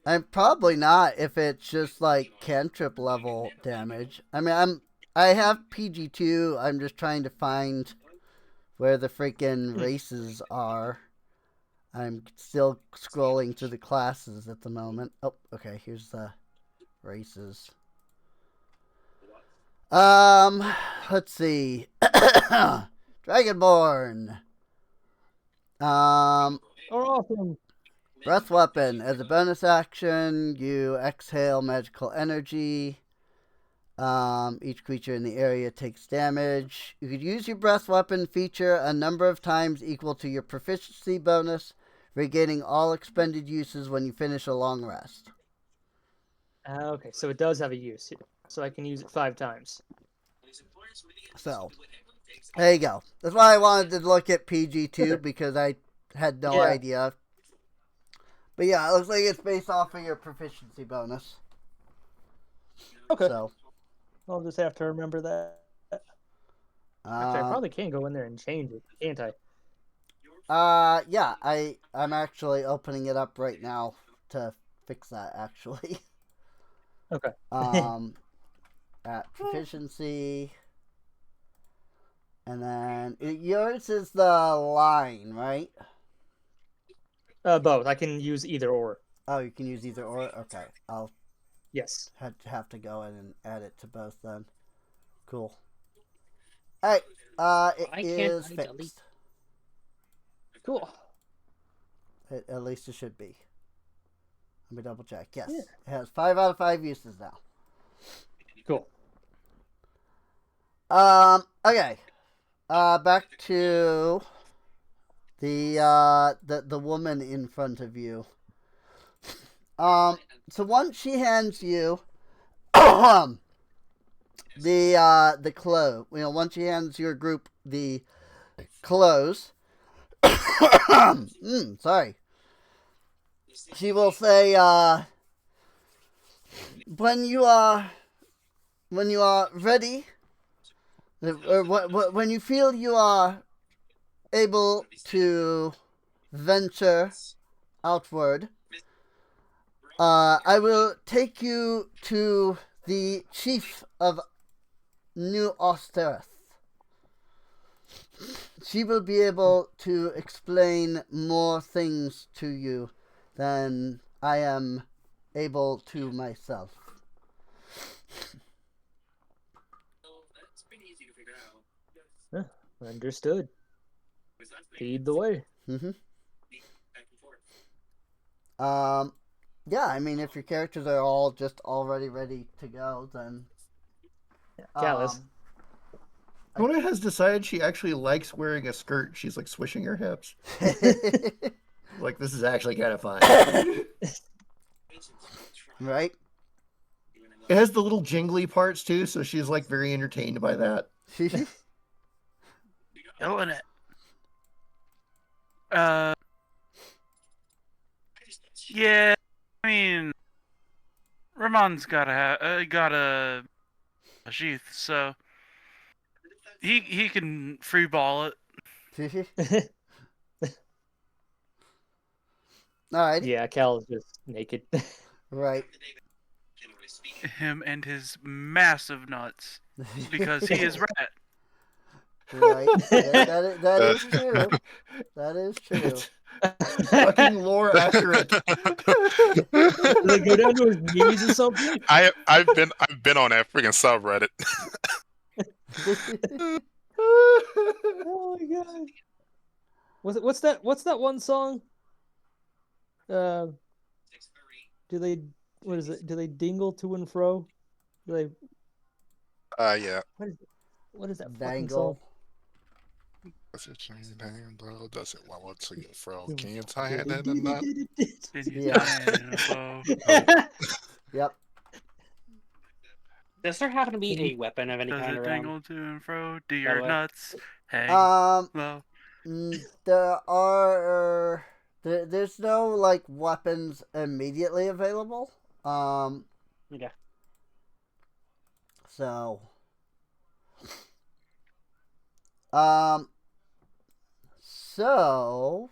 And probably not if it's just like cantrip level damage. I mean, I have PG2. I'm just trying to find where the freaking races are. I'm still scrolling through the classes at the moment. Oh, okay. Here's the races. Let's see. Dragonborn. Or awesome. Breath weapon. As a bonus action, you exhale magical energy. Each creature in the area takes damage. You could use your breath weapon feature a number of times equal to your proficiency bonus, regaining all expended uses when you finish a long rest. Okay, so it does have a use. So I can use it 5 times. So, there you go. That's why I wanted to look at PG2 because I had no idea. But yeah, it looks like it's based off of your proficiency bonus. Okay. So, I'll just have to remember that. Actually, I um, probably can go in there and change it, can't I? yeah, I'm actually opening it up right now to fix that actually. Okay. At proficiency. And then yours is the line, right? Both. I can use either or. Oh, you can use either or? Okay. I'll Yes. have to go in and add it to both then. Cool. Alright. It is fixed. Cool. At least it should be. Let me double check. Yes. Yeah. It has 5 out of 5 uses now. Cool. Okay. Back to the woman in front of you. So once she hands you the clothes, once she hands your group the clothes, sorry, she will say, when you are ready, or when you feel you are able to venture outward, I will take you to the chief of New Osterith. She will be able to explain more things to you than I am able to myself. Understood. Lead the way. Yeah, I mean, if your characters are all just already ready to go, then... Callus. Mona has decided she actually likes wearing a skirt. She's like swishing her hips. Like, this is actually kind of fun. Right? It has the little jingly parts too, so she's like very entertained by that. Killing it. Yeah, I mean, Ramon's got a sheath, so he can free ball it. Alright. Yeah, Cal is just naked. Right. Him and his massive nuts, because he is rat. Right. Yeah, that is true. That is true. Fucking lore accurate. Does it go down to his knees or something? I've been on that freaking subreddit. Oh my god. What's that one song? Do they? What is it? Do they dingle to and fro? Do they? Yeah. What is that fucking song? Dangle. Does it change hang low? Does it wobble to your fro? Hmm. Can you tie it in a knot? Did you Yeah. tie it in a bow? Yep. Does there happen to be a weapon of any Does kind it around? dangle to and fro? Do By the your way. nuts hang Um, low? there are there's no like weapons immediately available. Okay. So um, so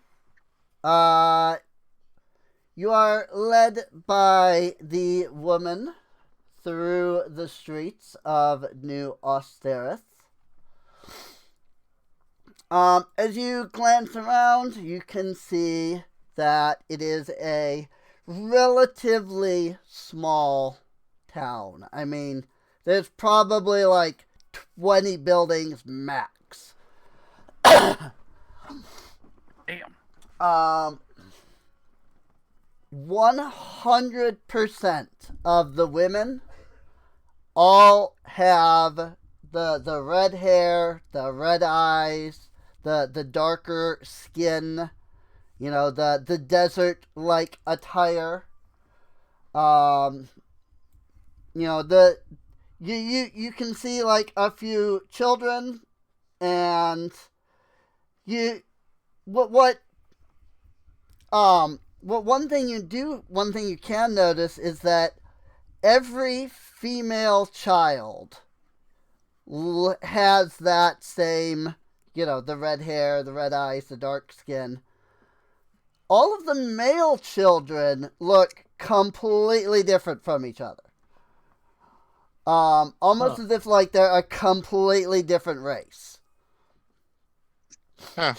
you are led by the woman through the streets of New Austerith. As you glance around, you can see that it is a relatively small town. I mean, there's probably like 20 buildings max. Damn. 100% of the women all have the red hair, the red eyes, the darker skin, you know, the desert like attire. You know, you can see like a few children, and you what one thing you can notice is that every female child has that same, you know, the red hair, the red eyes, the dark skin. All of the male children look completely different from each other. Almost as if like they're a completely different race. Huh.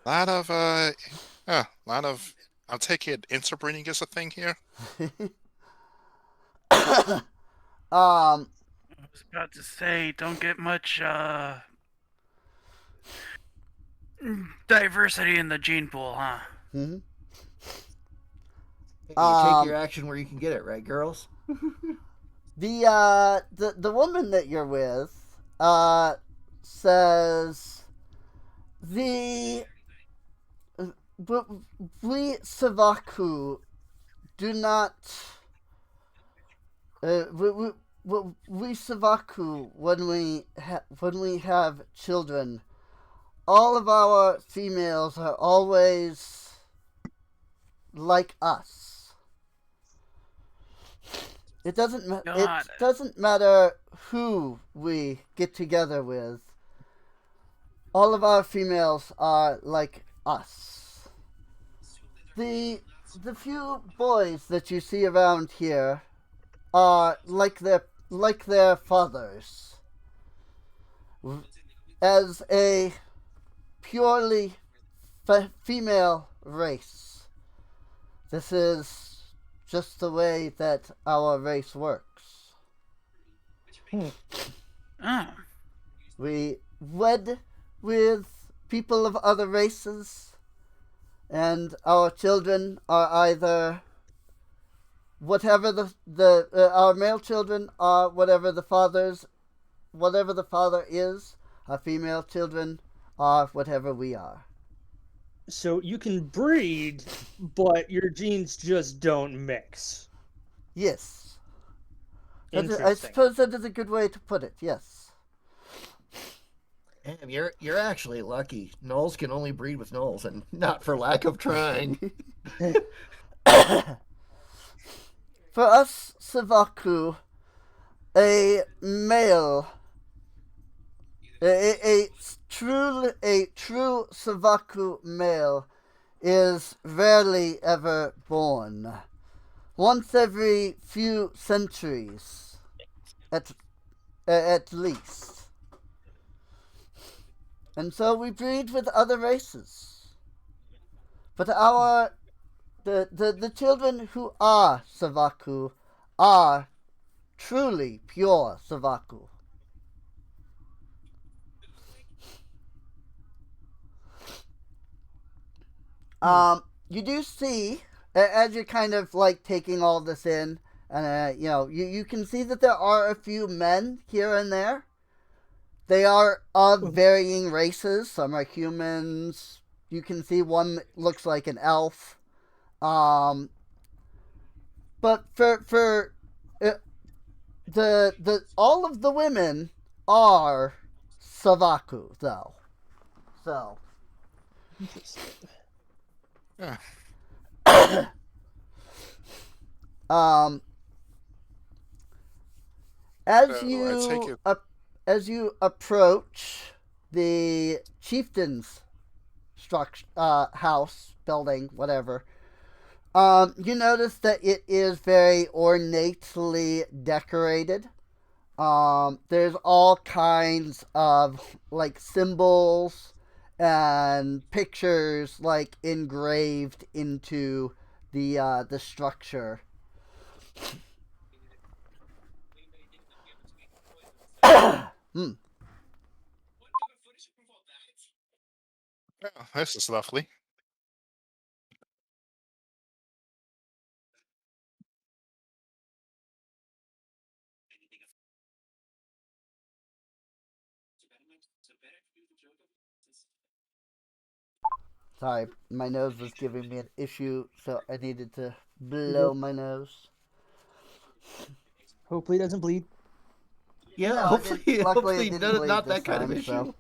Lot of I'll take it interbreeding is a thing here. um, I was about to say, don't get much diversity in the gene pool, huh? mhm. You take your action where you can get it, right, girls? The woman that you're with says the we Savaku do not we Savaku when we have children, all of our females are always like us. It doesn't matter who we get together with. All of our females are like us. The few boys that you see around here are like their fathers. As a purely female race, this is just the way that our race works. Oh. We wed with people of other races, and our children are either whatever our male children are whatever the father is. Our female children are whatever we are. So you can breed, but your genes just don't mix. Yes. Interesting. I suppose that is a good way to put it, yes. Damn, you're actually lucky. Gnolls can only breed with gnolls, and not for lack of trying. For us, Savaku, a male, a true Savaku male is rarely ever born. Once every few centuries, at least. And so we breed with other races. But the children who are Savaku are truly pure Savaku. You do see as you're kind of like taking all this in, and you can see that there are a few men here and there. They are of varying races. Some are humans. You can see one looks like an elf. But for the all of the women are Savaku though. So Yeah. um as So I take it. as you approach the chieftain's house, building, whatever, you notice that it is very ornately decorated. There's all kinds of like symbols and pictures like engraved into the structure. Hmm. Oh, this is lovely. Sorry, my nose was giving me an issue, so I needed to blow my nose. Hopefully, it doesn't bleed. Yeah, No, hopefully, luckily hopefully it didn't bleed not this that kind of time, issue.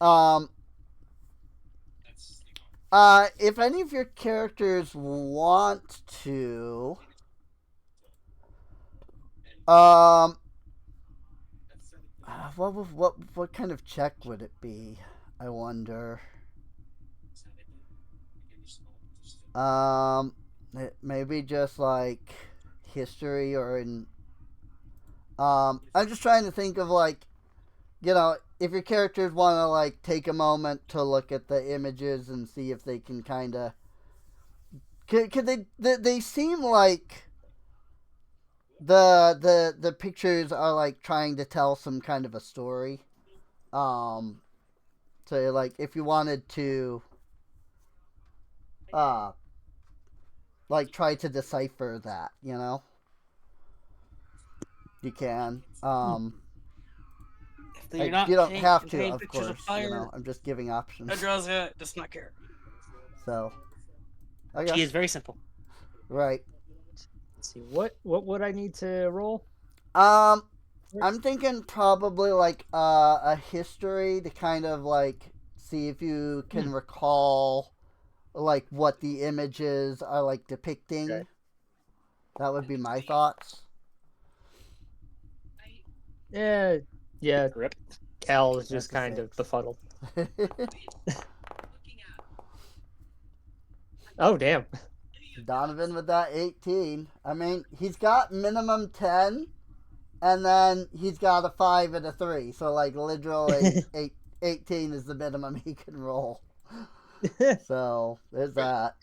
so. If any of your characters want to, what kind of check would it be? I wonder. Maybe just like history or in. I'm just trying to think of like, if your characters want to like take a moment to look at the images and see if they can kind of. Could they seem like the pictures are like trying to tell some kind of a story. So like if you wanted to uh like try to decipher that, you can. So you're not You don't have to, painting of pictures of course. fire. I'm just giving options. Adroza does not care. So, She okay, is very simple. right. Let's see, what would I need to roll? I'm thinking probably like a history to kind of like see if you can recall like what the images are like depicting. Okay. That would be my thoughts. Yeah, Rip. Cal is That's just a kind of 6. befuddled. Oh, damn. Donovan with that 18. I mean, he's got minimum 10, and then he's got a 5 and a 3. So, like, literally, 18 is the minimum he can roll. So, there's that.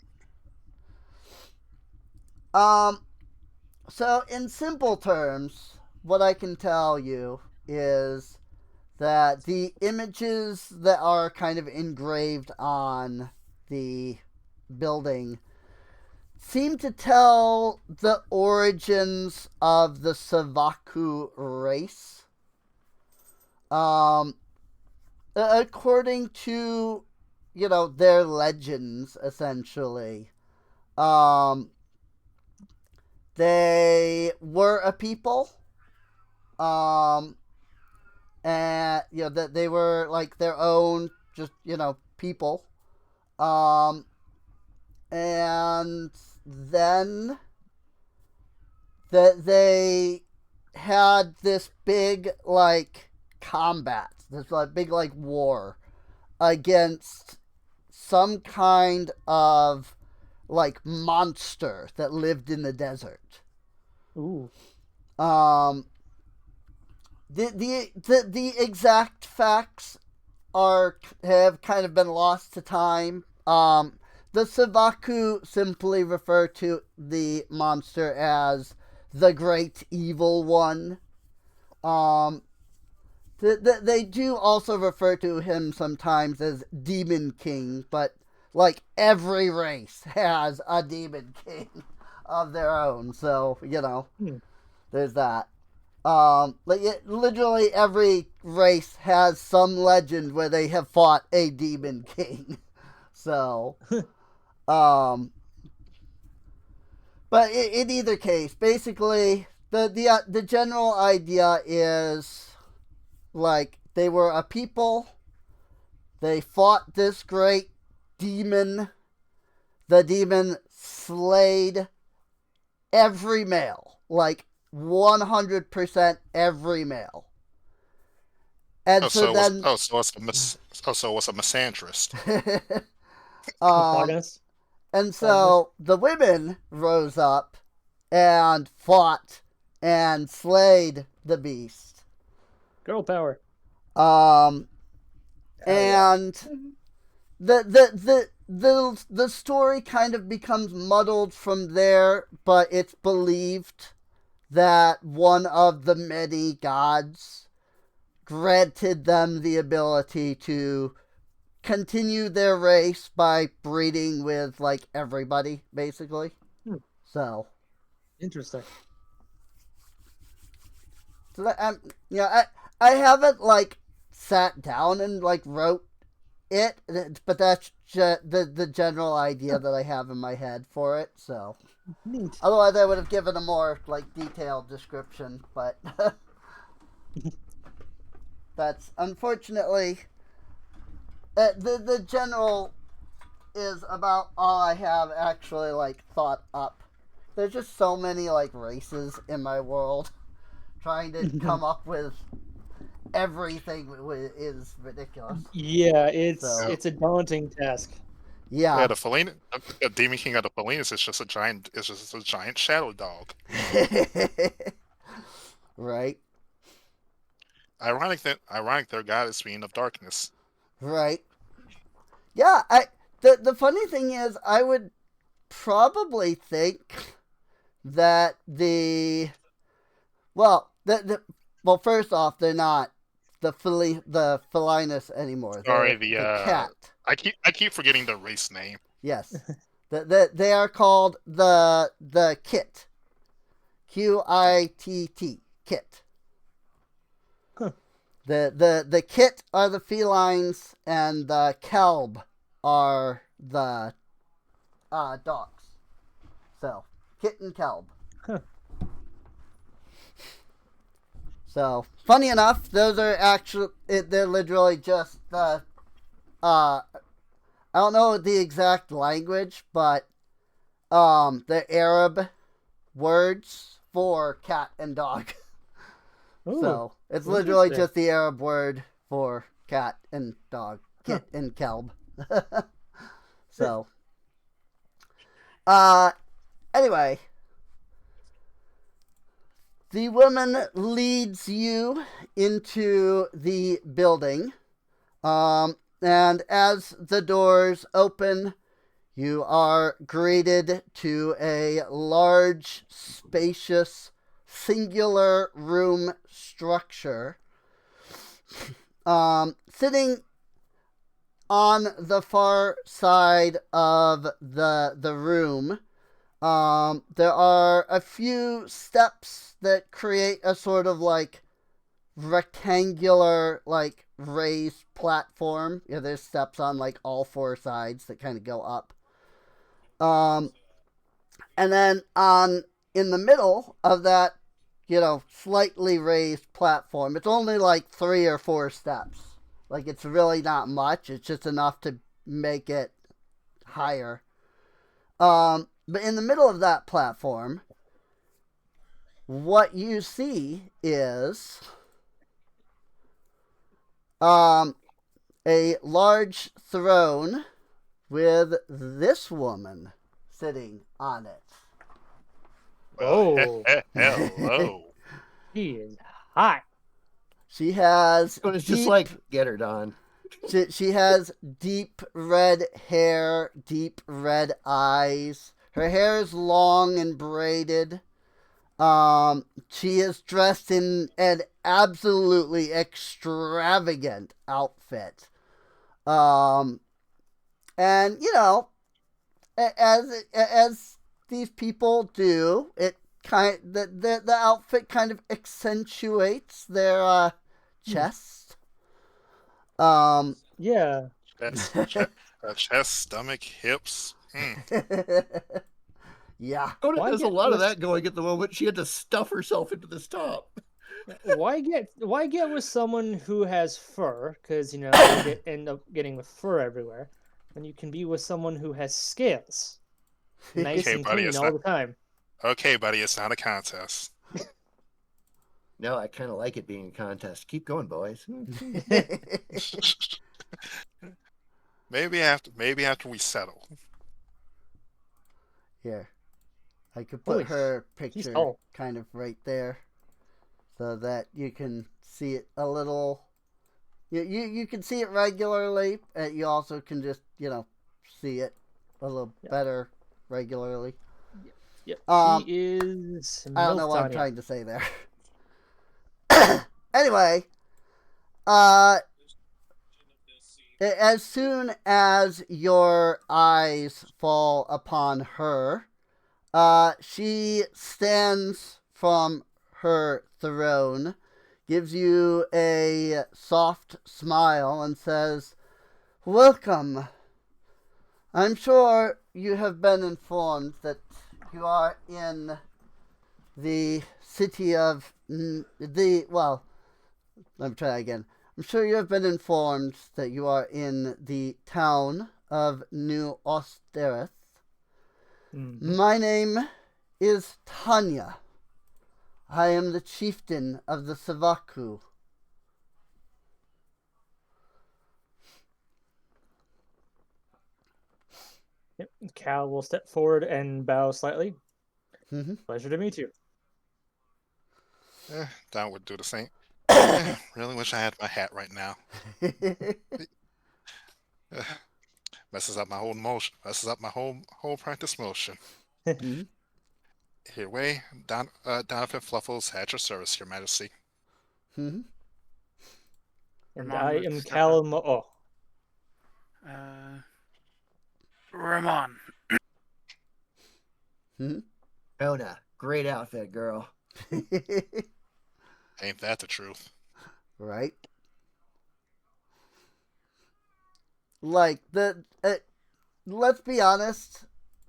So, in simple terms, what I can tell you is that the images that are kind of engraved on the building seem to tell the origins of the Savaku race. According to, their legends, essentially. They were a people. And, that they were, like, their own, just, people. And then that they had this big like combat, this like big like war against some kind of like monster that lived in the desert. Ooh. The exact facts have kind of been lost to time. The Savaku simply refer to the monster as the Great Evil One. They do also refer to him sometimes as Demon King, but like every race has a demon king of their own. So there's that. Literally every race has some legend where they have fought a demon king. So, but in either case, basically, the general idea is like they were a people. They fought this great demon. The demon slayed every male, like 100% every male. And Oh, so so it was then, oh, so it's a so it was a misandrist. um, Protagonist. and so the women rose up and fought and slayed the beast. Girl power. Um, Hell yeah. and the story kind of becomes muddled from there, but it's believed that one of the many gods granted them the ability to continue their race by breeding with like everybody, basically. So, Interesting. so that, I haven't like sat down and like wrote it, but that's the general idea that I have in my head for it. So, Neat. otherwise I would have given a more like detailed description, but that's unfortunately the general is about all I have actually like thought up. There's just so many like races in my world. Trying to come up with everything is ridiculous. Yeah, it's So- it's a daunting task. Yeah, Yeah. the Feline, the Demon King of the Felinas is just a giant. It's just a giant shadow dog. Right. Ironic their god is Fiend of Darkness. Right. Yeah, the funny thing is I would probably think that well first off they're not the felinus anymore. Sorry, They're the cat. I keep forgetting the race name. Yes. They are called the kit. Qitt. Kit. Huh. The kit are the felines and the kelb are the dogs. So, kit and kelb. Huh. So, funny enough, those are actually they're literally just the I don't know the exact language, but the Arab words for cat and dog. Ooh, So it's literally interesting. just the Arab word for cat and dog, kit and kelb. So, anyway, the woman leads you into the building, and as the doors open, you are greeted to a large, spacious, singular room structure. Sitting on the far side of the room, there are a few steps that create a sort of like rectangular, like raised platform. Yeah, there's steps on like all four sides that kind of go up. And then in the middle of that, slightly raised platform, it's only like 3 or 4 steps. Like it's really not much. It's just enough to make it higher. But in the middle of that platform, what you see is a large throne with this woman sitting on it. Oh. Hello. He is hot. She has It was just deep- like, get her done. she has deep red hair, deep red eyes. Her hair is long and braided. She is dressed in an absolutely extravagant outfit. And as these people do, it the outfit kind of accentuates their chest. Yeah. Chest, stomach, hips. Yeah. Kona Why has a get lot of with- that going at the moment. She had to stuff herself into this top. Why get with someone who has fur? Because you'll end up getting with fur everywhere, and you can be with someone who has scales, nice Okay, and buddy, clean it's all not- the time. Okay, buddy, it's not a contest. No, I kind of like it being a contest. Keep going, boys. Maybe after we settle. Here, I could Holy, put her he's picture tall. kind of right there, so that you can see it a little. You can see it regularly, and you also can just see it a little better regularly. Yep. Um, She is. I don't know Milf what I'm Tanya. trying to say there. Anyway, as soon as your eyes fall upon her, she stands from her throne, gives you a soft smile, and says, "Welcome. I'm sure you have been informed that you are in the city of let me try again. I'm sure you have been informed that you are in the town of New Osterith. Mhm. My name is Tanya. I am the chieftain of the Savaku." Yep. Cal will step forward and bow slightly. Mm-hmm. Pleasure to meet you. Don would do the same. Really wish I had my hat right now. Messes up my whole motion. Messes up my whole practice motion. Mm-hmm. Here, way, Donovan Fluffles at your service, Your Majesty. Mm-hmm. And Ramon I would am step Cal up. Mo'o. Ramon. Mm-hmm. Kona, great outfit, girl. Ain't that the truth? Right? Like let's be honest,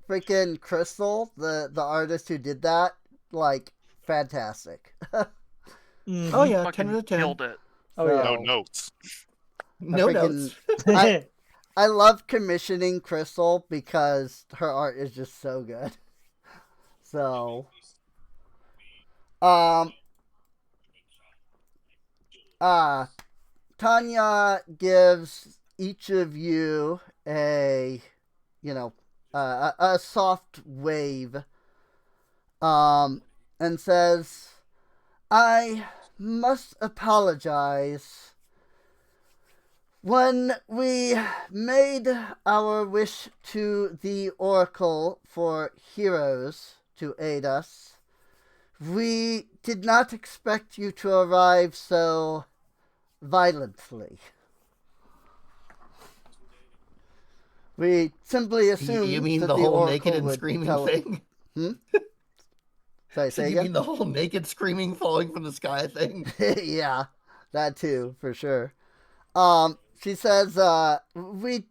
freaking Crystal, the artist who did that, like fantastic. Mhm. Oh yeah, 10 Fucking out of 10. killed it. Oh, yeah. No So, notes. No freaking- notes. I love commissioning Crystal because her art is just so good. So, Tanya gives each of you a, a soft wave, and says, "I must apologize. When we made our wish to the Oracle for heroes to aid us, we did not expect you to arrive so violently. We simply assumed You mean that the the whole Oracle naked and would screaming thing? Sorry, So say you mean again? the whole naked screaming falling from the sky thing? Yeah, that too, for sure. She says, we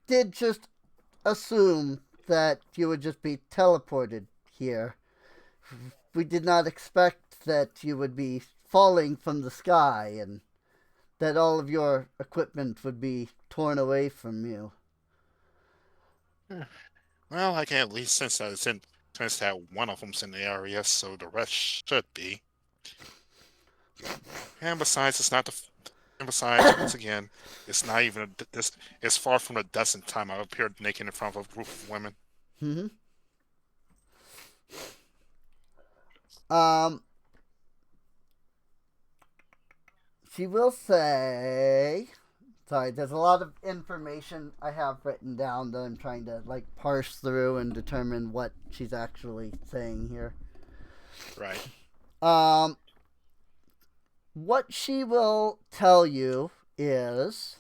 did just assume that you would just be teleported here. We did not expect that you would be falling from the sky and that all of your equipment would be torn away from you." Well, I can at least sense that one of them's in the area, so the rest should be. And besides, it's not the. And besides, once again, it's not even this. It's far from the dozenth time I've appeared naked in front of a group of women. Mm-hmm. She will say, sorry, there's a lot of information I have written down that I'm trying to parse through and determine what she's actually saying here. Right. What she will tell you is,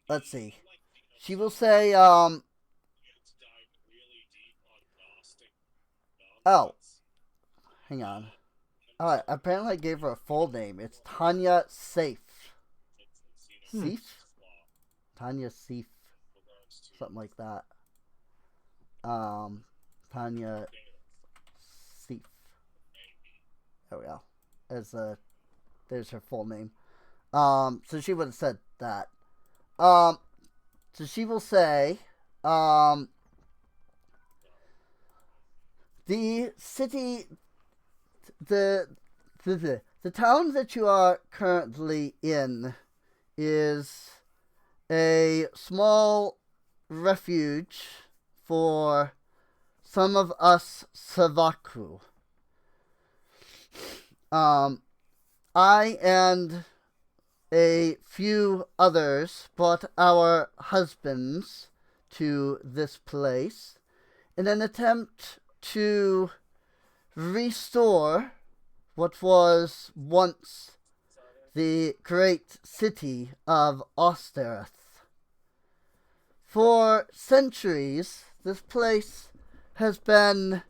let's see. She will say, oh, hang on. Apparently I gave her a full name. It's Tanya Safe. Seif? Tanya Seif. Something like that. Tanya Seif. There we go. There's her full name. So she would have said that. So she will say, the city, the town that you are currently in is a small refuge for some of us Savaku. I and a few others brought our husbands to this place in an attempt to restore what was once the great city of Ostereth. For centuries, this place has been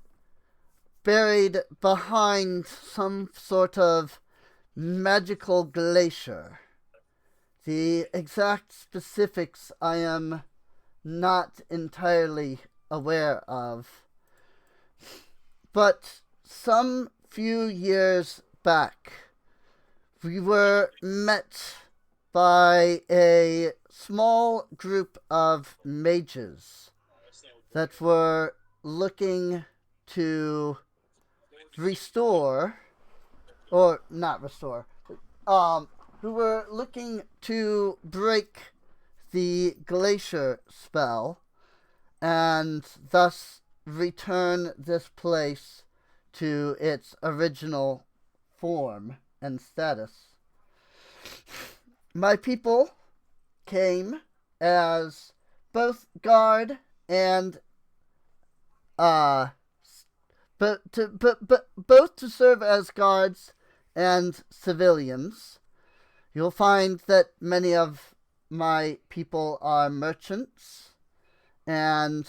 buried behind some sort of magical glacier. The exact specifics I am not entirely aware of. But some few years back, we were met by a small group of mages that were looking to restore, or not restore, who were looking to break the glacier spell and thus return this place to its original form and status. My people came as both guard and both to serve as guards and civilians. You'll find that many of my people are merchants, and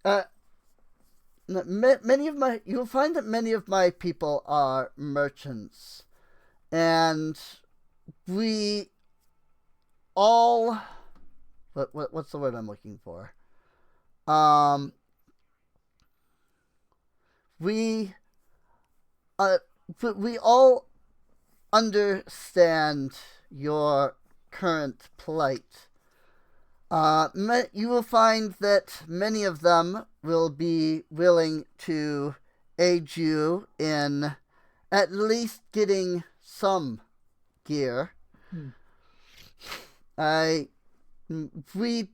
you'll find that many of my people are merchants, and we all, what's the word I'm looking for? We all understand your current plight. You will find that many of them will be willing to aid you in at least getting some gear. We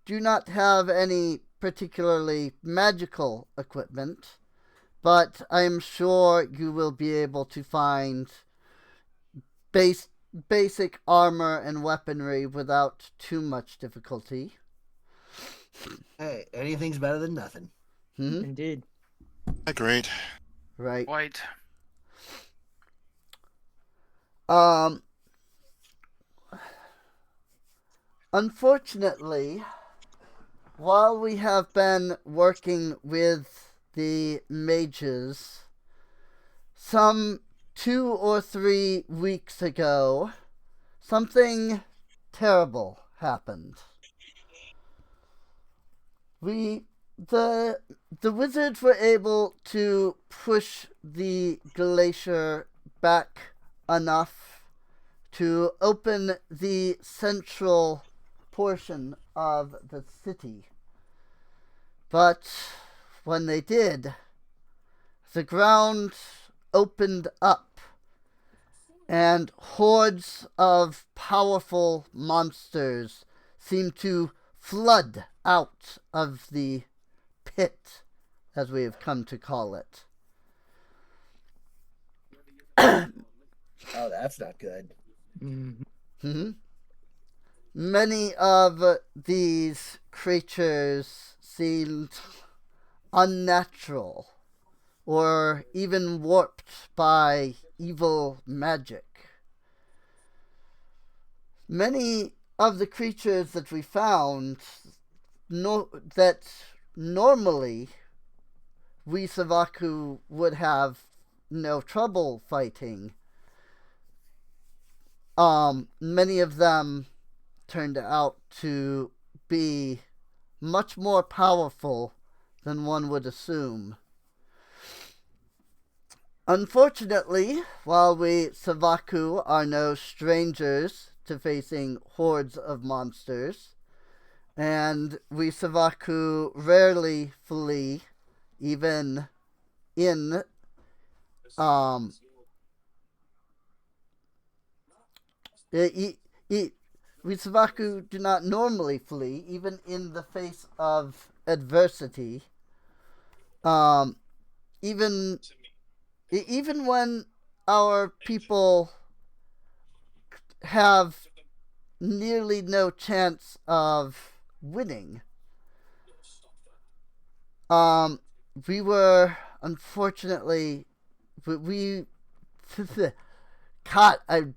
do not have any particularly magical equipment, but I am sure you will be able to find basic armor and weaponry without too much difficulty. Hey, anything's better than nothing. Indeed. Agreed. Right. White. Unfortunately, while we have been working with the mages, some 2 or 3 weeks ago, something terrible happened. The wizards were able to push the glacier back enough to open the central portion of the city. But when they did, the ground opened up, and hordes of powerful monsters seemed to flood out of the pit, as we have come to call it. Oh, that's not good. Mm-hmm. Many of these creatures seemed unnatural or even warped by evil magic. many of the creatures that we found that normally we Savaku would have no trouble fighting, many of them turned out to be much more powerful than one would assume. Unfortunately, while we Savaku are no strangers to facing hordes of monsters, and we Savaku rarely flee, even in we Savaku do not normally flee, even in the face of adversity. Um, even even when our people have nearly no chance of winning. We were unfortunately we God, I'm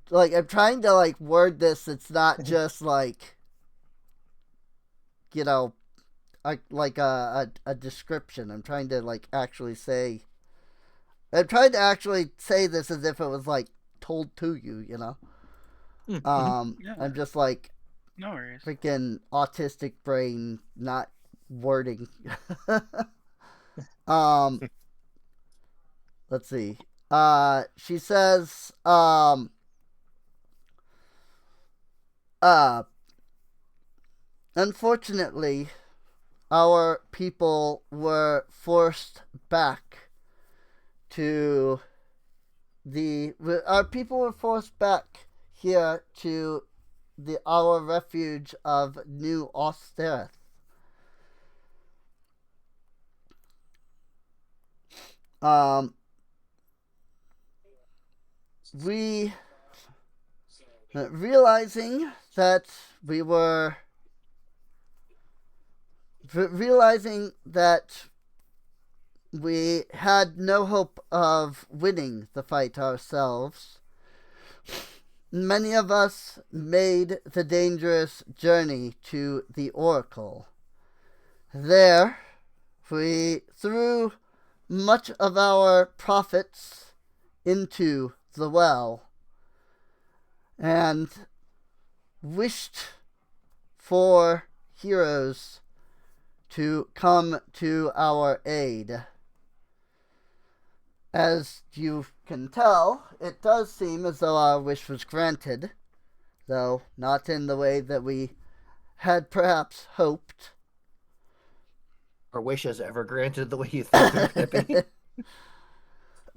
trying to word this. It's not just you know a description. I'm trying to actually say. I'm trying to actually say this as if it was told to you. Yeah. I'm just No worries. freaking autistic brain, not wording. Let's see. She says, unfortunately, our people were forced back to our people were forced back here to our refuge of New Ostereth. We realizing that we were realizing that we had no hope of winning the fight ourselves, many of us made the dangerous journey to the Oracle. There, we threw much of our profits into the well and wished for heroes to come to our aid. As you can tell, it does seem as though our wish was granted, though not in the way that we had perhaps hoped. Are wishes ever granted the way you think they're going to be?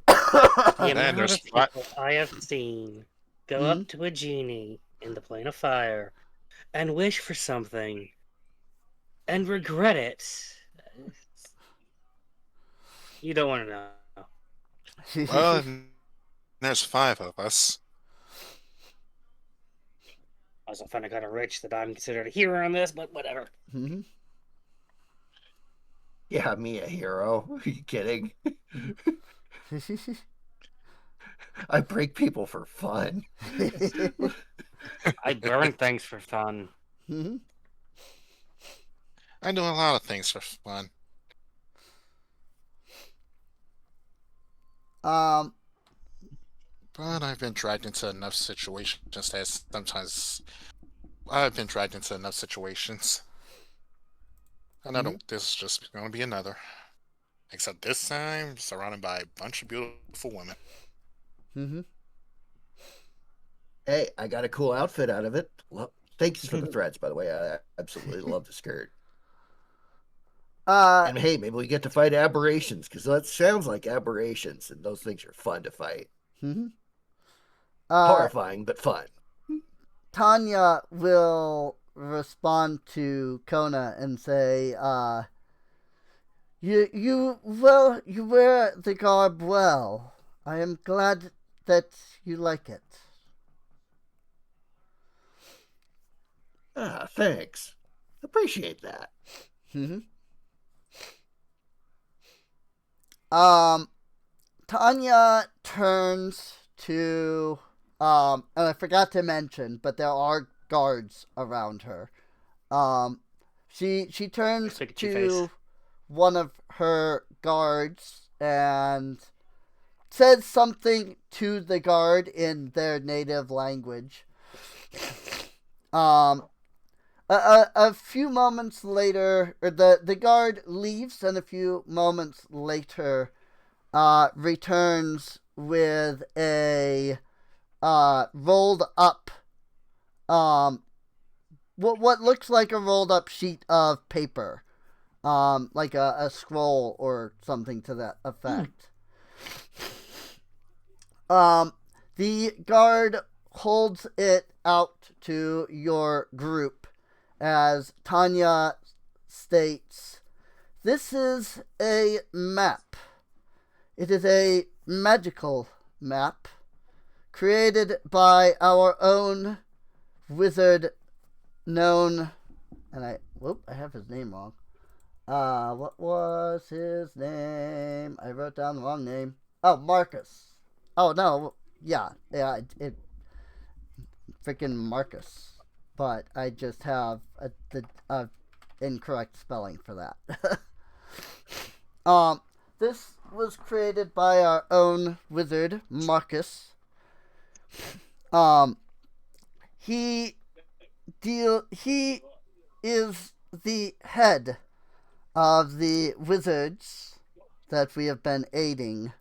The Man, amount there's of people I have seen go Mhm. up to a genie in the plane of fire and wish for something and regret it. You don't want to know. well, there's 5 of us. I was kind of rich that I'm considered a hero in this, but whatever. Mhm. Yeah, me a hero. Are you kidding? I break people for fun. I burn things for fun. Mhm. I do a lot of things for fun. um, But I've been dragged into enough situations that sometimes I've been dragged into enough situations. This is just going to be another. Except this time, surrounded by a bunch of beautiful women. Mhm. Hey, I got a cool outfit out of it. Thanks for the threads, by the way. I absolutely love the skirt. And hey, maybe we get to fight aberrations, because that sounds like aberrations, and those things are fun to fight. Mhm. Horrifying, but fun. Tanya will respond to Kona and say, you wear the garb well. I am glad that you like it." Ah, thanks. Appreciate that. Mm-hmm. Tanya turns to and I forgot to mention, but there are guards around her. She turns Pikachu to face. one of her guards and says something to the guard in their native language. A few moments later, the guard leaves, and a few moments later, returns with a rolled up, what looks like a rolled up sheet of paper, like a scroll or something to that effect. The guard holds it out to your group as Tanya states, "This is a map. It is a magical map created by our own wizard known," and I have his name wrong. What was his name? I wrote down the wrong name. Oh, Marcus. Oh, no. Yeah, it freaking Marcus. But I just have the incorrect spelling for that. This was created by our own wizard, Marcus. He is the head of the wizards that we have been aiding.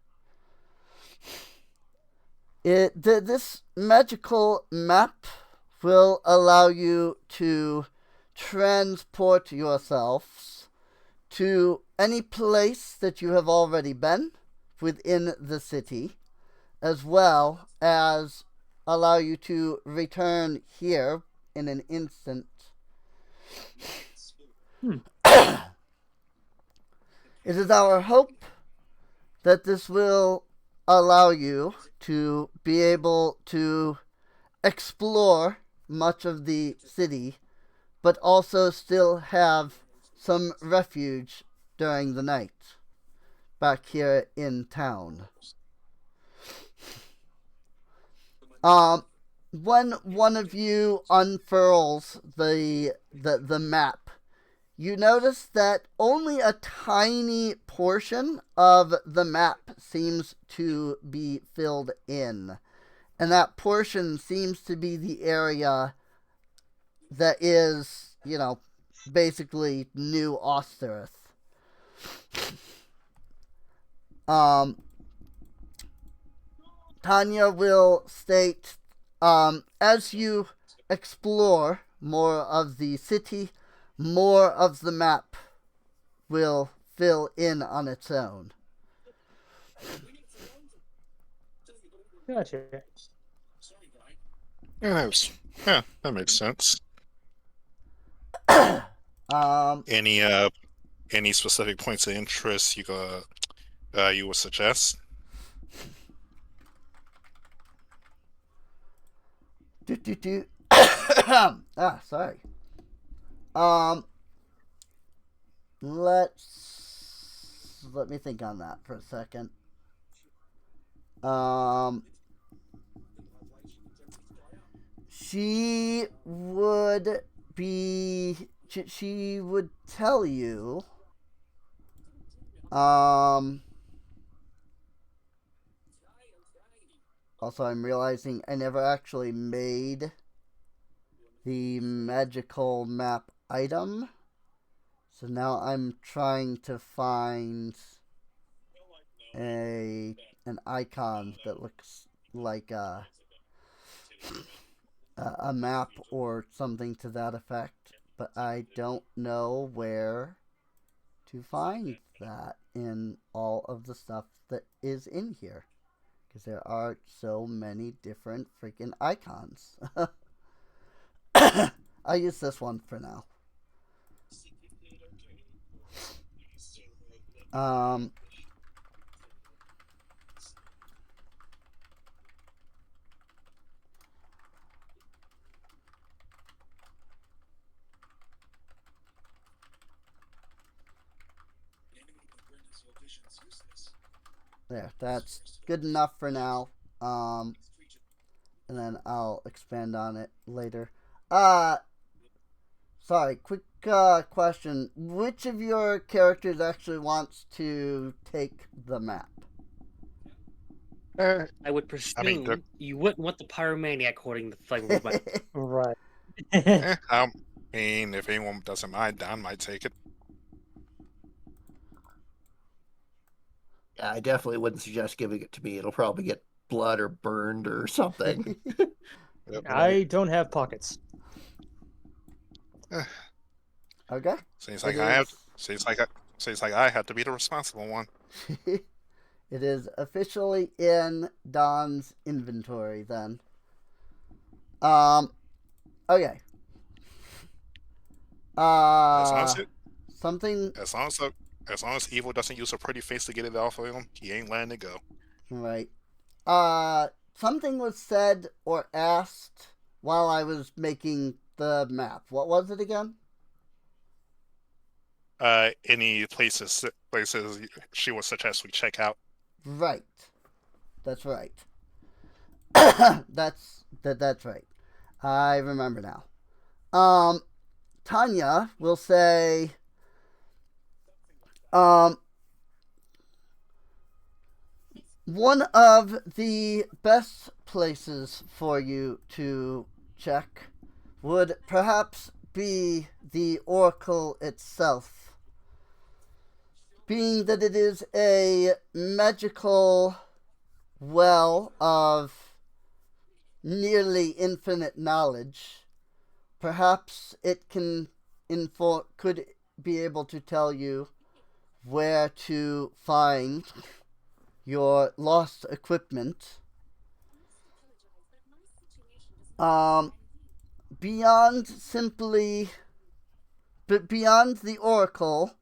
This magical map will allow you to transport yourselves to any place that you have already been within the city, as well as allow you to return here in an instant. It is our hope that this will allow you to be able to explore much of the city, but also still have some refuge during the night back here in town. When one of you unfurls the map, you notice that only a tiny portion of the map seems to be filled in. And that portion seems to be the area that is, basically New Osterith. Tanya will state, as you explore more of the city, more of the map will fill in on its own. Gotcha. Yeah, that makes sense. Any specific points of interest you would suggest? Sorry. Let me think on that for a second. She would tell you, also I'm realizing I never actually made the magical map item, so now I'm trying to find an icon that looks like a map or something to that effect, but I don't know where to find that in all of the stuff that is in here, because there are so many different freaking icons. I'll use this one for now. There, that's good enough for now. And then I'll expand on it later. Sorry, quick question. Which of your characters actually wants to take the map? I would I mean, presume you wouldn't want the pyromaniac holding the flammable weapon. Right. I mean, if anyone doesn't mind, Don might take it. I definitely wouldn't suggest giving it to me. It'll probably get blood or burned or something. Yep. I don't have pockets. Okay. Seems It like I have. is- Seems like I have to be the responsible one. It is officially in Don's inventory then. Okay. As long as it, Something. as long as Evil doesn't use a pretty face to get it off of him, he ain't letting it go. Right. Something was said or asked while I was making the map. What was it again? Any places she would suggest we check out. Right. That's right. That's right. I remember now. Tanya will say, one of the best places for you to check would perhaps be the Oracle itself, being that it is a magical well of nearly infinite knowledge. Perhaps it could be able to tell you where to find your lost equipment. Beyond the Oracle,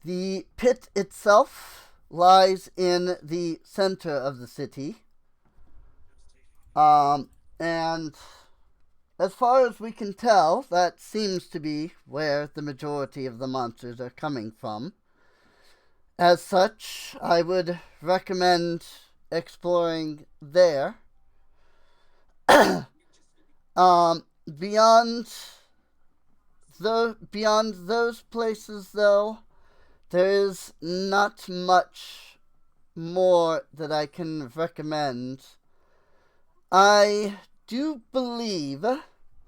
the pit itself lies in the center of the city. And as far as we can tell, that seems to be where the majority of the monsters are coming from. As such, I would recommend exploring there. Beyond those places, though, there is not much more that I can recommend. I do believe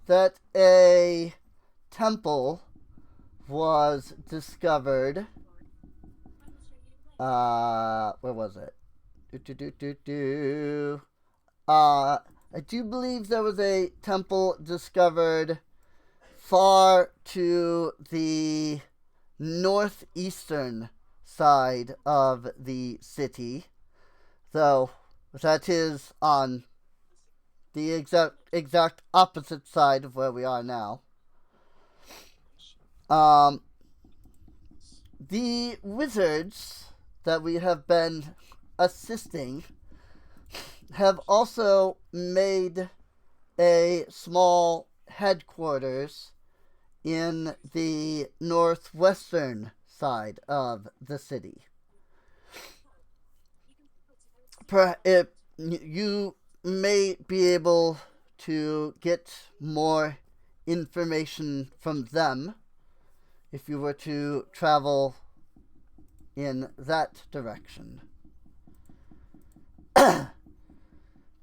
that a temple was discovered. Where was it? I do believe there was a temple discovered far to the northeastern side of the city, though that is on the exact opposite side of where we are now. The wizards that we have been assisting have also made a small headquarters in the northwestern side of the city. You may be able to get more information from them if you were to travel in that direction.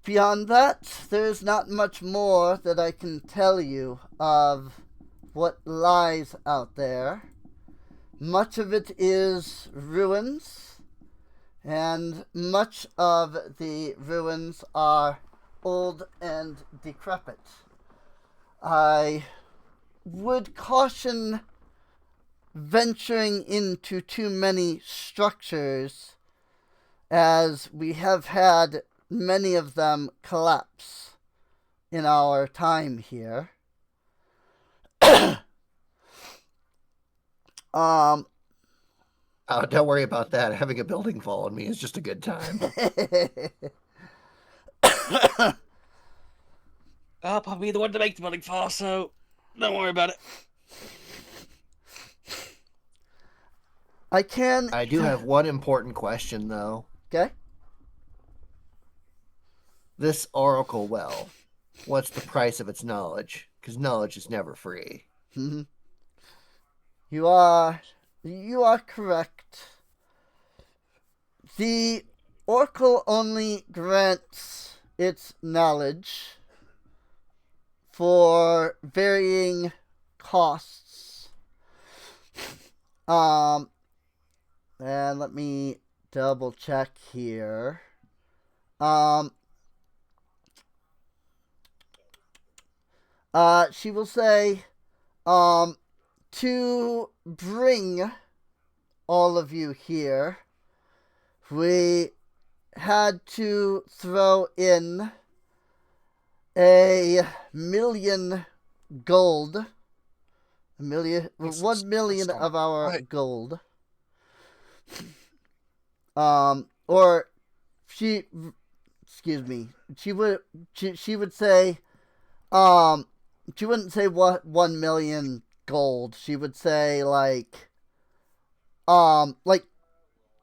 Beyond that, there's not much more that I can tell you of what lies out there. Much of it is ruins, and much of the ruins are old and decrepit. I would caution venturing into too many structures, as we have had many of them collapse in our time here. Oh, don't worry about that. Having a building fall on me is just a good time. I'll probably be the one to make the building fall, so don't worry about it. I do have one important question, though. Okay. This Oracle well, what's the price of its knowledge? because knowledge is never free. You are correct. The Oracle only grants its knowledge for varying costs. And let me double check here. She will say, to bring all of you here, we had to throw in 1,000,000 gold. 1 million of our gold. Or she, excuse me, she would say, she wouldn't say what 1 million gold. She would say like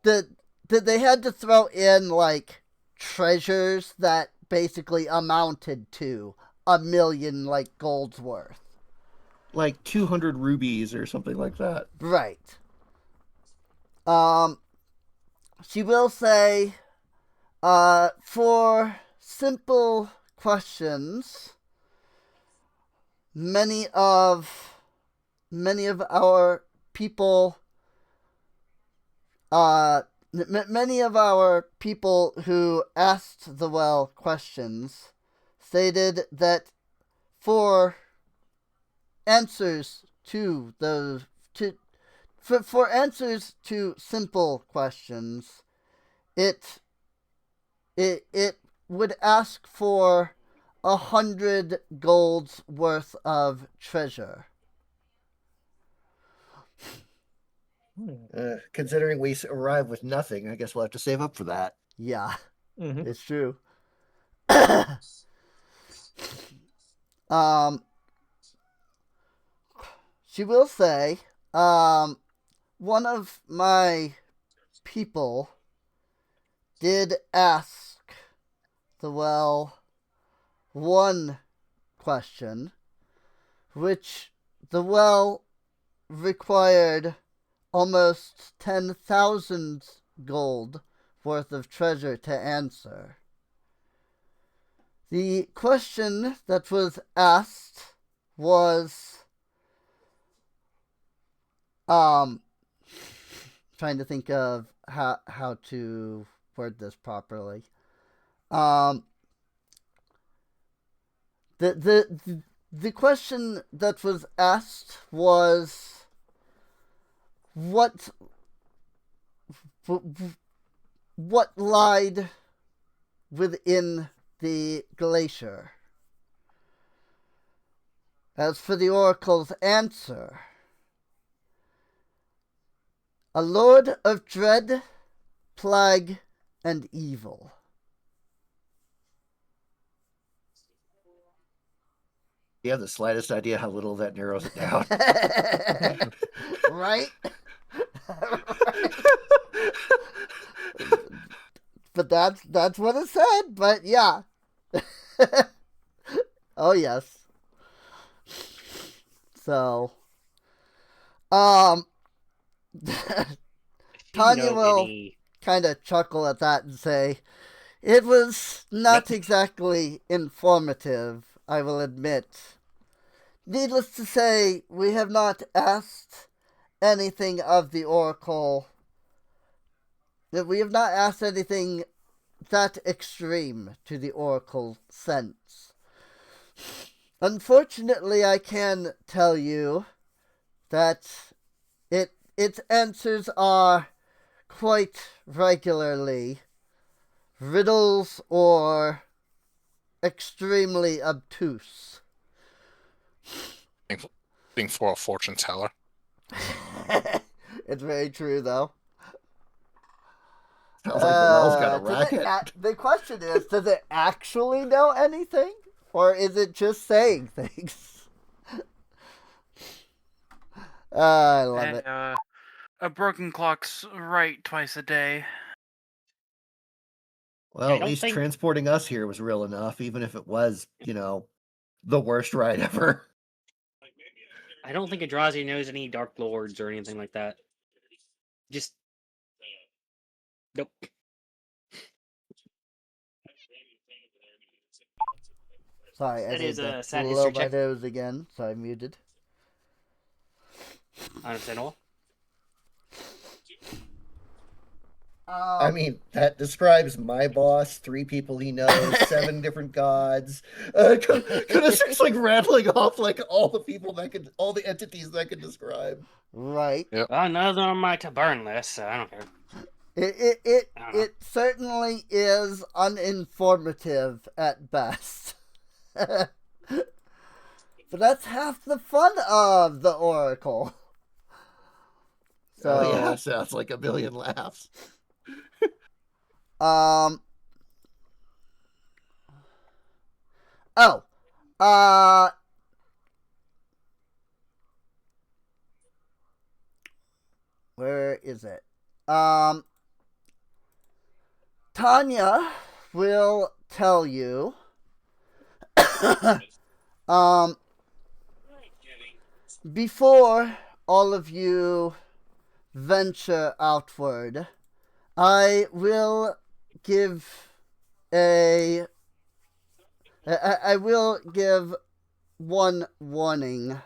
they had to throw in like treasures that basically amounted to 1 million like gold's worth. Like 200 rubies or something like that. Right. She will say, for simple questions, many of our people, many of our people who asked the well questions stated that for answers to those for answers to simple questions, it would ask for 100 gold's worth of treasure. Considering we arrived with nothing, I guess we'll have to save up for that. Yeah, Mm-hmm. it's true. She will say, one of my people did ask the well one question, which the well required almost 10,000 gold worth of treasure to answer. The question that was asked was, trying to think of how to word this properly. The question that was asked was, what lied within the glacier? As for the oracle's answer, a lord of dread, plague, and evil. You have the slightest idea how little that narrows it down. Right? But that's what it said. But yeah. Oh yes. So, Tanya will kind of chuckle at that and say, it was not exactly informative, I will admit. Needless to say, we have not asked anything of the Oracle. We have not asked anything that extreme to the Oracle sense. Unfortunately, I can tell you that its answers are quite regularly riddles or extremely obtuse. Think for a fortune teller. It's very true, though. Sounds like the well's got a racket. The question is, does it actually know anything? Or is it just saying things? I love it. A broken clock's right twice a day. Well, at least transporting us here was real enough, even if it was, the worst ride ever. I don't think Eldrazi knows any Dark Lords or anything like that. Just nope. Sorry, I That need is to a sad blow history my check. nose again, so I muted. Understandable. I mean, that describes my boss, 3 people he knows, 7 different gods. Kind of starts like rattling off like all the entities that could describe. Right. Yep. Well, none of them on my to burn list, so I don't care. It certainly is uninformative at best. But that's half the fun of the Oracle. So Oh yeah, sounds like a million laughs. Oh. Where is it? Tanya will tell you before all of you venture outward, I will give one warning.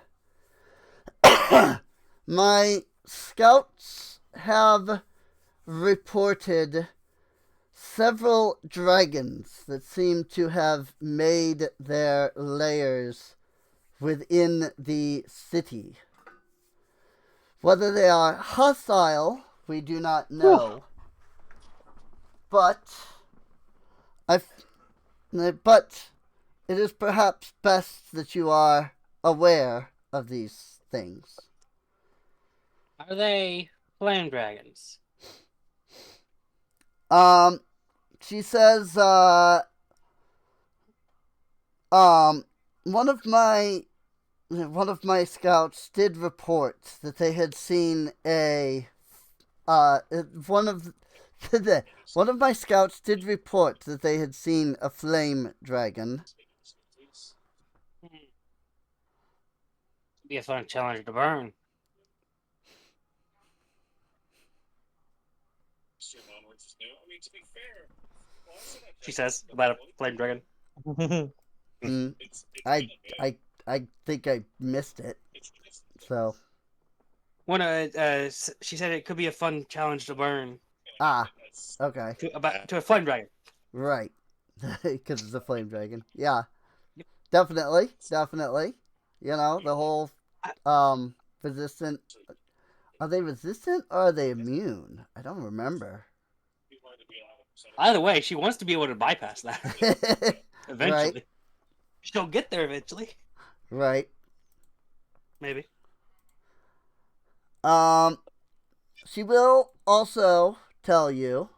My scouts have reported several dragons that seem to have made their lairs within the city. Whether they are hostile, we do not know. But it is perhaps best that you are aware of these things. Are they flame dragons? She says, one of my scouts did report that they had seen one of my scouts did report that they had seen a flame dragon. Be a fun challenge to burn. She says about a flame dragon. I think I missed it. So. She said it could be a fun challenge to burn. Okay. To a flame dragon. Right. Because it's a flame dragon. Yeah. Yep. Definitely. You know, the whole resistant. Are they resistant or are they immune? I don't remember. Either way, she wants to be able to bypass that. Eventually. Right. She'll get there eventually. Right. Maybe. She will also tell you,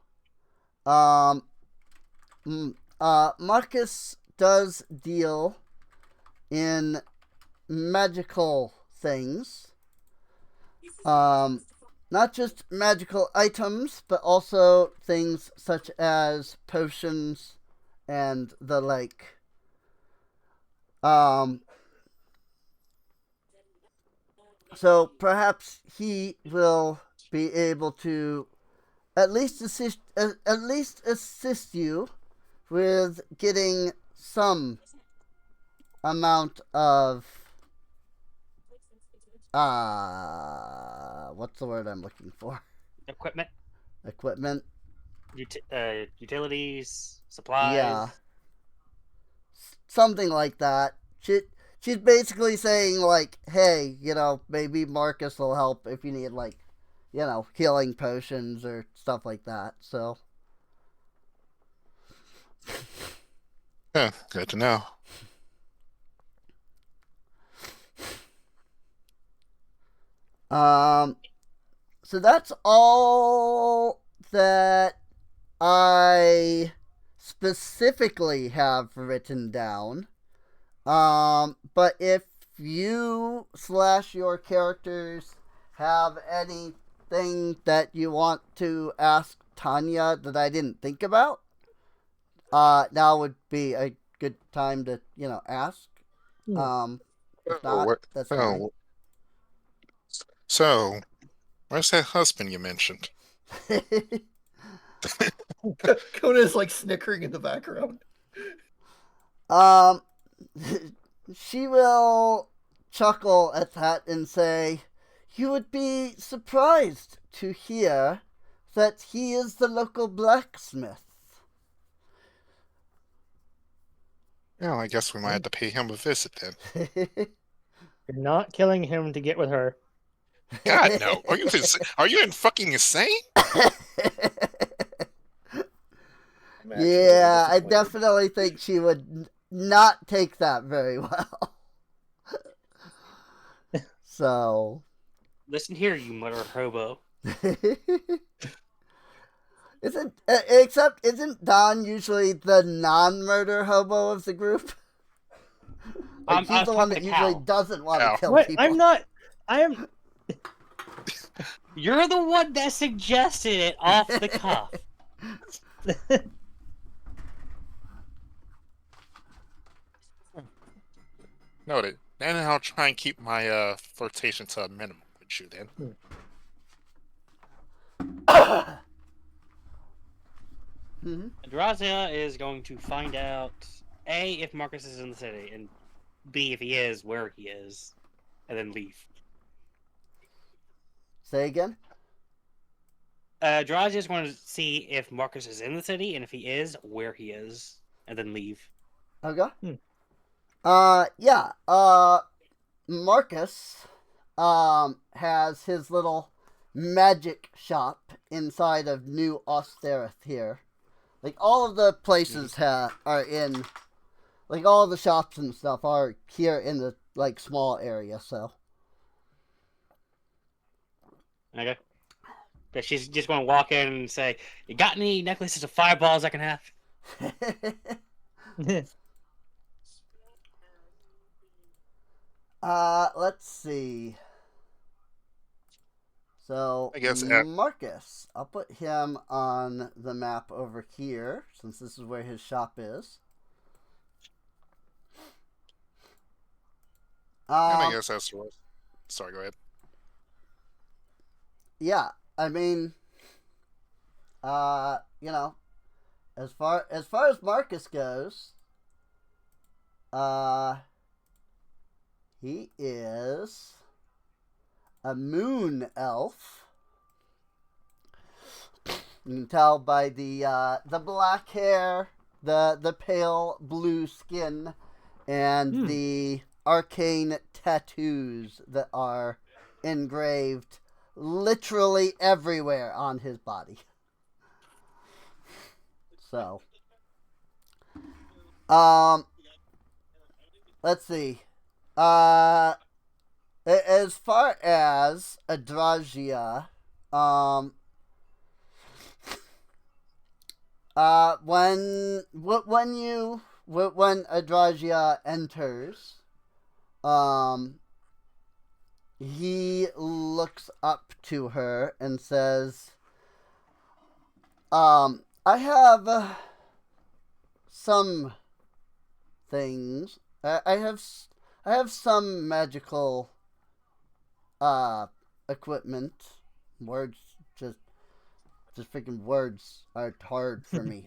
Marcus does deal in magical things. Not just magical items, but also things such as potions and the like. So perhaps he will be able to at least assist you with getting some amount of what's the word I'm looking for? Equipment. Utilities, supplies. Yeah. Something like that. She's basically saying, like, hey, you know, maybe Marcus will help if you need, like, you know, healing potions or stuff like that, so. Yeah, good to know. So that's all that I specifically have written down. But if you / your characters have anything that you want to ask Tanya that I didn't think about, now would be a good time to, you know, ask. If Oh, not, what? that's fine. Oh, so where's that husband you mentioned? Kona's like snickering in the background. um, she will chuckle at that and say, "You would be surprised to hear that he is the local blacksmith." Well, I guess we might have to pay him a visit then. You're not killing him to get with her. God no! Are you fucking insane? I'm actually a little Yeah, I disappointed. definitely think she would not take that very well. So, Listen here, you murder hobo. isn't Don usually the non-murder hobo of the group? Like I he's was the one talking that to usually Cal. doesn't want to Cal. kill What? people. I'm not. I am. You're the one that suggested it off the cuff. Noted. Then I'll try and keep my flirtation to a minimum with you then. Mhm. Adrazia is going to find out A, if Marcus is in the city, and B, if he is, where he is, and then leave. Say again? Adrazia is going to see if Marcus is in the city, and if he is, where he is, and then leave. Okay. Hmm. Yeah. Marcus, has his little magic shop inside of New Austerith here. Like all of the places are in, like all the shops and stuff are here in the like small area. So. Okay. But she's just going to walk in and say, "You got any necklaces of fireballs I can have?" Let's see. So, I guess Marcus, I'll put him on the map over here, since this is where his shop is. and I guess that's the rest. Sorry, go ahead. Yeah, I mean, you know, as far as Marcus goes, he is a moon elf. You can tell by the black hair, the pale blue skin, and the arcane tattoos that are engraved literally everywhere on his body. So, let's see. As far as Adragia, when Adragia enters, he looks up to her and says, I have some things. I have some magical equipment. Words just freaking words are hard for me.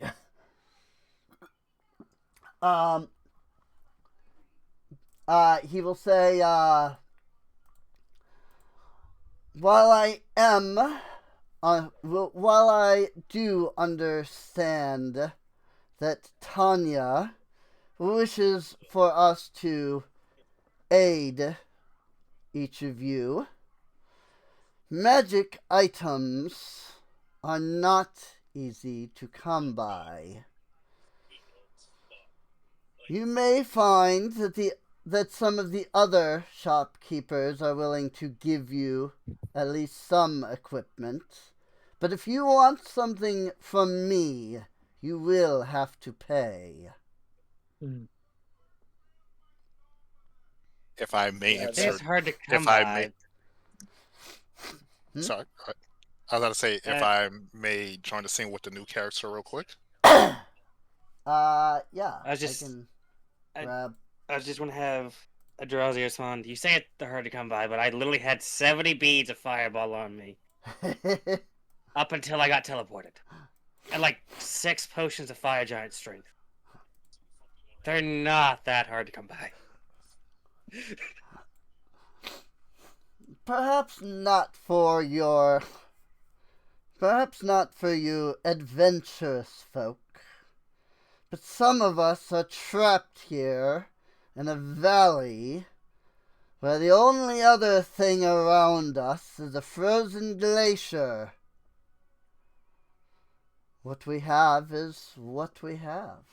He will say, while I do understand that Tanya wishes for us to aid each of you, magic items are not easy to come by. You may find that some of the other shopkeepers are willing to give you at least some equipment, but if you want something from me, you will have to pay. If I may Yeah, It's insert, hard to come if I may, by. sorry, I was about to say if Uh, I may join the scene with the new character real quick. Yeah, I was I just- can I- grab I just want to have a drowsy respond. You say it's hard to come by, but I literally had 70 beads of fireball on me up until I got teleported, and like 6 potions of fire giant strength. They're not that hard to come by. Perhaps not for your. Perhaps not for you adventurous folk. But some of us are trapped here in a valley where the only other thing around us is a frozen glacier. What we have is what we have.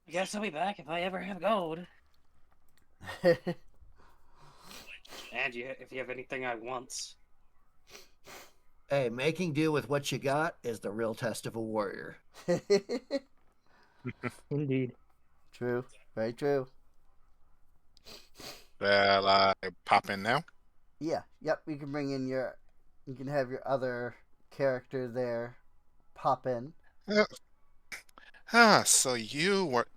I guess I'll be back if I ever have gold. And if you have anything I want. Hey, making do with what you got is the real test of a warrior. Indeed. True. Very true. Well, I pop in now. Yeah. Yep. You can bring in your. You can have your other character there pop in. So you were.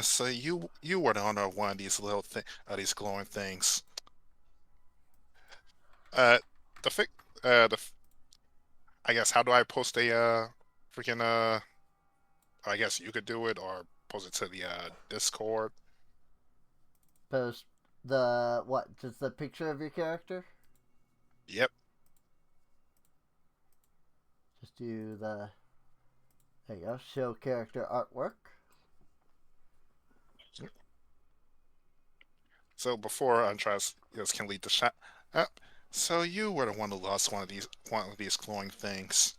So you were the owner of one of these these glowing things. The fi- the. I guess how do I post a freaking I guess you could do it or post it to the Discord. Post the what? Just the picture of your character. Yep. Just do the. There you go. Show character artwork. So before Untras can lead the shot. So you were the one who lost one of these glowing things.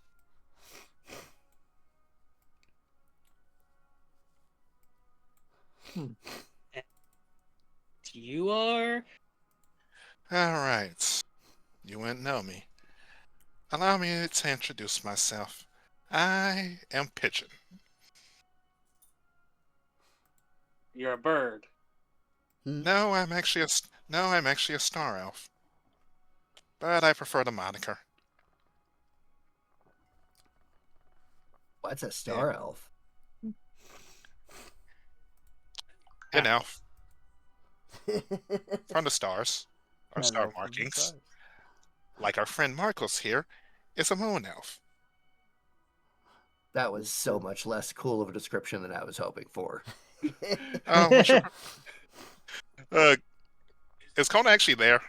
You are? Alright. You wouldn't know me. Allow me to introduce myself. I am Pigeon. You're a bird. No, I'm actually a star elf. But I prefer the moniker. What's a star elf? An elf. From the stars. Or An star elf from the markings. stars. Like our friend Marcos here is a moon elf. That was so much less cool of a description than I was hoping for. What's your, is Kona actually there?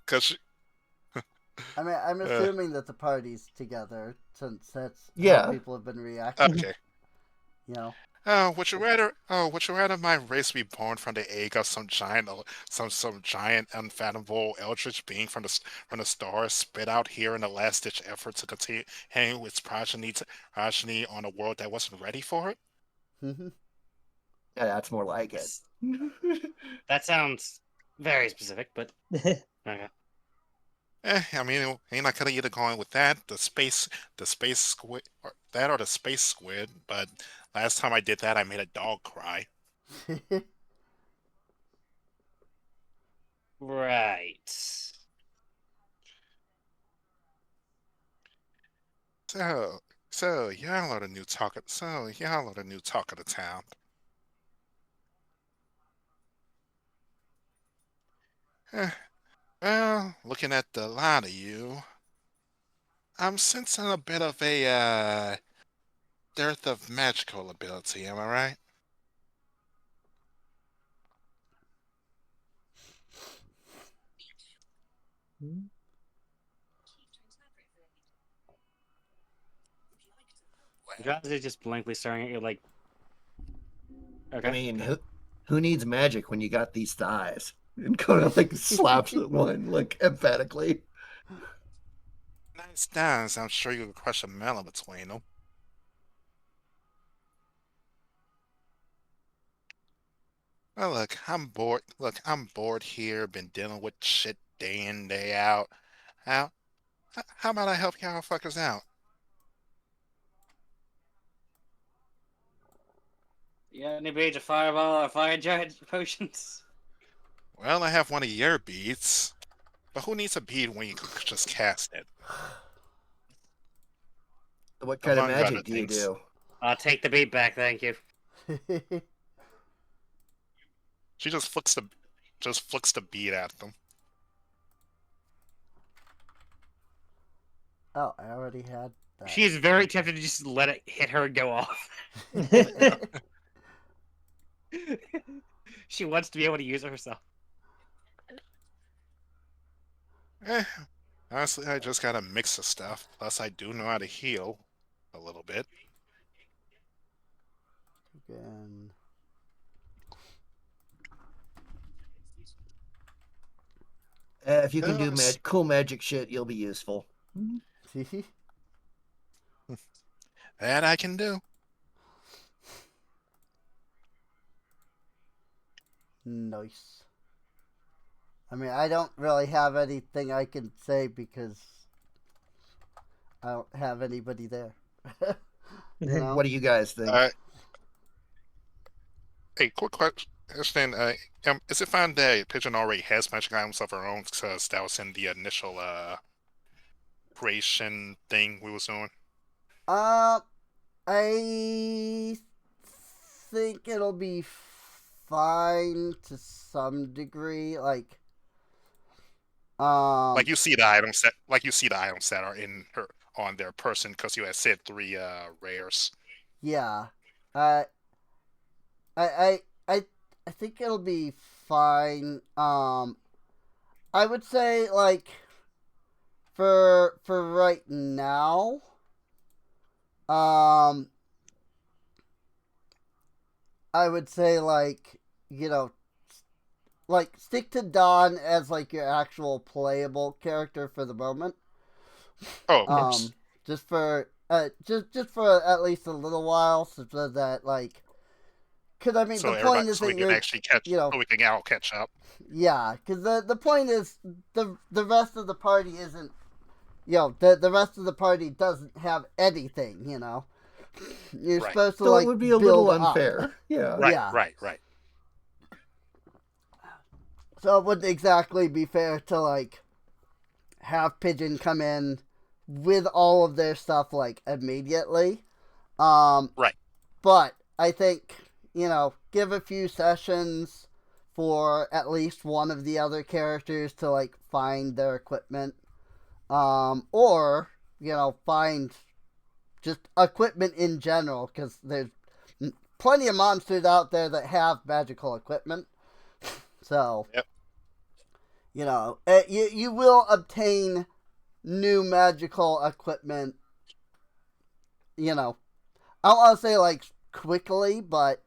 Because I mean, I'm assuming that the party's together since that's Yeah. how people have been reacting. okay. You know. Would you rather my race be born from the egg of some giant, unfathomable eldritch being from the stars, spit out here in a last-ditch effort to continue hanging with its progeny on a world that wasn't ready for it? Mhm. Yeah, that's more like it. That sounds very specific, but okay. I mean, ain't I could have either gone with that, the space squid, or the space squid. But last time I did that, I made a dog cry. Right. So y'all are the new talk. So y'all are the new talk of the town. Eh, well, looking at the lot of you, I'm sensing a bit of a dearth of magical ability. Am I right? John's is just blankly staring at you like, okay. I mean, who needs magic when you got these thighs? And Coda like slaps one like emphatically. Nice dance. I'm sure you could crush a melon between them. Well, look, I'm bored. Look, I'm bored here. Been dealing with shit day in, day out. How, how about I help y'all fuckers out? You got any beads of fireball or fire giant potions? Well, I have one of your beads. But who needs a bead when you could just cast it? What kind of among other magic do you things. do? Take the beat back, thank you. She just flicks the bead at them. Oh, I already had that. She's very tempted to just let it hit her and go off. She wants to be able to use it herself. Honestly, I just got a mix of stuff. Plus, I do know how to heal a little bit. Again. If you can do Yes. cool magic shit, you'll be useful. That I can do. Nice. I mean, I don't really have anything I can say because I don't have anybody there. You know? What do you guys think? Hey, quick question. Is it found that Pigeon already has magic items of her own because that was in the initial creation thing we was doing? I think it'll be fine to some degree. Like Like you see the items that are in her on their person because you had said 3 rares. yeah. I I I I think it'll be fine. I would say like for right now, I would say like, you know, like stick to Don as like your actual playable character for the moment. Oh, of course. Just for just for at least a little while, so that like, because I mean So the point is so we that can you're, actually catch, you know, so we can all catch up. yeah, because the point is the rest of the party isn't, you know, the rest of the party doesn't have anything, you know. You're Right. supposed to So like it would be a build little up. unfair. Yeah. Right, Yeah. right. So it wouldn't exactly be fair to like have Pigeon come in with all of their stuff like immediately. Right. But I think, you know, give a few sessions for at least one of the other characters to like find their equipment. Or, you know, find just equipment in general, because there's plenty of monsters out there that have magical equipment. So, Yep. you know, you will obtain new magical equipment, you know, I don't want to say like quickly, but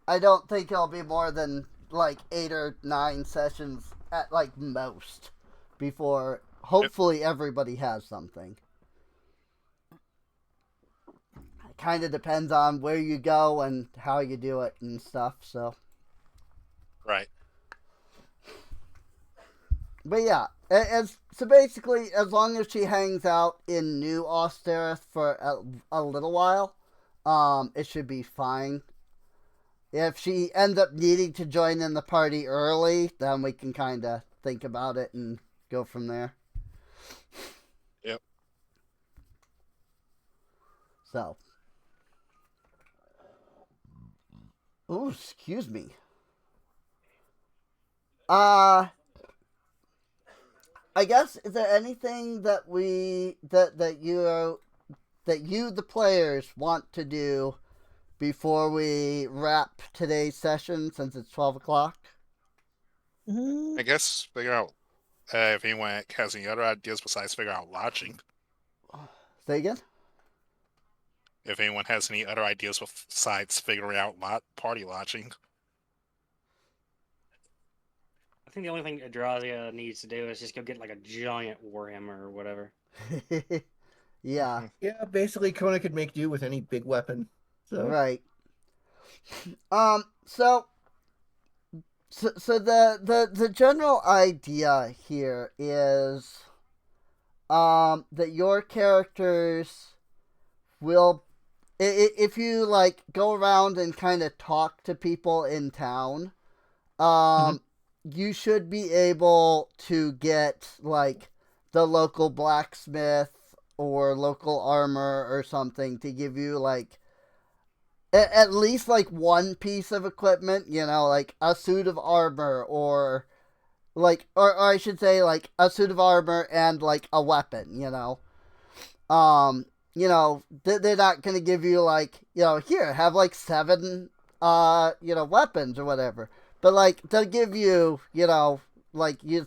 I don't think it'll be more than like 8 or 9 sessions at like most before hopefully everybody has something. It kind of depends on where you go and how you do it and stuff, so. Right. But yeah, so basically, as long as she hangs out in New Austerith for a little while, it should be fine. If she ends up needing to join in the party early, then we can kind of think about it and go from there. Yep. So. Ooh, excuse me. I guess, is there anything that you the players want to do before we wrap today's session, since it's 12 o'clock? I guess figure out if anyone has any other ideas besides figure out lodging. Say again? If anyone has any other ideas besides figuring out party lodging. I think the only thing Adrazia needs to do is just go get like a giant warhammer or whatever. Yeah. Yeah, basically Kona could make do with any big weapon. So. Right. So the general idea here is that your characters will, if you like go around and kind of talk to people in town, you should be able to get like the local blacksmith or local armor or something to give you like at least like one piece of equipment, you know, like a suit of armor or like or I should say like a suit of armor and like a weapon, you know. You know, they're not going to give you like, you know, here, have like 7 you know, weapons or whatever. But like they'll give you, you know, like you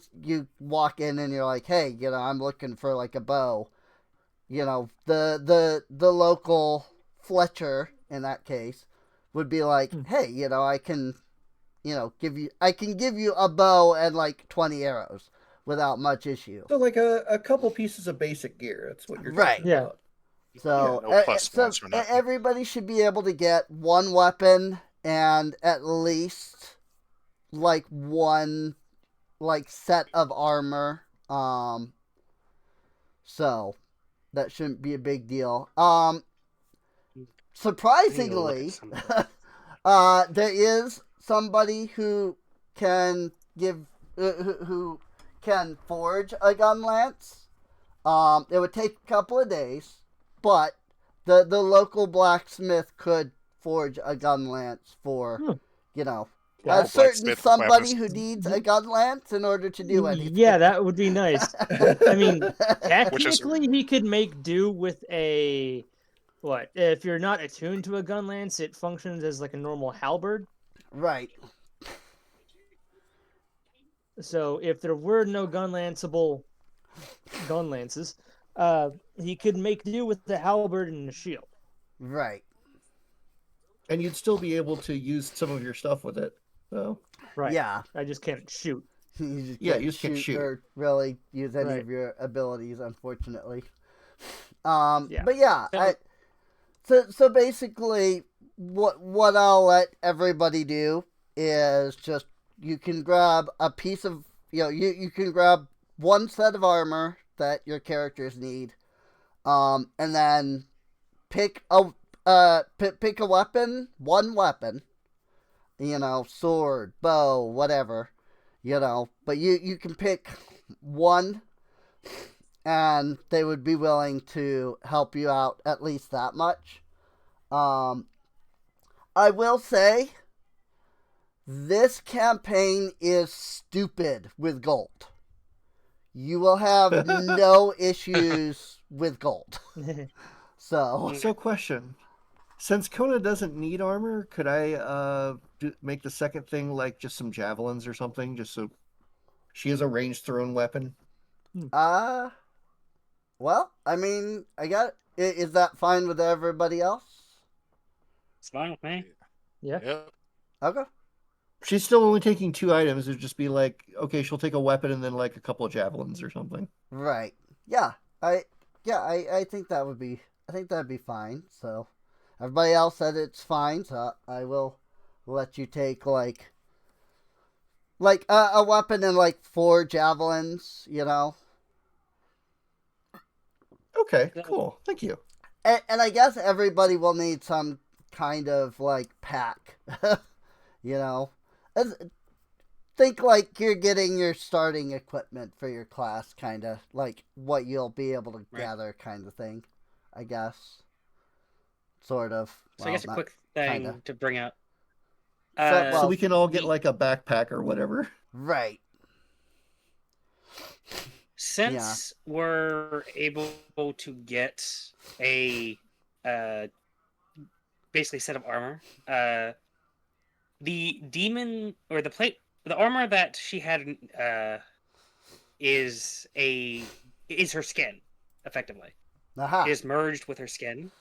walk in and you're like, "Hey, you know, I'm looking for like a bow." You know, the local Fletcher in that case would be like, "Hey, you know, I can, you know, I can give you a bow and like 20 arrows without much issue." So like a couple pieces of basic gear. That's what you're Right. talking Yeah. about. So, No plus ones or nothing. everybody should be able to get one weapon and at least like one like set of armor. So that shouldn't be a big deal. I need to look at Surprisingly, some of it. there is somebody who can give who can forge a gun lance. It would take a couple of days, but the local blacksmith could forge a gun lance for, you know, a certain Blacksmith somebody weapons. who needs a gun lance in order to do anything. Yeah, that would be nice. I mean, Which is- technically, he could make do with a what? If you're not attuned to a gun lance, it functions as like a normal halberd. Right. So if there were no gun lances, he could make do with the halberd and the shield. Right. And you'd still be able to use some of your stuff with it. So Right. Yeah. I just can't shoot. You just Yeah, can't you just can't shoot. or really use any Right. of your abilities, unfortunately. Yeah. But yeah, so basically, what I'll let everybody do is just you can grab a piece of you can grab one set of armor that your characters need, and then pick a pick a weapon, one weapon, you know, sword, bow, whatever, you know, but you can pick one and they would be willing to help you out at least that much. I will say this campaign is stupid with gold. You will have no issues with gold. So, question. Since Kona doesn't need armor, could I make the second thing like just some javelins or something, just so she has a ranged thrown weapon? well, I mean, is that fine with everybody else? It's fine with me. Yeah. Yep. Okay. She's still only taking 2 items. It'd just be like, okay, she'll take a weapon and then like a couple of javelins or something. Right. Yeah. I think that would be. I think that'd be fine. So, everybody else said it's fine. So I will let you take like a weapon and like 4 javelins. You know. Okay, cool. Thank you. And I guess everybody will need some kind of like pack. You know. Think like you're getting your starting equipment for your class, kind of like what you'll be able to gather, kind of thing. I guess, sort of. So I guess a quick thing kinda. to bring up. So we can all get like a backpack or whatever. Right. Since we're able to get a basically set of armor, the demon or the armor that she had is her skin, effectively. Aha. It is merged with her skin.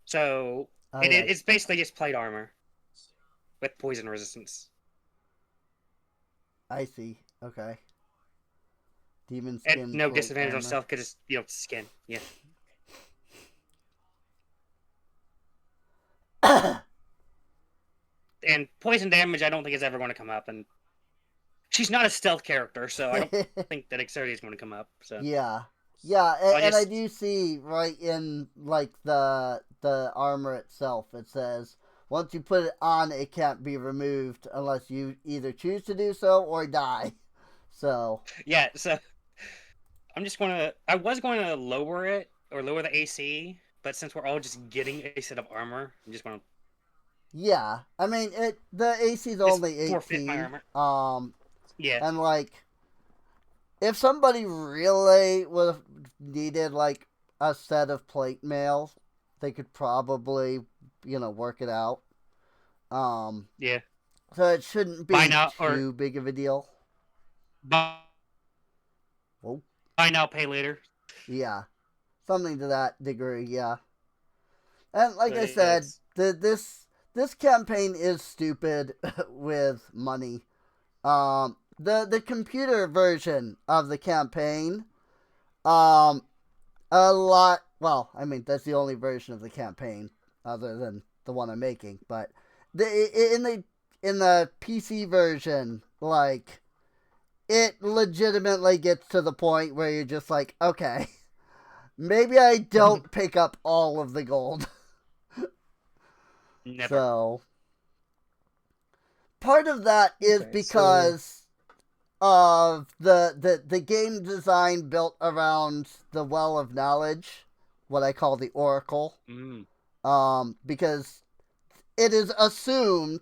So Okay. it's basically just plate armor with poison resistance. I see. Okay. Demon And skin. no plate disadvantage on armor. stealth because it's skin. Yeah. And poison damage, I don't think is ever going to come up. And she's not a stealth character, so I don't think that Exerti is going to come up. So Yeah. Yeah, and I just- do see right in like the armor itself. It says once you put it on, it can't be removed unless you either choose to do so or die. So yeah, so I'm just gonna. I was going to lower it or lower the AC, but since we're all just getting a set of armor, I'm just gonna Yeah, I mean the AC's just only forfeit my 18. armor. Um, Yeah. and like if somebody really would have needed like a set of plate mail, they could probably work it out. Um, Yeah. so it shouldn't Buy be now or too big of a deal. buy, Whoa. buy now, pay later. Yeah, something to that degree. Yeah, and like But I said, it's this campaign is stupid with money. The computer version of the campaign, um, a lot. Well, I mean that's the only version of the campaign other than the one I'm making. But in the PC version, like it legitimately gets to the point where you're just like, okay, maybe I don't pick up all of the gold. never. So part of that is Okay, so because of the game design built around the well of knowledge, what I call the oracle. Mm. Because it is assumed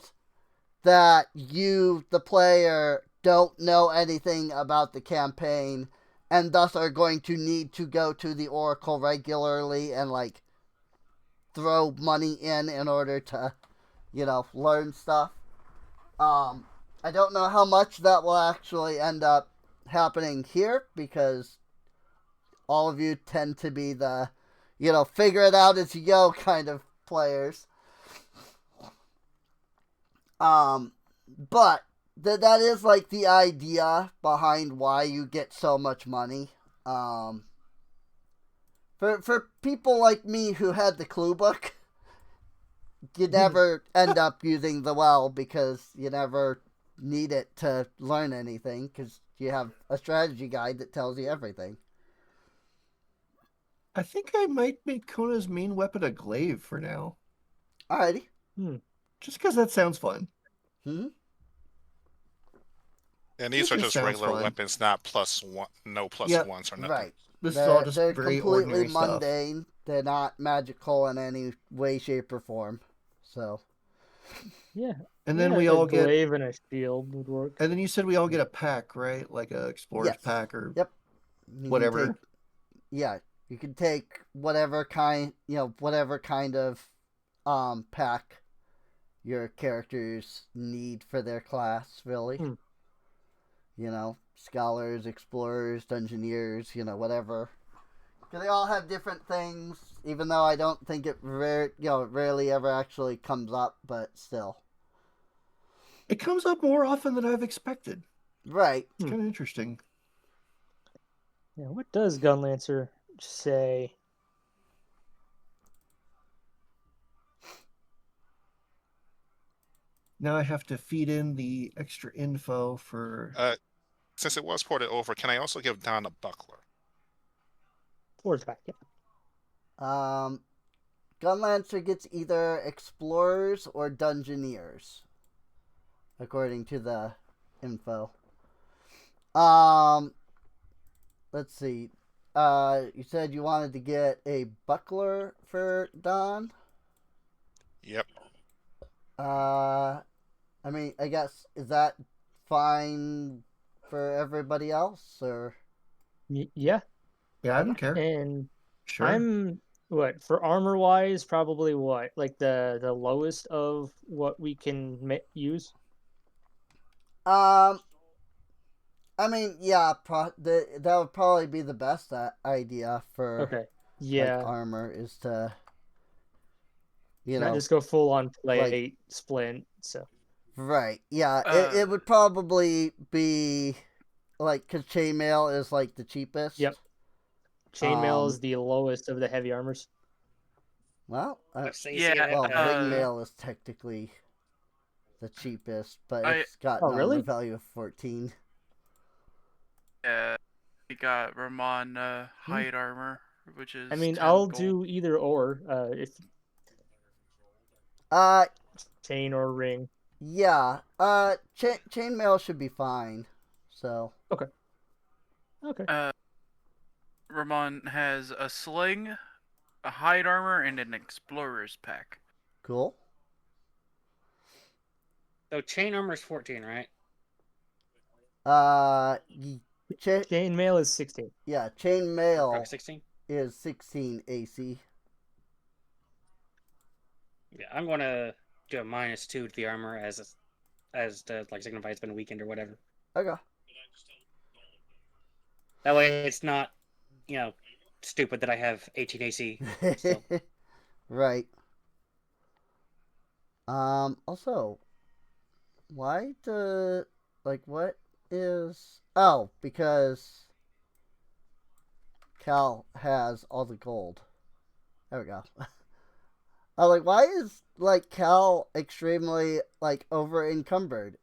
that you, the player, don't know anything about the campaign and thus are going to need to go to the oracle regularly and like throw money in order to learn stuff. I don't know how much that will actually end up happening here because all of you tend to be the, figure it out as you go kind of players. But that is like the idea behind why you get so much money. For people like me who had the clue book, you never end up using the well because you never need it to learn anything because you have a strategy guide that tells you everything. I think I might make Kona's main weapon a glaive for now. Alrighty. Just because that sounds fun. Hmm. And these It are just just sounds regular fun. weapons, not plus one, no plus Yep. ones or nothing. Right. This is all just They're very completely ordinary stuff. mundane. They're not magical in any way, shape, or form. So. yeah, And then yeah, we a all get. glaive and a shield would work. And then you said we all get a pack, right? Like a explorer's Yes. pack or Yep. You can whatever. take- yeah, you can take whatever kind of pack your characters need for their class, really. Scholars, explorers, dungeoneers, whatever. They all have different things, even though I don't think it rarely ever actually comes up, but still. It comes up more often than I've expected. Right. It's kind of interesting. Yeah, what does Gunlancer say? Now I have to feed in the extra info for. Since it was ported over, can I also give Don a buckler? Towards back, yeah. Gunlancer gets either explorers or dungeoneers, according to the info. Let's see. You said you wanted to get a buckler for Don. Yep. I mean, I guess is that fine for everybody else, or? Yeah, Yeah, I don't care. and Sure. I'm what for armor wise, probably what like the lowest of what we can use. I mean, yeah, that would probably be the best idea for Okay, yeah, armor is to not just go full on plate like- splint. So right, yeah, Uh, it would probably be like because chainmail is like the cheapest. Yep. Chainmail is the lowest of the heavy armors. Well, Yeah, well, uh, ringmail is technically the cheapest, but I- it's got Oh, an really? armor value of 14. yeah, we got Ramon hide armor, which is. I mean, 10 I'll gold. do either or. If Uh, chain or ring. yeah. Chainmail should be fine. So. Okay. Uh, Ramon has a sling, a hide armor, and an explorer's pack. Cool. So chain armor is 14, right? Uh, Chainmail is 16. yeah, chain Or mail 16? is 16 AC. Yeah, I'm gonna do a -2 to the armor as to like signify it's been weakened or whatever. Okay. That way it's not, stupid that I have 18 AC still. Right. Also, why the what is? Oh, because Cal has all the gold. There we go. I was like, why is Cal extremely over encumbered?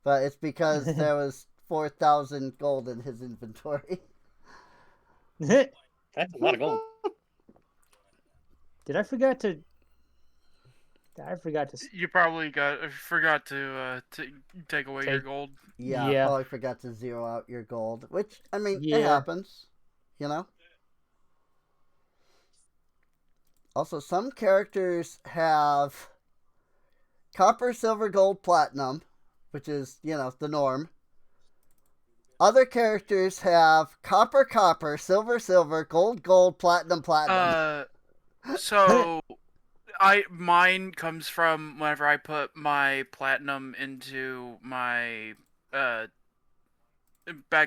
But it's because there was 4,000 gold in his inventory. That's a lot of gold. I forgot to. You probably forgot to take away your Take- gold. Yeah, Yeah. probably forgot to zero out your gold, which I mean, it Yeah. happens, you know. Also, some characters have copper, silver, gold, platinum, which is, the norm. Other characters have copper, copper, silver, silver, gold, gold, platinum, platinum. So mine comes from whenever I put my platinum into my bag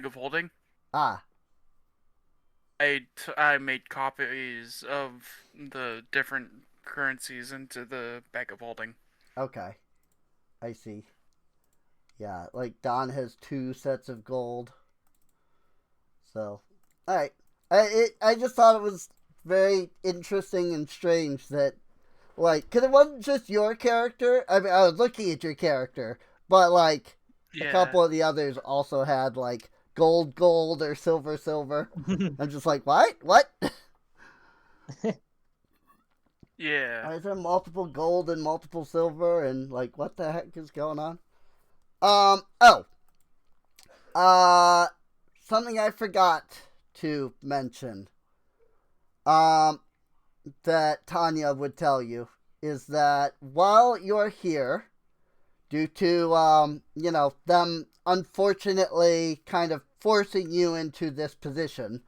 of holding. Ah, I made copies of the different currencies into the bag of holding. okay. I see. Yeah, Don has 2 sets of gold. So, alright. I just thought it was very interesting and strange that, because it wasn't just your character. I mean, I was looking at your character, but, a Yeah. couple of the others also had, gold, gold, or silver, silver. I'm just like, what? What? Yeah. Why is there multiple gold and multiple silver, and, what the heck is going on? Something I forgot to mention, that Tanya would tell you is that while you're here, due to, them unfortunately kind of forcing you into this position,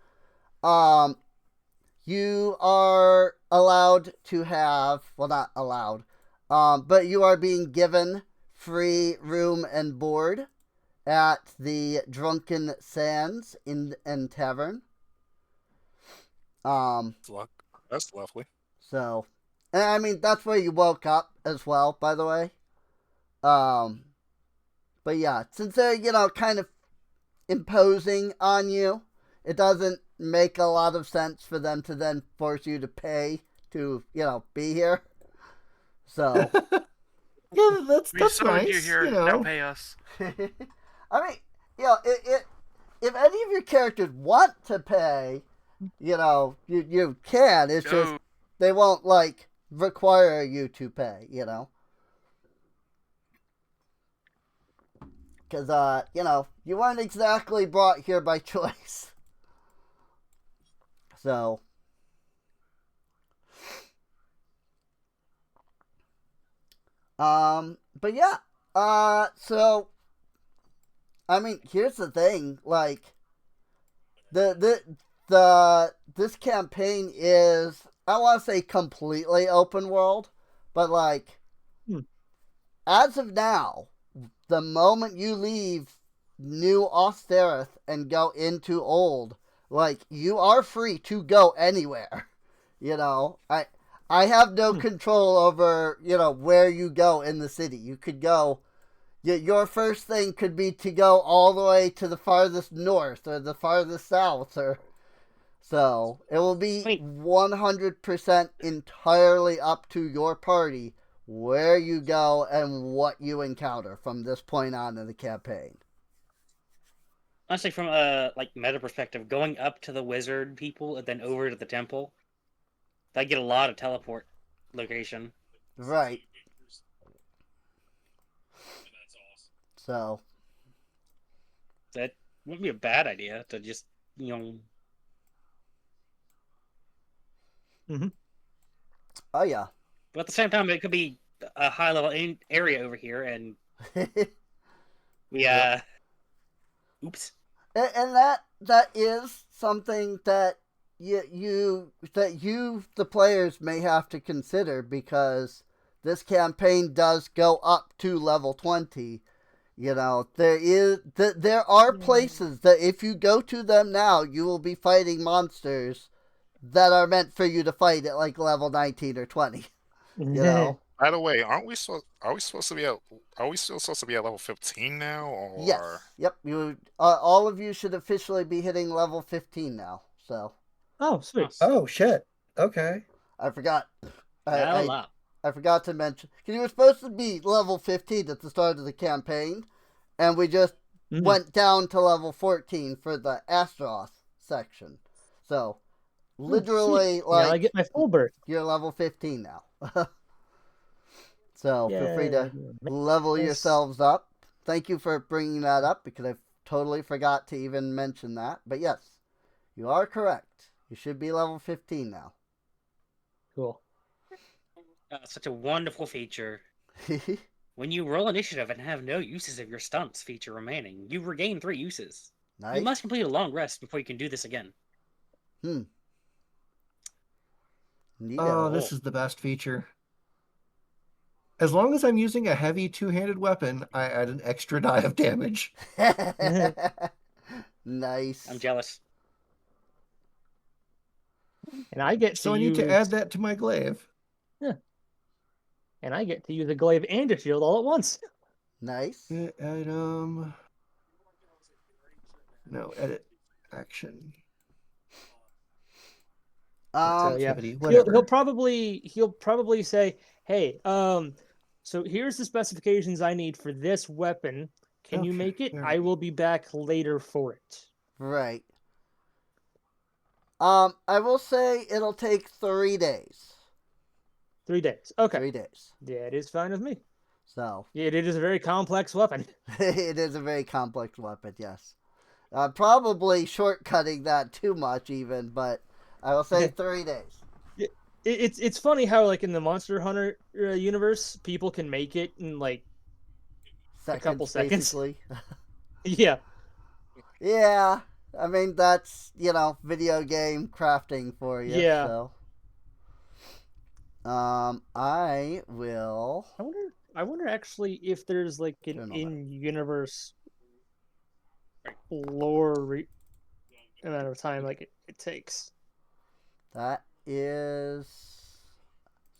you are allowed to have, well, not allowed, but you are being given free room and board at the Drunken Sands Inn and Tavern. That's lovely. So, and I mean, that's where you woke up as well, by the way. But yeah, since they're, kind of imposing on you, it doesn't make a lot of sense for them to then force you to pay to, be here. So, Yeah, that's We summoned nice. you here. Now pay us. I mean, if any of your characters want to pay, you can. It's just Oh, they won't require you to pay, because you weren't exactly brought here by choice. So, but yeah, so I mean, here's the thing, this campaign is, I don't want to say completely open world, but as of now, the moment you leave New Osterith and go into Old, you are free to go anywhere. I have no control over, where you go in the city. You could go, your first thing could be to go all the way to the farthest north or the farthest south, or so it will be 100% entirely up to your party where you go and what you encounter from this point on in the campaign. Honestly, from a meta perspective, going up to the wizard people and then over to the temple, I get a lot of teleport location. Right. So That wouldn't be a bad idea to just, Oh yeah. But at the same time, it could be a high level area over here, and we oops. And that is something that you the players may have to consider, because this campaign does go up to level 20. There are places that if you go to them now, you will be fighting monsters that are meant for you to fight at like level 19 or 20. By the way, are we supposed to be at are we still supposed to be at level 15 now, Yes. or Yep. You all of you should officially be hitting level 15 now. So Oh, sweet. Oh shit. Okay. I forgot. Level I up. I forgot to mention, because you were supposed to be level 15 at the start of the campaign, and we just went down to level 14 for the Astaroth section. So literally, Sweet. Now I like, get my full birth. you're level 15 now. So feel free to Yeah. level Yes. yourselves up. Thank you for bringing that up, because I totally forgot to even mention that. But yes, you are correct. You should be level 15 now. Cool. Such a wonderful feature. When you roll initiative and have no uses of your stunts feature remaining, you regain 3 uses. Nice. You must complete a long rest before you can do this again. Neato. Oh, this is the best feature. As long as I'm using a heavy two-handed weapon, I add an extra die of damage. Nice. I'm jealous. And I get to So I use... need to add that to my glaive. Yeah. And I get to use a glaive and a shield all at once. Nice. Item. No, edit. Action. So yeah, Activity, whatever. he'll probably say, "Hey, so here's the specifications I need for this weapon. Can you Okay, make it? there I we will be back later for it." Right. I will say it'll take 3 days. 3 days. Okay. 3 days. Yeah, it is fine with me. So Yeah, it is a very complex weapon. it is a very complex weapon, yes. Probably shortcutting that too much even, but I will say 3 days. It's funny how, like, in the Monster Hunter universe, people can make it in like a couple seconds. Basically. Yeah. Yeah. I mean, that's, video game crafting for you. Yeah. So I will I wonder actually if there's like an Turn on that. in-universe lore amount of time like it takes. That is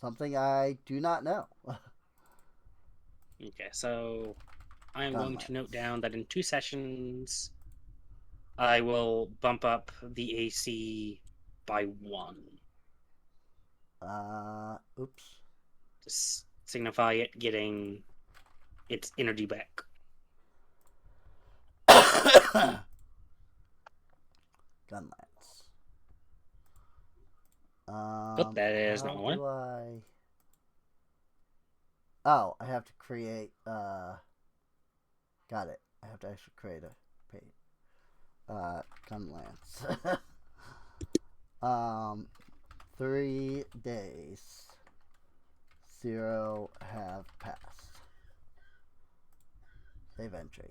something I do not know. Okay, so I am going to Gunlance. note down that in 2 sessions, I will bump up the AC by 1. Oops. To signify it getting its energy back. Gunlance. But that is not how one. do I... Oh, I have to create, got it. I have to actually create a page. Gunlance. 3 days. 0 have passed. Save entry.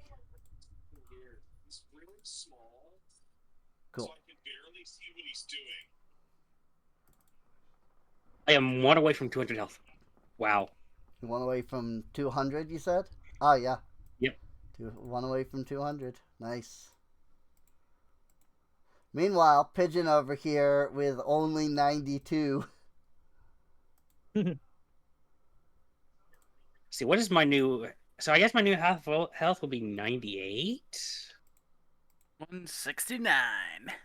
Cool. I am 1 away from 200 health. Wow. You 1 away from 200, you said? Oh, yeah. Yep. 1 away from 200. Nice. Meanwhile, Pigeon over here with only 92. See, what is my new... So I guess my new health will be 98? 169.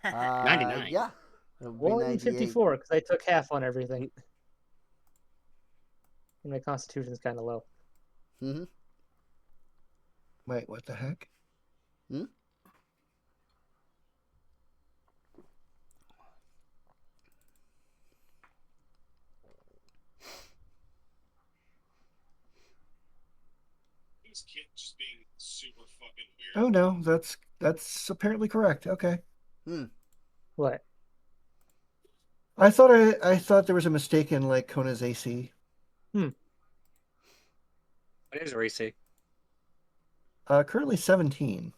99. Yeah. It would be 154 because I took half on everything. And my constitution's kind of low. Mm-hmm. Wait, what the heck? Hmm? This kid just being super fucking weird. Oh no, that's apparently correct. Okay. Hmm. What? I thought there was a mistake in like Kona's AC. What is racy? Currently 17.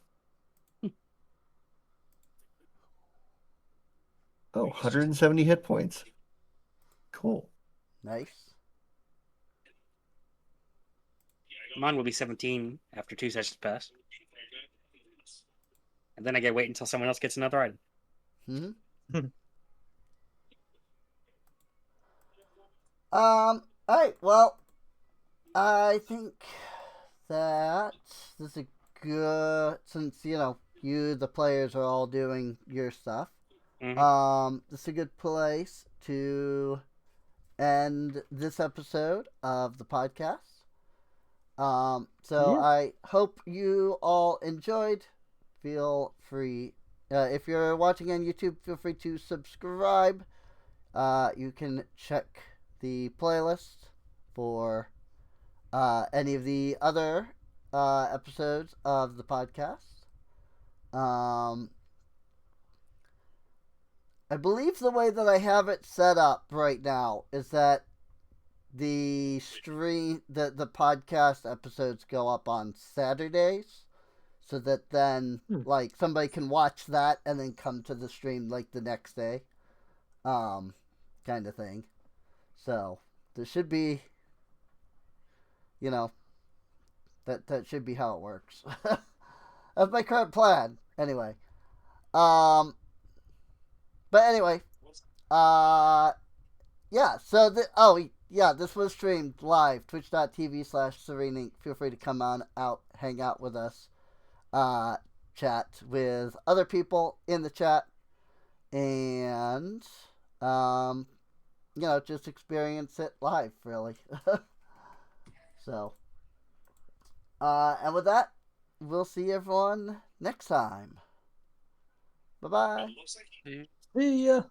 Oh, 170 hit points. Cool. Nice. Mine will be 17 after 2 sessions pass. And then I get wait until someone else gets another item. Mm-hmm. All right. Well, I think that this is a good, since you the players are all doing your stuff. This is a good place to end this episode of the podcast. So Yeah. I hope you all enjoyed. Feel free, if you're watching on YouTube, feel free to subscribe. You can check the playlist for any of the other episodes of the podcast. I believe the way that I have it set up right now is that the podcast episodes go up on Saturdays, so that then like somebody can watch that and then come to the stream like the next day, kind of thing. So there should be, that should be how it works. That's my current plan. Anyway, but anyway, yeah. So this was streamed live, twitch.tv/Serene. Feel free to come on out, hang out with us, chat with other people in the chat, and just experience it live, really. So, and with that, we'll see everyone next time. Bye bye. Looks like See ya.